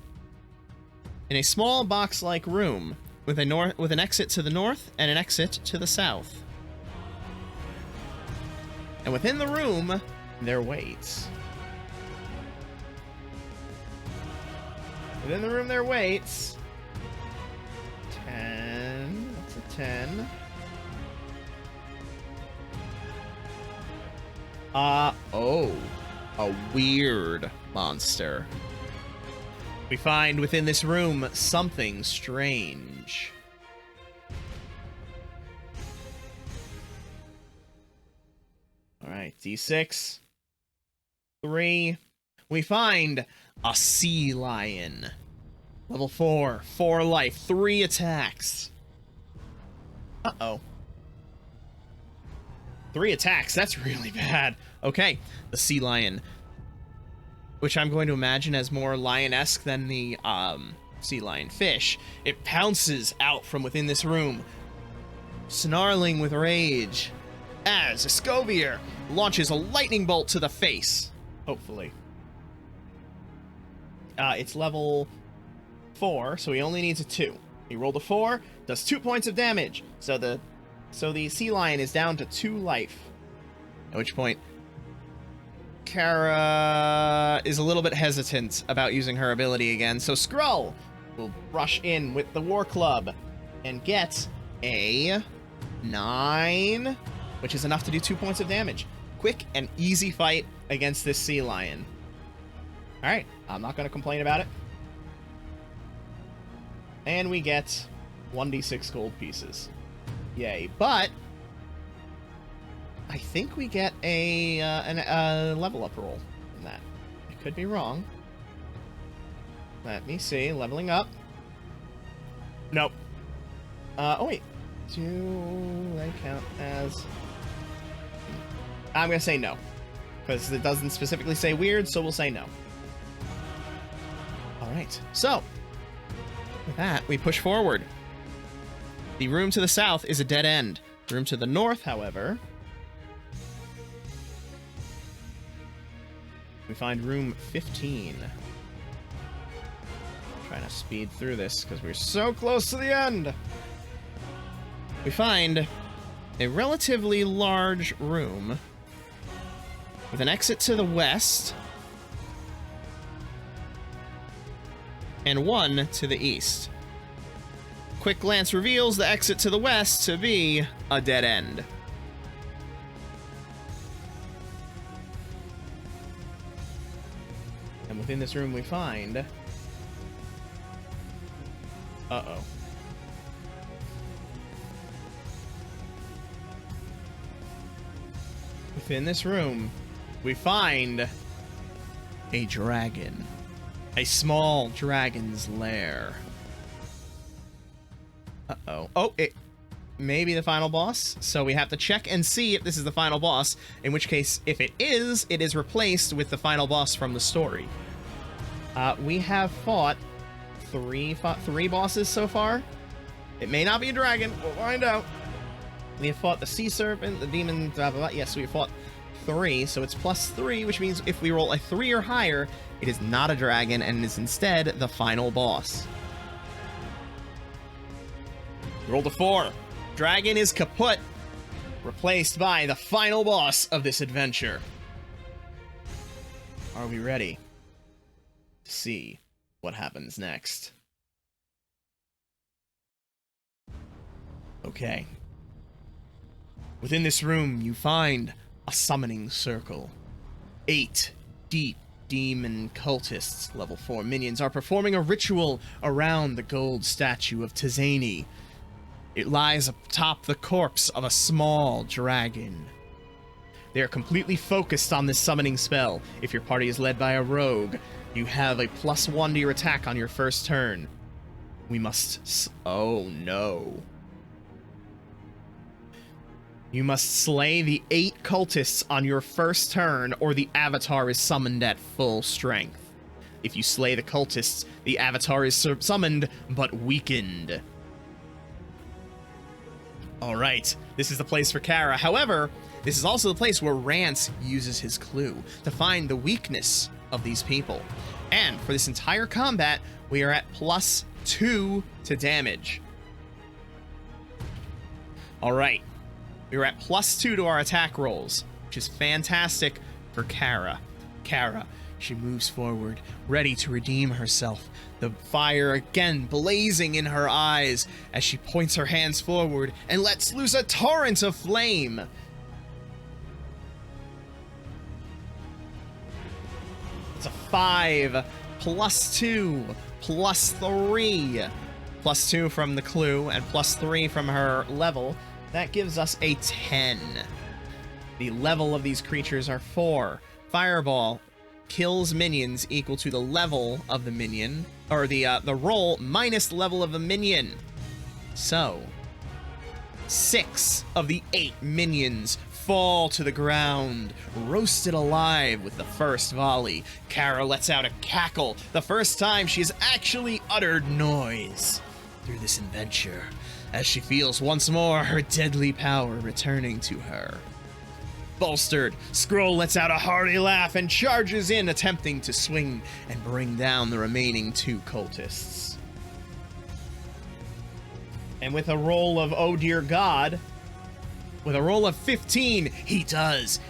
in a small box-like room with an exit to the north and an exit to the south. And within the room, there waits. Within the room, there waits 10. That's a 10. Oh. A weird monster. We find within this room something strange. Alright, D6. 3. We find a sea lion. Level 4. 4 life. 3 attacks. Uh-oh. 3 attacks. That's really bad. Okay, the sea lion. Which I'm going to imagine as more lion-esque than the sea lion fish. It pounces out from within this room, snarling with rage, as Escovier launches a lightning bolt to the face. Hopefully. It's level 4, so he only needs a 2. He rolled a 4, does 2 points of damage. So the sea lion is down to 2 life. At which point, Kara is a little bit hesitant about using her ability again. So Skrull will rush in with the War Club and get a 9, which is enough to do 2 points of damage. Quick and easy fight against this sea lion. Alright, I'm not going to complain about it. And we get 1d6 gold pieces. Yay. But I think we get a level up roll from that. I could be wrong. Let me see. Leveling up. Nope. Oh wait. Do they count as... I'm going to say no. Because it doesn't specifically say weird, so we'll say no. Alright. So, with that, we push forward. The room to the south is a dead end. The room to the north, however... we find room 15. Trying to speed through this because we're so close to the end. We find a relatively large room with an exit to the west and one to the east. Quick glance reveals the exit to the west to be a dead end. And within this room we find... uh-oh. Within this room, we find a dragon. A small dragon's lair. Uh-oh. Oh, it may be the final boss, so we have to check and see if this is the final boss, in which case, if it is replaced with the final boss from the story. We have fought three bosses so far. It may not be a dragon. We'll find out. We have fought the sea serpent, the demon, blah, blah, blah. Yes, we have fought 3, so it's +3, which means if we roll a 3 or higher, it is not a dragon and is instead the final boss. Rolled a 4. Dragon is kaput, replaced by the final boss of this adventure. Are we ready to see what happens next? Okay. Within this room, you find a summoning circle. 8 deep demon cultists, level 4 minions, are performing a ritual around the gold statue of Tizani. It lies atop the corpse of a small dragon. They are completely focused on this summoning spell. If your party is led by a rogue, you have a +1 to your attack on your first turn. We must... oh no. You must slay the 8 cultists on your first turn, or the avatar is summoned at full strength. If you slay the cultists, the avatar is summoned, but weakened. Alright, this is the place for Kara. However, this is also the place where Rance uses his clue to find the weakness of these people. And for this entire combat, we are at +2 to damage. Alright. We were at +2 to our attack rolls, which is fantastic for Kara. Kara, she moves forward, ready to redeem herself, the fire again blazing in her eyes as she points her hands forward and lets loose a torrent of flame. It's a 5, +2, +3. +2 from the clue and +3 from her level. That gives us a 10. The level of these creatures are 4. Fireball kills minions equal to the level of the minion, or the roll minus level of the minion. So, 6 of the 8 minions fall to the ground, roasted alive with the first volley. Kara lets out a cackle, the first time she's actually uttered noise through this adventure, as she feels once more her deadly power returning to her. Bolstered, Skrull lets out a hearty laugh and charges in, attempting to swing and bring down the remaining 2 cultists. And with a roll of oh dear god, with a roll of 15, he does.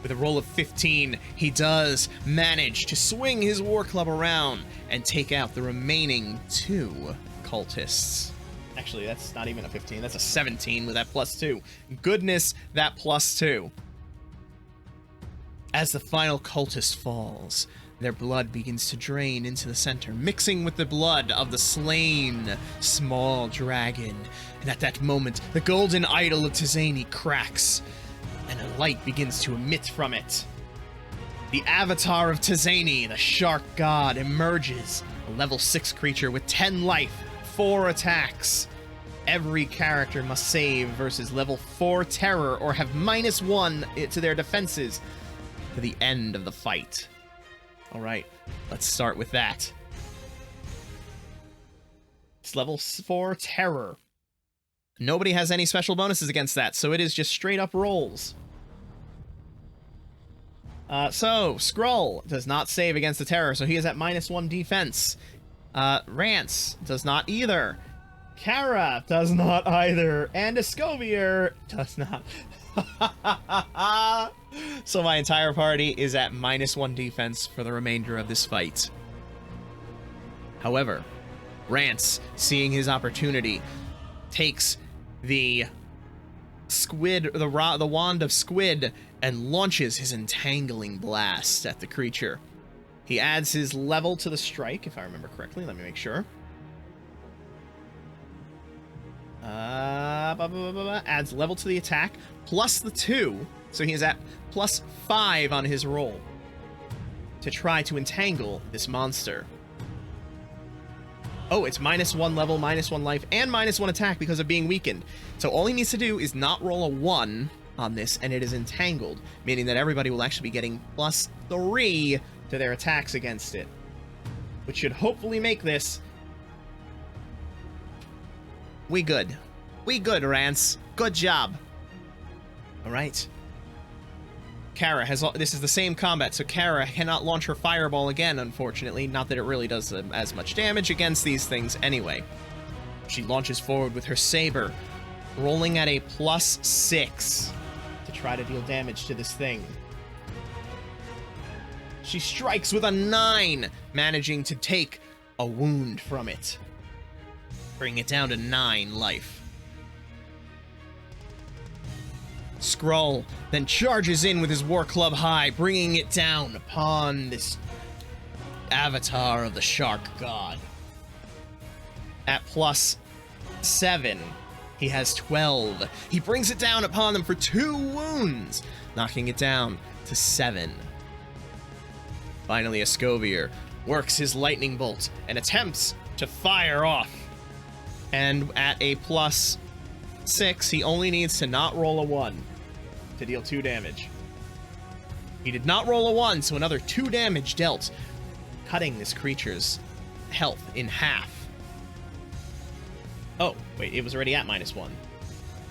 With a roll of 15, he does manage to swing his war club around and take out the remaining 2 cultists. Actually, that's not even a 15. That's a 17 with that +2. Goodness, that +2. As the final cultist falls, their blood begins to drain into the center, mixing with the blood of the slain small dragon. And at that moment, the golden idol of Tizani cracks, and a light begins to emit from it. The avatar of Tizani, the shark god, emerges, a level 6 creature with 10 life, 4 attacks. Every character must save versus level 4 terror or have -1 to their defenses to the end of the fight. Alright, let's start with that. It's level 4 terror. Nobody has any special bonuses against that, so it is just straight up rolls. So, Skrull does not save against the terror, so he is at -1 defense. Rance does not either. Kara does not either. And Escovier does not. So my entire party is at -1 defense for the remainder of this fight. However, Rance, seeing his opportunity, takes the squid, the wand of squid, and launches his entangling blast at the creature. He adds his level to the strike, if I remember correctly. Let me make sure. Adds level to the attack, plus the 2, so he is at +5 on his roll to try to entangle this monster. Oh, it's -1 level, -1 life, and -1 attack because of being weakened. So all he needs to do is not roll a 1 on this, and it is entangled, meaning that everybody will actually be getting +3 to their attacks against it, which should hopefully make this... We good, Rance. Good job. Alright. Kara has... This is the same combat, so Kara cannot launch her fireball again, unfortunately. Not that it really does as much damage against these things anyway. She launches forward with her saber, rolling at a +6 to try to deal damage to this thing. She strikes with a 9, managing to take a wound from it. bringing it down to 9 life. Skrull then charges in with his War Club High, bringing it down upon this avatar of the Shark God. At +7, he has 12. He brings it down upon them for 2 wounds, knocking it down to 7. Finally, Escovier works his lightning bolt and attempts to fire off. And at a +6, he only needs to not roll a 1 to deal 2 damage. He did not roll a 1, so another 2 damage dealt, cutting this creature's health in half. Oh, wait, it was already at -1.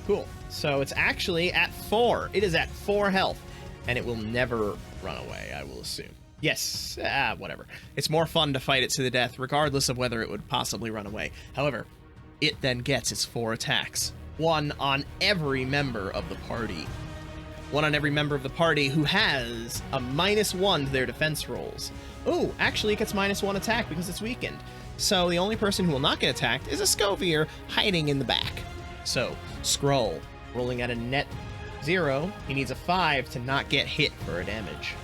Cool. So it's actually at 4. It is at 4 health, and it will never run away, I will assume. Yes, whatever. It's more fun to fight it to the death, regardless of whether it would possibly run away. However, it then gets its 4 attacks. 1 on every member of the party. 1 on every member of the party who has a -1 to their defense rolls. Oh, actually it gets -1 attack because it's weakened. So the only person who will not get attacked is Escovier hiding in the back. So, Skrull, rolling at a net 0, he needs a 5 to not get hit for a damage.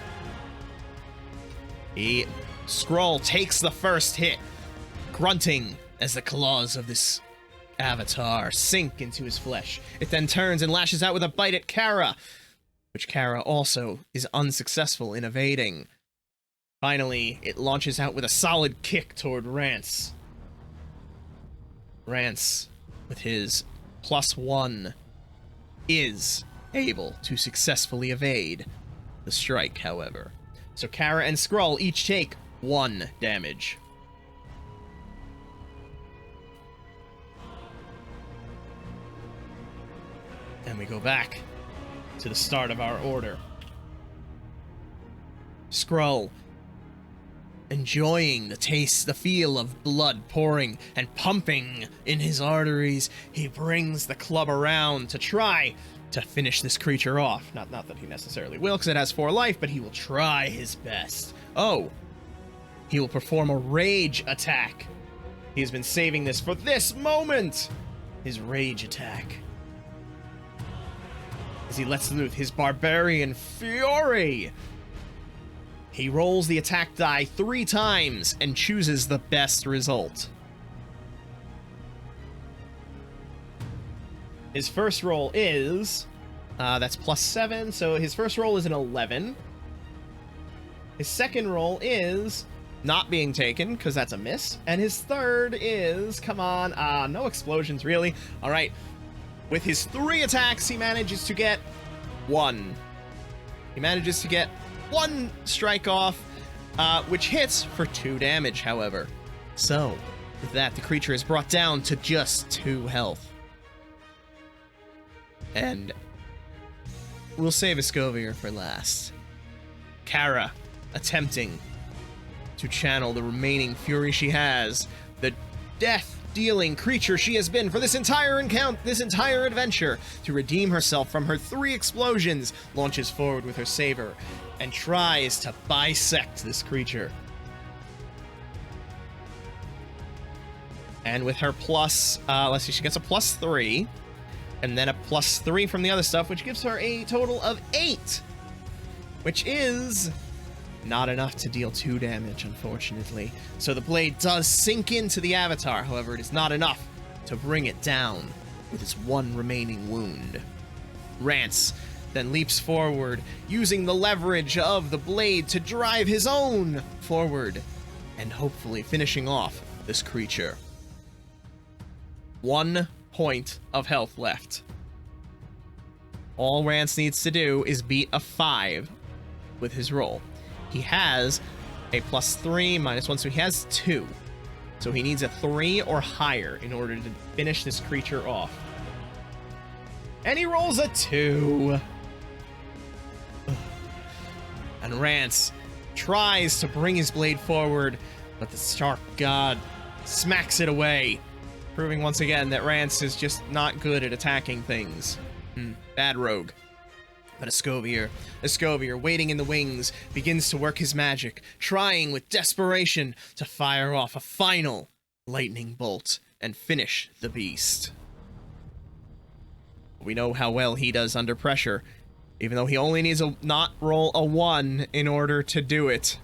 Skrull takes the first hit, grunting as the claws of this avatar sink into his flesh. It then turns and lashes out with a bite at Kara, which Kara also is unsuccessful in evading. Finally, it launches out with a solid kick toward Rance. Rance, with his +1, is able to successfully evade the strike, however. So Kara and Skrull each take 1 damage. And we go back to the start of our order. Skrull, enjoying the taste, the feel of blood pouring and pumping in his arteries, he brings the club around to try to finish this creature off. Not that he necessarily will, because it has 4 life, but he will try his best. Oh, he will perform a rage attack. He has been saving this for this moment. His rage attack. As he lets loose his barbarian fury. He rolls the attack die 3 times and chooses the best result. His first roll is, that's +7, so his first roll is an 11. His second roll is not being taken, because that's a miss. And his third is, come on, no explosions, really. All right, with his 3 attacks, he manages to get 1. He manages to get 1 strike off, which hits for 2 damage, however. So, with that, the creature is brought down to just 2 health. And we'll save Escovier for last. Kara, attempting to channel the remaining fury she has, the death-dealing creature she has been for this entire adventure, to redeem herself from her 3 explosions, launches forward with her saber and tries to bisect this creature. And with her let's see, she gets a +3, and then a +3 from the other stuff, which gives her a total of 8, which is not enough to deal 2 damage, unfortunately. So the blade does sink into the avatar, however, it is not enough to bring it down with its 1 remaining wound. Rance then leaps forward, using the leverage of the blade to drive his own forward, and hopefully finishing off this creature. 1 point of health left. All Rance needs to do is beat a 5 with his roll. He has a +3, -1, so he has 2. So he needs a 3 or higher in order to finish this creature off. And he rolls a 2. And Rance tries to bring his blade forward, but the Shark God smacks it away, proving once again that Rance is just not good at attacking things. Bad rogue. But Escovier, waiting in the wings, begins to work his magic, trying with desperation to fire off a final lightning bolt and finish the beast. We know how well he does under pressure, even though he only needs to not roll a 1 in order to do it.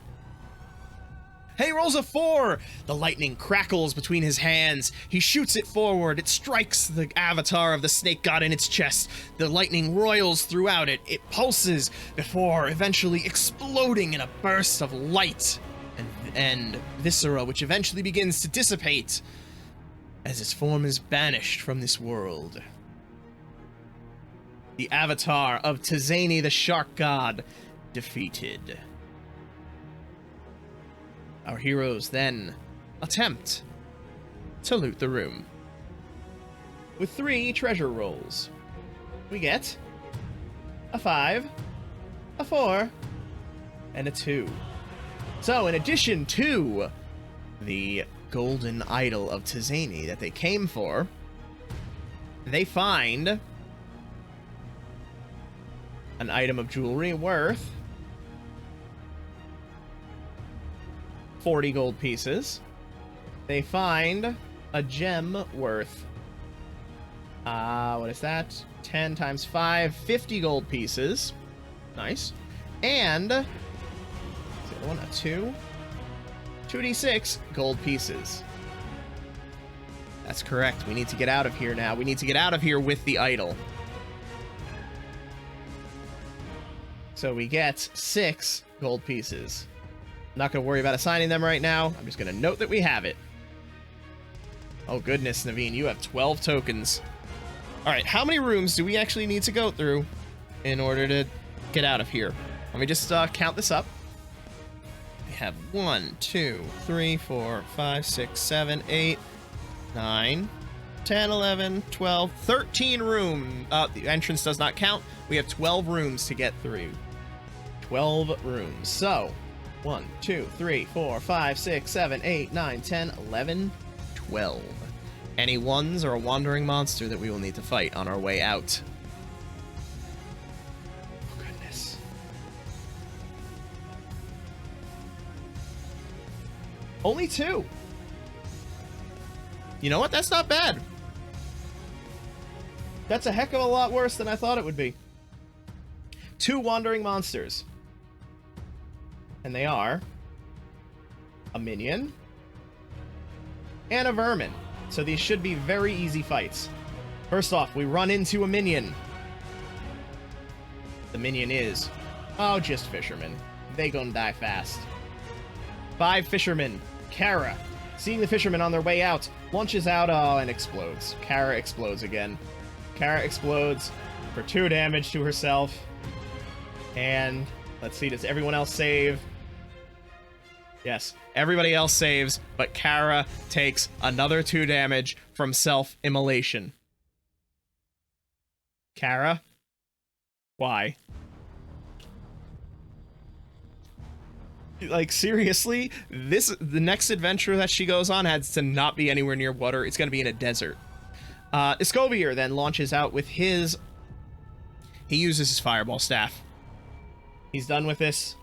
He rolls a 4! The lightning crackles between his hands. He shoots it forward. It strikes the avatar of the snake god in its chest. The lightning roils throughout it. It pulses before eventually exploding in a burst of light and viscera, which eventually begins to dissipate as its form is banished from this world. The avatar of Tizeni, the shark god, defeated. Our heroes then attempt to loot the room. With 3 treasure rolls, we get a 5, a 4, and a 2. So, in addition to the golden idol of Tizeni that they came for, they find an item of jewelry worth 40 gold pieces. They find a gem worth, what is that? 10 times 5, 50 gold pieces. Nice. And, what's the other one? A 2? 2d6 gold pieces. That's correct. We need to get out of here now. We need to get out of here with the idol. So we get 6 gold pieces. I'm not going to worry about assigning them right now. I'm just going to note that we have it. Oh goodness, Naveen, you have 12 tokens. Alright, how many rooms do we actually need to go through in order to get out of here? Let me just count this up. We have 1, 2, 3, 4, 5, 6, 7, 8, 9, 10, 11, 12, 13 rooms. The entrance does not count. We have 12 rooms to get through. 12 rooms. So, 1, 2, 3, 4, 5, 6, 7, 8, 9, 10, 11, 12. Any ones or a wandering monster that we will need to fight on our way out. Oh, goodness. Only 2. You know what? That's not bad. That's a heck of a lot worse than I thought it would be. 2 wandering monsters. And they are a minion and a vermin. So these should be very easy fights. First off, we run into a minion. The minion is, oh, just fishermen. They gonna die fast. 5 fishermen. Kara, seeing the fishermen on their way out, launches out, and explodes. Kara explodes again. Kara explodes for 2 damage to herself. And let's see, does everyone else save? Yes, everybody else saves, but Kara takes another 2 damage from self-immolation. Kara? Why? Like, seriously? The next adventure that she goes on has to not be anywhere near water. It's gonna be in a desert. Escovier then launches out with his... He uses his fireball staff. He's done with this.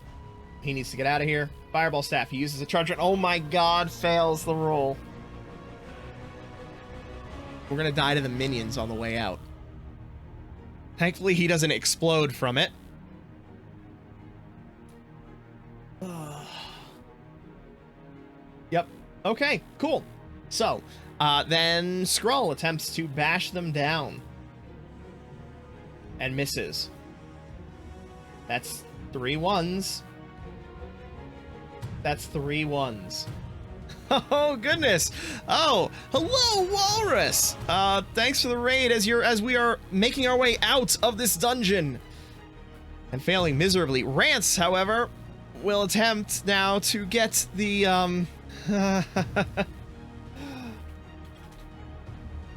He needs to get out of here. Fireball staff. He uses a charge. Oh my god, fails the roll. We're gonna die to the minions on the way out. Thankfully, he doesn't explode from it. Yep. Okay, cool. So, then Skrull attempts to bash them down. And misses. That's 3 1s. That's 3 1s. Oh goodness! Oh, hello, Walrus! Thanks for the raid as we are making our way out of this dungeon. And failing miserably. Rance, however, will attempt now to get the,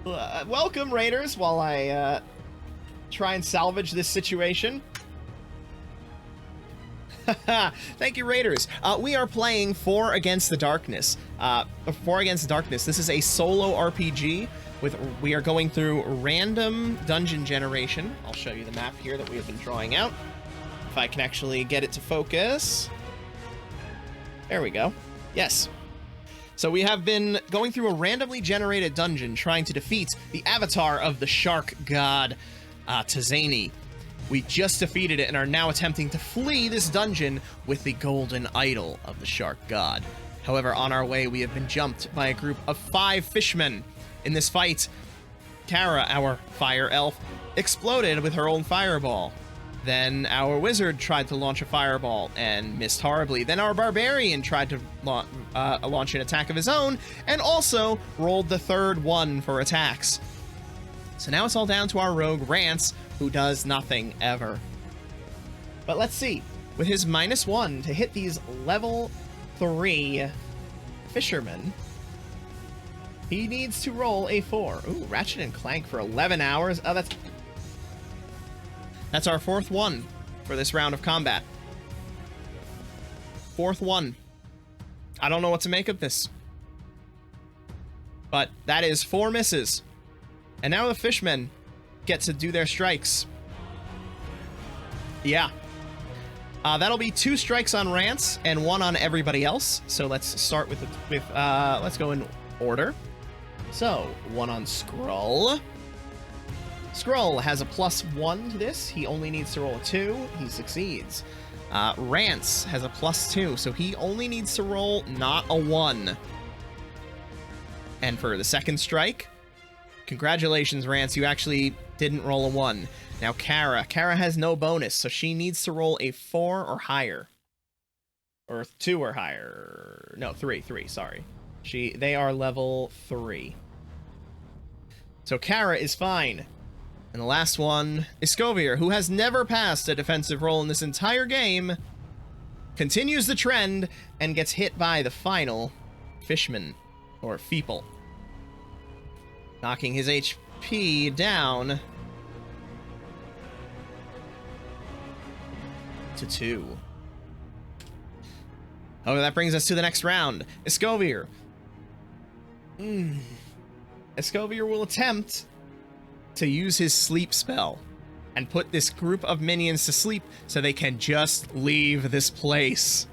welcome, raiders, while I, try and salvage this situation. Thank you, Raiders. We are playing 4 Against the Darkness. 4 Against the Darkness. This is a solo RPG. We are going through random dungeon generation. I'll show you the map here that we have been drawing out. If I can actually get it to focus. There we go. Yes. So we have been going through a randomly generated dungeon trying to defeat the avatar of the shark god, Tazani. We just defeated it and are now attempting to flee this dungeon with the golden idol of the shark god. However, on our way, we have been jumped by a group of 5 fishmen. In this fight, Kara, our fire elf, exploded with her own fireball. Then our wizard tried to launch a fireball and missed horribly. Then our barbarian tried to launch an attack of his own and also rolled the 3rd one for attacks. So now it's all down to our rogue Rance, who does nothing ever. But let's see. With his -1 to hit these level 3 fishermen, he needs to roll a 4. Ooh, Ratchet and Clank for 11 hours. Oh, that's our 4th one for this round of combat. 4th one. I don't know what to make of this. But that is 4 misses. And now the fishmen get to do their strikes. Yeah. That'll be 2 strikes on Rance and 1 on everybody else. So let's start with let's go in order. So 1 on Skrull. Skrull has a +1 to this. He only needs to roll a 2. He succeeds. Rance has a +2, so he only needs to roll not a 1. And for the second strike, congratulations, Rance. You actually didn't roll a 1. Now, Kara. Kara has no bonus, so she needs to roll a 4 or higher. Or 2 or higher. No, 3, sorry. They are level 3. So Kara is fine. And the last one, Escovier, who has never passed a defensive roll in this entire game, continues the trend and gets hit by the final fishman, or Feeple, knocking his HP down to 2. Oh, that brings us to the next round. Escovier. Escovier will attempt to use his sleep spell and put this group of minions to sleep so they can just leave this place.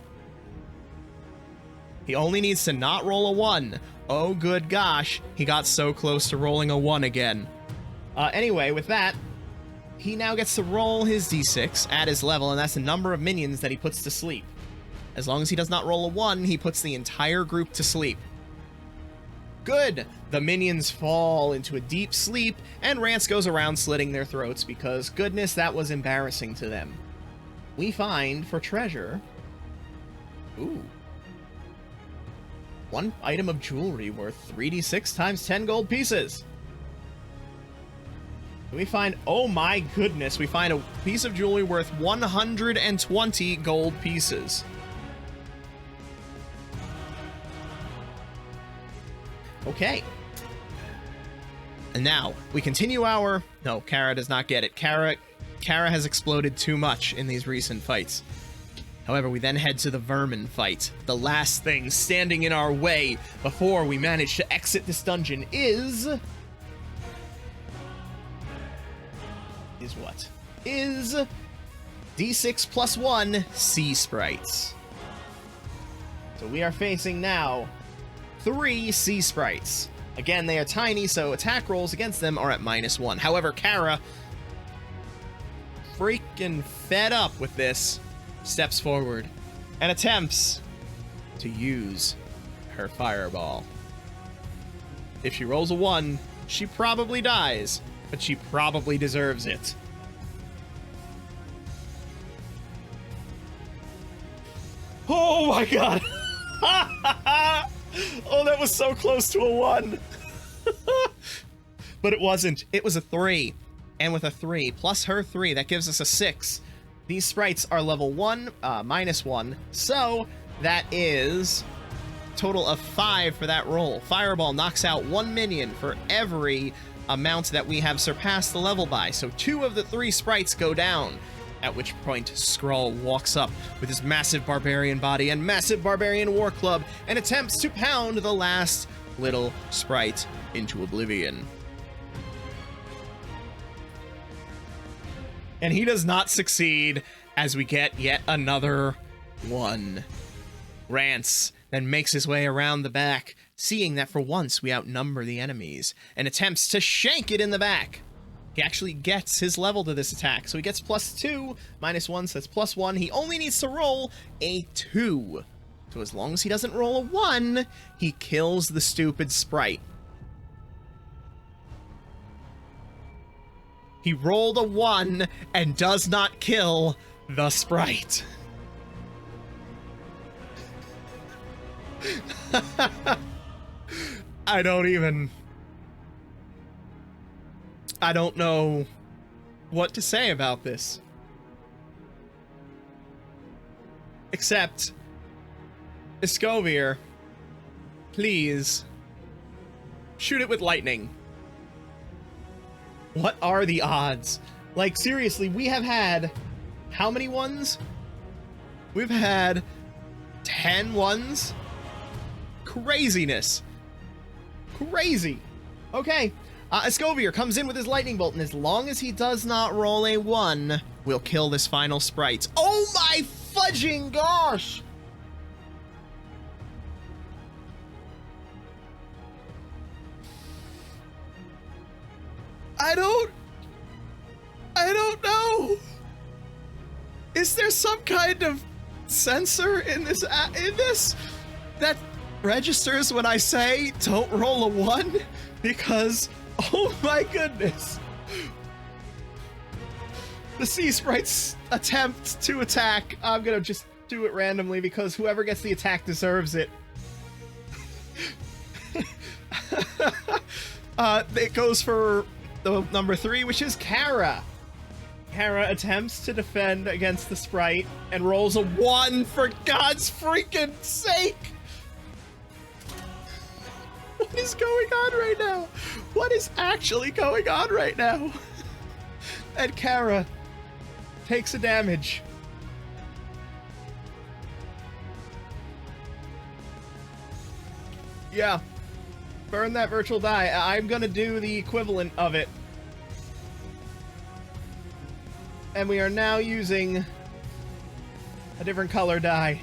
He only needs to not roll a 1. Oh, good gosh, he got so close to rolling a 1 again. Anyway, with that, he now gets to roll his d6 at his level, and that's the number of minions that he puts to sleep. As long as he does not roll a 1, he puts the entire group to sleep. Good! The minions fall into a deep sleep, and Rance goes around slitting their throats because, goodness, that was embarrassing to them. We find, for treasure... Ooh. 1 item of jewelry worth 3d6 times 10 gold pieces. We find... Oh my goodness, we find a piece of jewelry worth 120 gold pieces. Okay. And now, we continue our... No, Kara does not get it. Kara has exploded too much in these recent fights. However, we then head to the vermin fight. The last thing standing in our way before we manage to exit this dungeon is what? Is D6 +1 sea sprites. So we are facing now 3 sea sprites. Again, they are tiny, so attack rolls against them are at -1. However, Kara, freaking fed up with this, steps forward and attempts to use her fireball. If she rolls a 1, she probably dies, but she probably deserves it. Oh my god! Oh, that was so close to a 1. But it wasn't. It was a 3. And with a 3, plus her 3, that gives us a 6. These sprites are level 1, -1. So that is a total of 5 for that roll. Fireball knocks out 1 minion for every amount that we have surpassed the level by. So 2 of the 3 sprites go down. At which point, Skrull walks up with his massive barbarian body and massive barbarian war club and attempts to pound the last little sprite into oblivion. And he does not succeed as we get yet another 1. Rance then makes his way around the back, seeing that for once we outnumber the enemies, and attempts to shank it in the back. He actually gets his level to this attack, so he gets +2, -1, so that's +1. He only needs to roll a 2. So as long as he doesn't roll a 1, he kills the stupid sprite. He rolled a 1 and does not kill the sprite. I don't know what to say about this. Except, Escovier, please, shoot it with lightning. What are the odds? Like, seriously, we have had how many ones? We've had 10 ones? Craziness. Crazy. Okay. Escovier comes in with his lightning bolt, and as long as he does not roll a 1, we'll kill this final sprite. Oh my fudging gosh! I don't know. Is there some kind of sensor in this that registers when I say don't roll a 1? Because, oh my goodness. The sea sprite's attempt to attack, I'm gonna just do it randomly because whoever gets the attack deserves it. It goes for the number 3, which is Kara. Kara attempts to defend against the sprite and rolls a 1 for God's freaking sake. What is going on right now? What is actually going on right now? And Kara takes a damage. Yeah. Burn that virtual die. I'm gonna do the equivalent of it. And we are now using a different color die.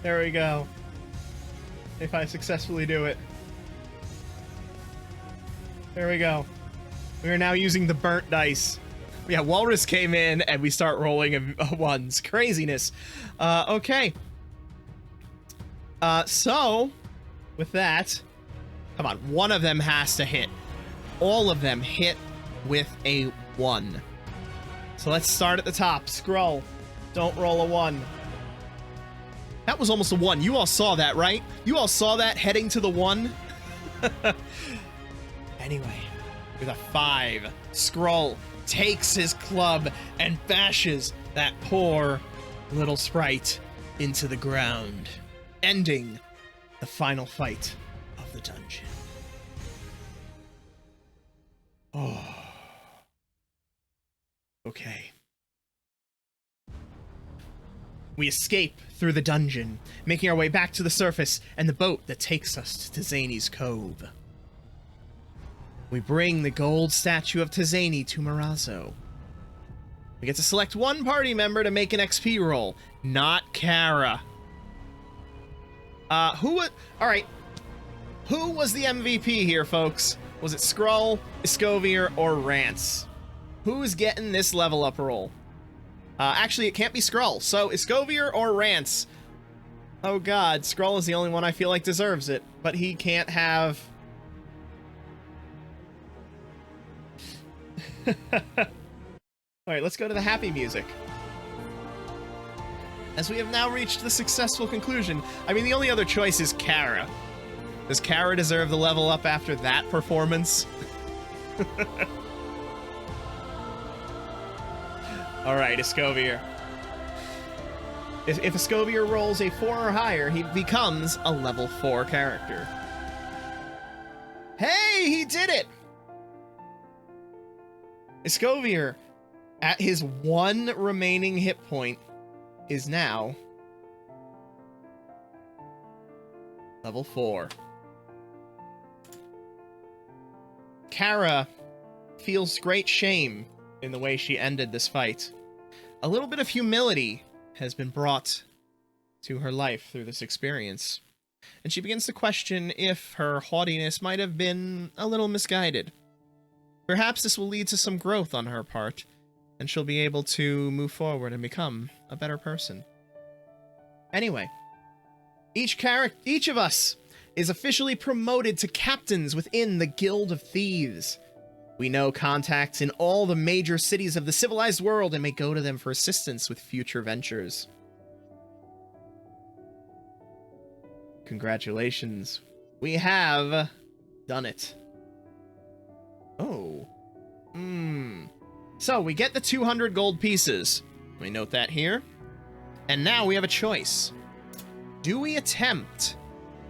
There we go. If I successfully do it. There we go. We are now using the burnt dice. Yeah, Walrus came in and we start rolling ones. Craziness. Okay. So, with that, come on, one of them has to hit. All of them hit with a 1. So let's start at the top. Skrull, don't roll a 1. That was almost a 1. You all saw that, right? You all saw that heading to the 1? Anyway, with a 5, Skrull takes his club and bashes that poor little sprite into the ground, ending the final fight of the dungeon. Oh. Okay. We escape through the dungeon, making our way back to the surface and the boat that takes us to Tizani's Cove. We bring the gold statue of Tizani to Marazzo. We get to select one party member to make an XP roll, not Kara. Alright. Who was the MVP here, folks? Was it Skrull, Escovier, or Rance? Who's getting this level up roll? Actually, it can't be Skrull, so Escovier or Rance? Oh god, Skrull is the only one I feel like deserves it, but he can't have... Alright, let's go to the happy music. As we have now reached the successful conclusion, I mean, the only other choice is Kara. Does Kara deserve the level up after that performance? Alright, Escovier. If Escovier rolls a 4 or higher, he becomes a level 4 character. Hey, he did it! Escovier, at his 1 remaining hit point, is now level 4. Kara feels great shame in the way she ended this fight. A little bit of humility has been brought to her life through this experience. And she begins to question if her haughtiness might have been a little misguided. Perhaps this will lead to some growth on her part, and she'll be able to move forward and become a better person. Anyway, each of us is officially promoted to captains within the Guild of Thieves. We know contacts in all the major cities of the civilized world and may go to them for assistance with future ventures. Congratulations. We have done it. Oh. So, we get the 200 gold pieces. Let me note that here. And now we have a choice. Do we attempt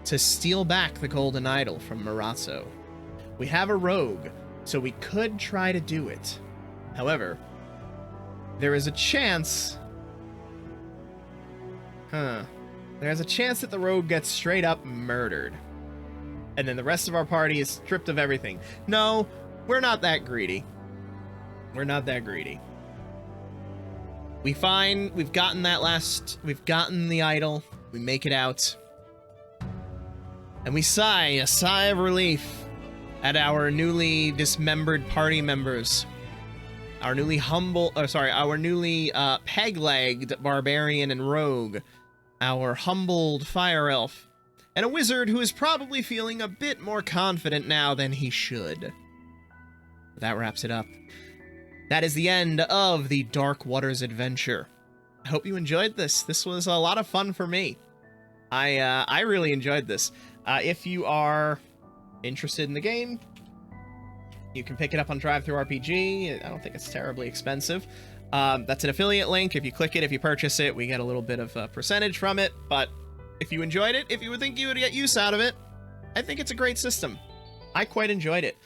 to steal back the golden idol from Marazzo? We have a rogue, so we could try to do it. However, there is a chance... There's a chance that the rogue gets straight up murdered. And then the rest of our party is stripped of everything. No, we're not that greedy. We're not that greedy. We've gotten the idol. We make it out. And we sigh a sigh of relief at our newly dismembered party members. Our newly peg-legged barbarian and rogue. Our humbled fire elf. And a wizard who is probably feeling a bit more confident now than he should. That wraps it up. That is the end of the Dark Waters adventure. I hope you enjoyed this. This was a lot of fun for me. I really enjoyed this. If you are interested in the game, you can pick it up on DriveThruRPG. I don't think it's terribly expensive. That's an affiliate link. If you click it, if you purchase it, we get a little bit of a percentage from it. But if you enjoyed it, if you would think you would get use out of it, I think it's a great system. I quite enjoyed it.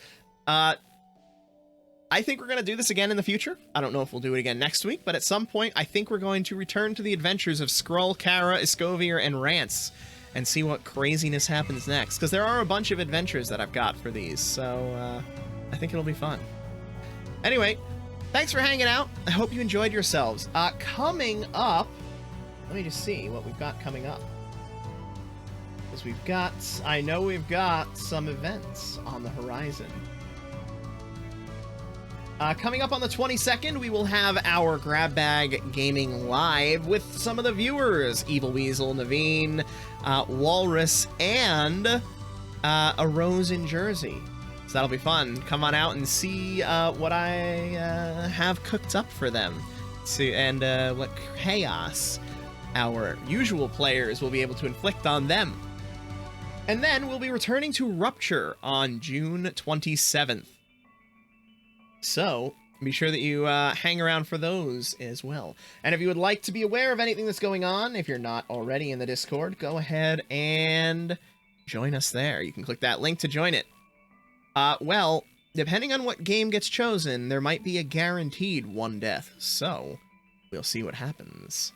I think we're going to do this again in the future. I don't know if we'll do it again next week, but at some point, I think we're going to return to the adventures of Skrull, Kara, Escovier, and Rance, and see what craziness happens next. Because there are a bunch of adventures that I've got for these, so I think it'll be fun. Anyway, thanks for hanging out. I hope you enjoyed yourselves. Coming up, let me just see what we've got coming up. Because I know we've got some events on the horizon. Coming up on the 22nd, we will have our Grab Bag Gaming Live with some of the viewers. Evil Weasel, Naveen, Walrus, and a Rose in Jersey. So that'll be fun. Come on out and see what I have cooked up for them. And what chaos our usual players will be able to inflict on them. And then we'll be returning to Rupture on June 27th. So, be sure that you hang around for those as well. And if you would like to be aware of anything that's going on, if you're not already in the Discord, go ahead and join us there. You can click that link to join it. Well, depending on what game gets chosen, there might be a guaranteed one death. So, we'll see what happens.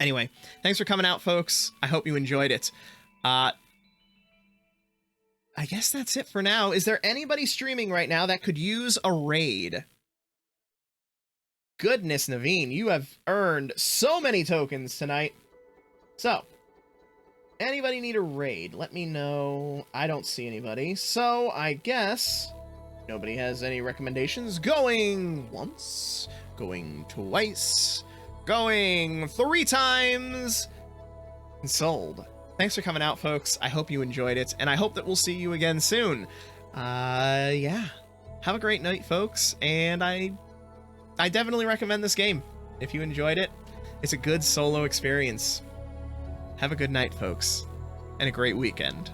Anyway, thanks for coming out, folks. I hope you enjoyed it. I guess that's it for now. Is there anybody streaming right now that could use a raid? Goodness, Naveen, you have earned so many tokens tonight. So, anybody need a raid? Let me know. I don't see anybody. So, I guess nobody has any recommendations. Going once, going twice, going 3 times, and sold. Thanks for coming out, folks. I hope you enjoyed it, and I hope that we'll see you again soon. Yeah. Have a great night, folks, and I definitely recommend this game. If you enjoyed it, it's a good solo experience. Have a good night, folks, and a great weekend.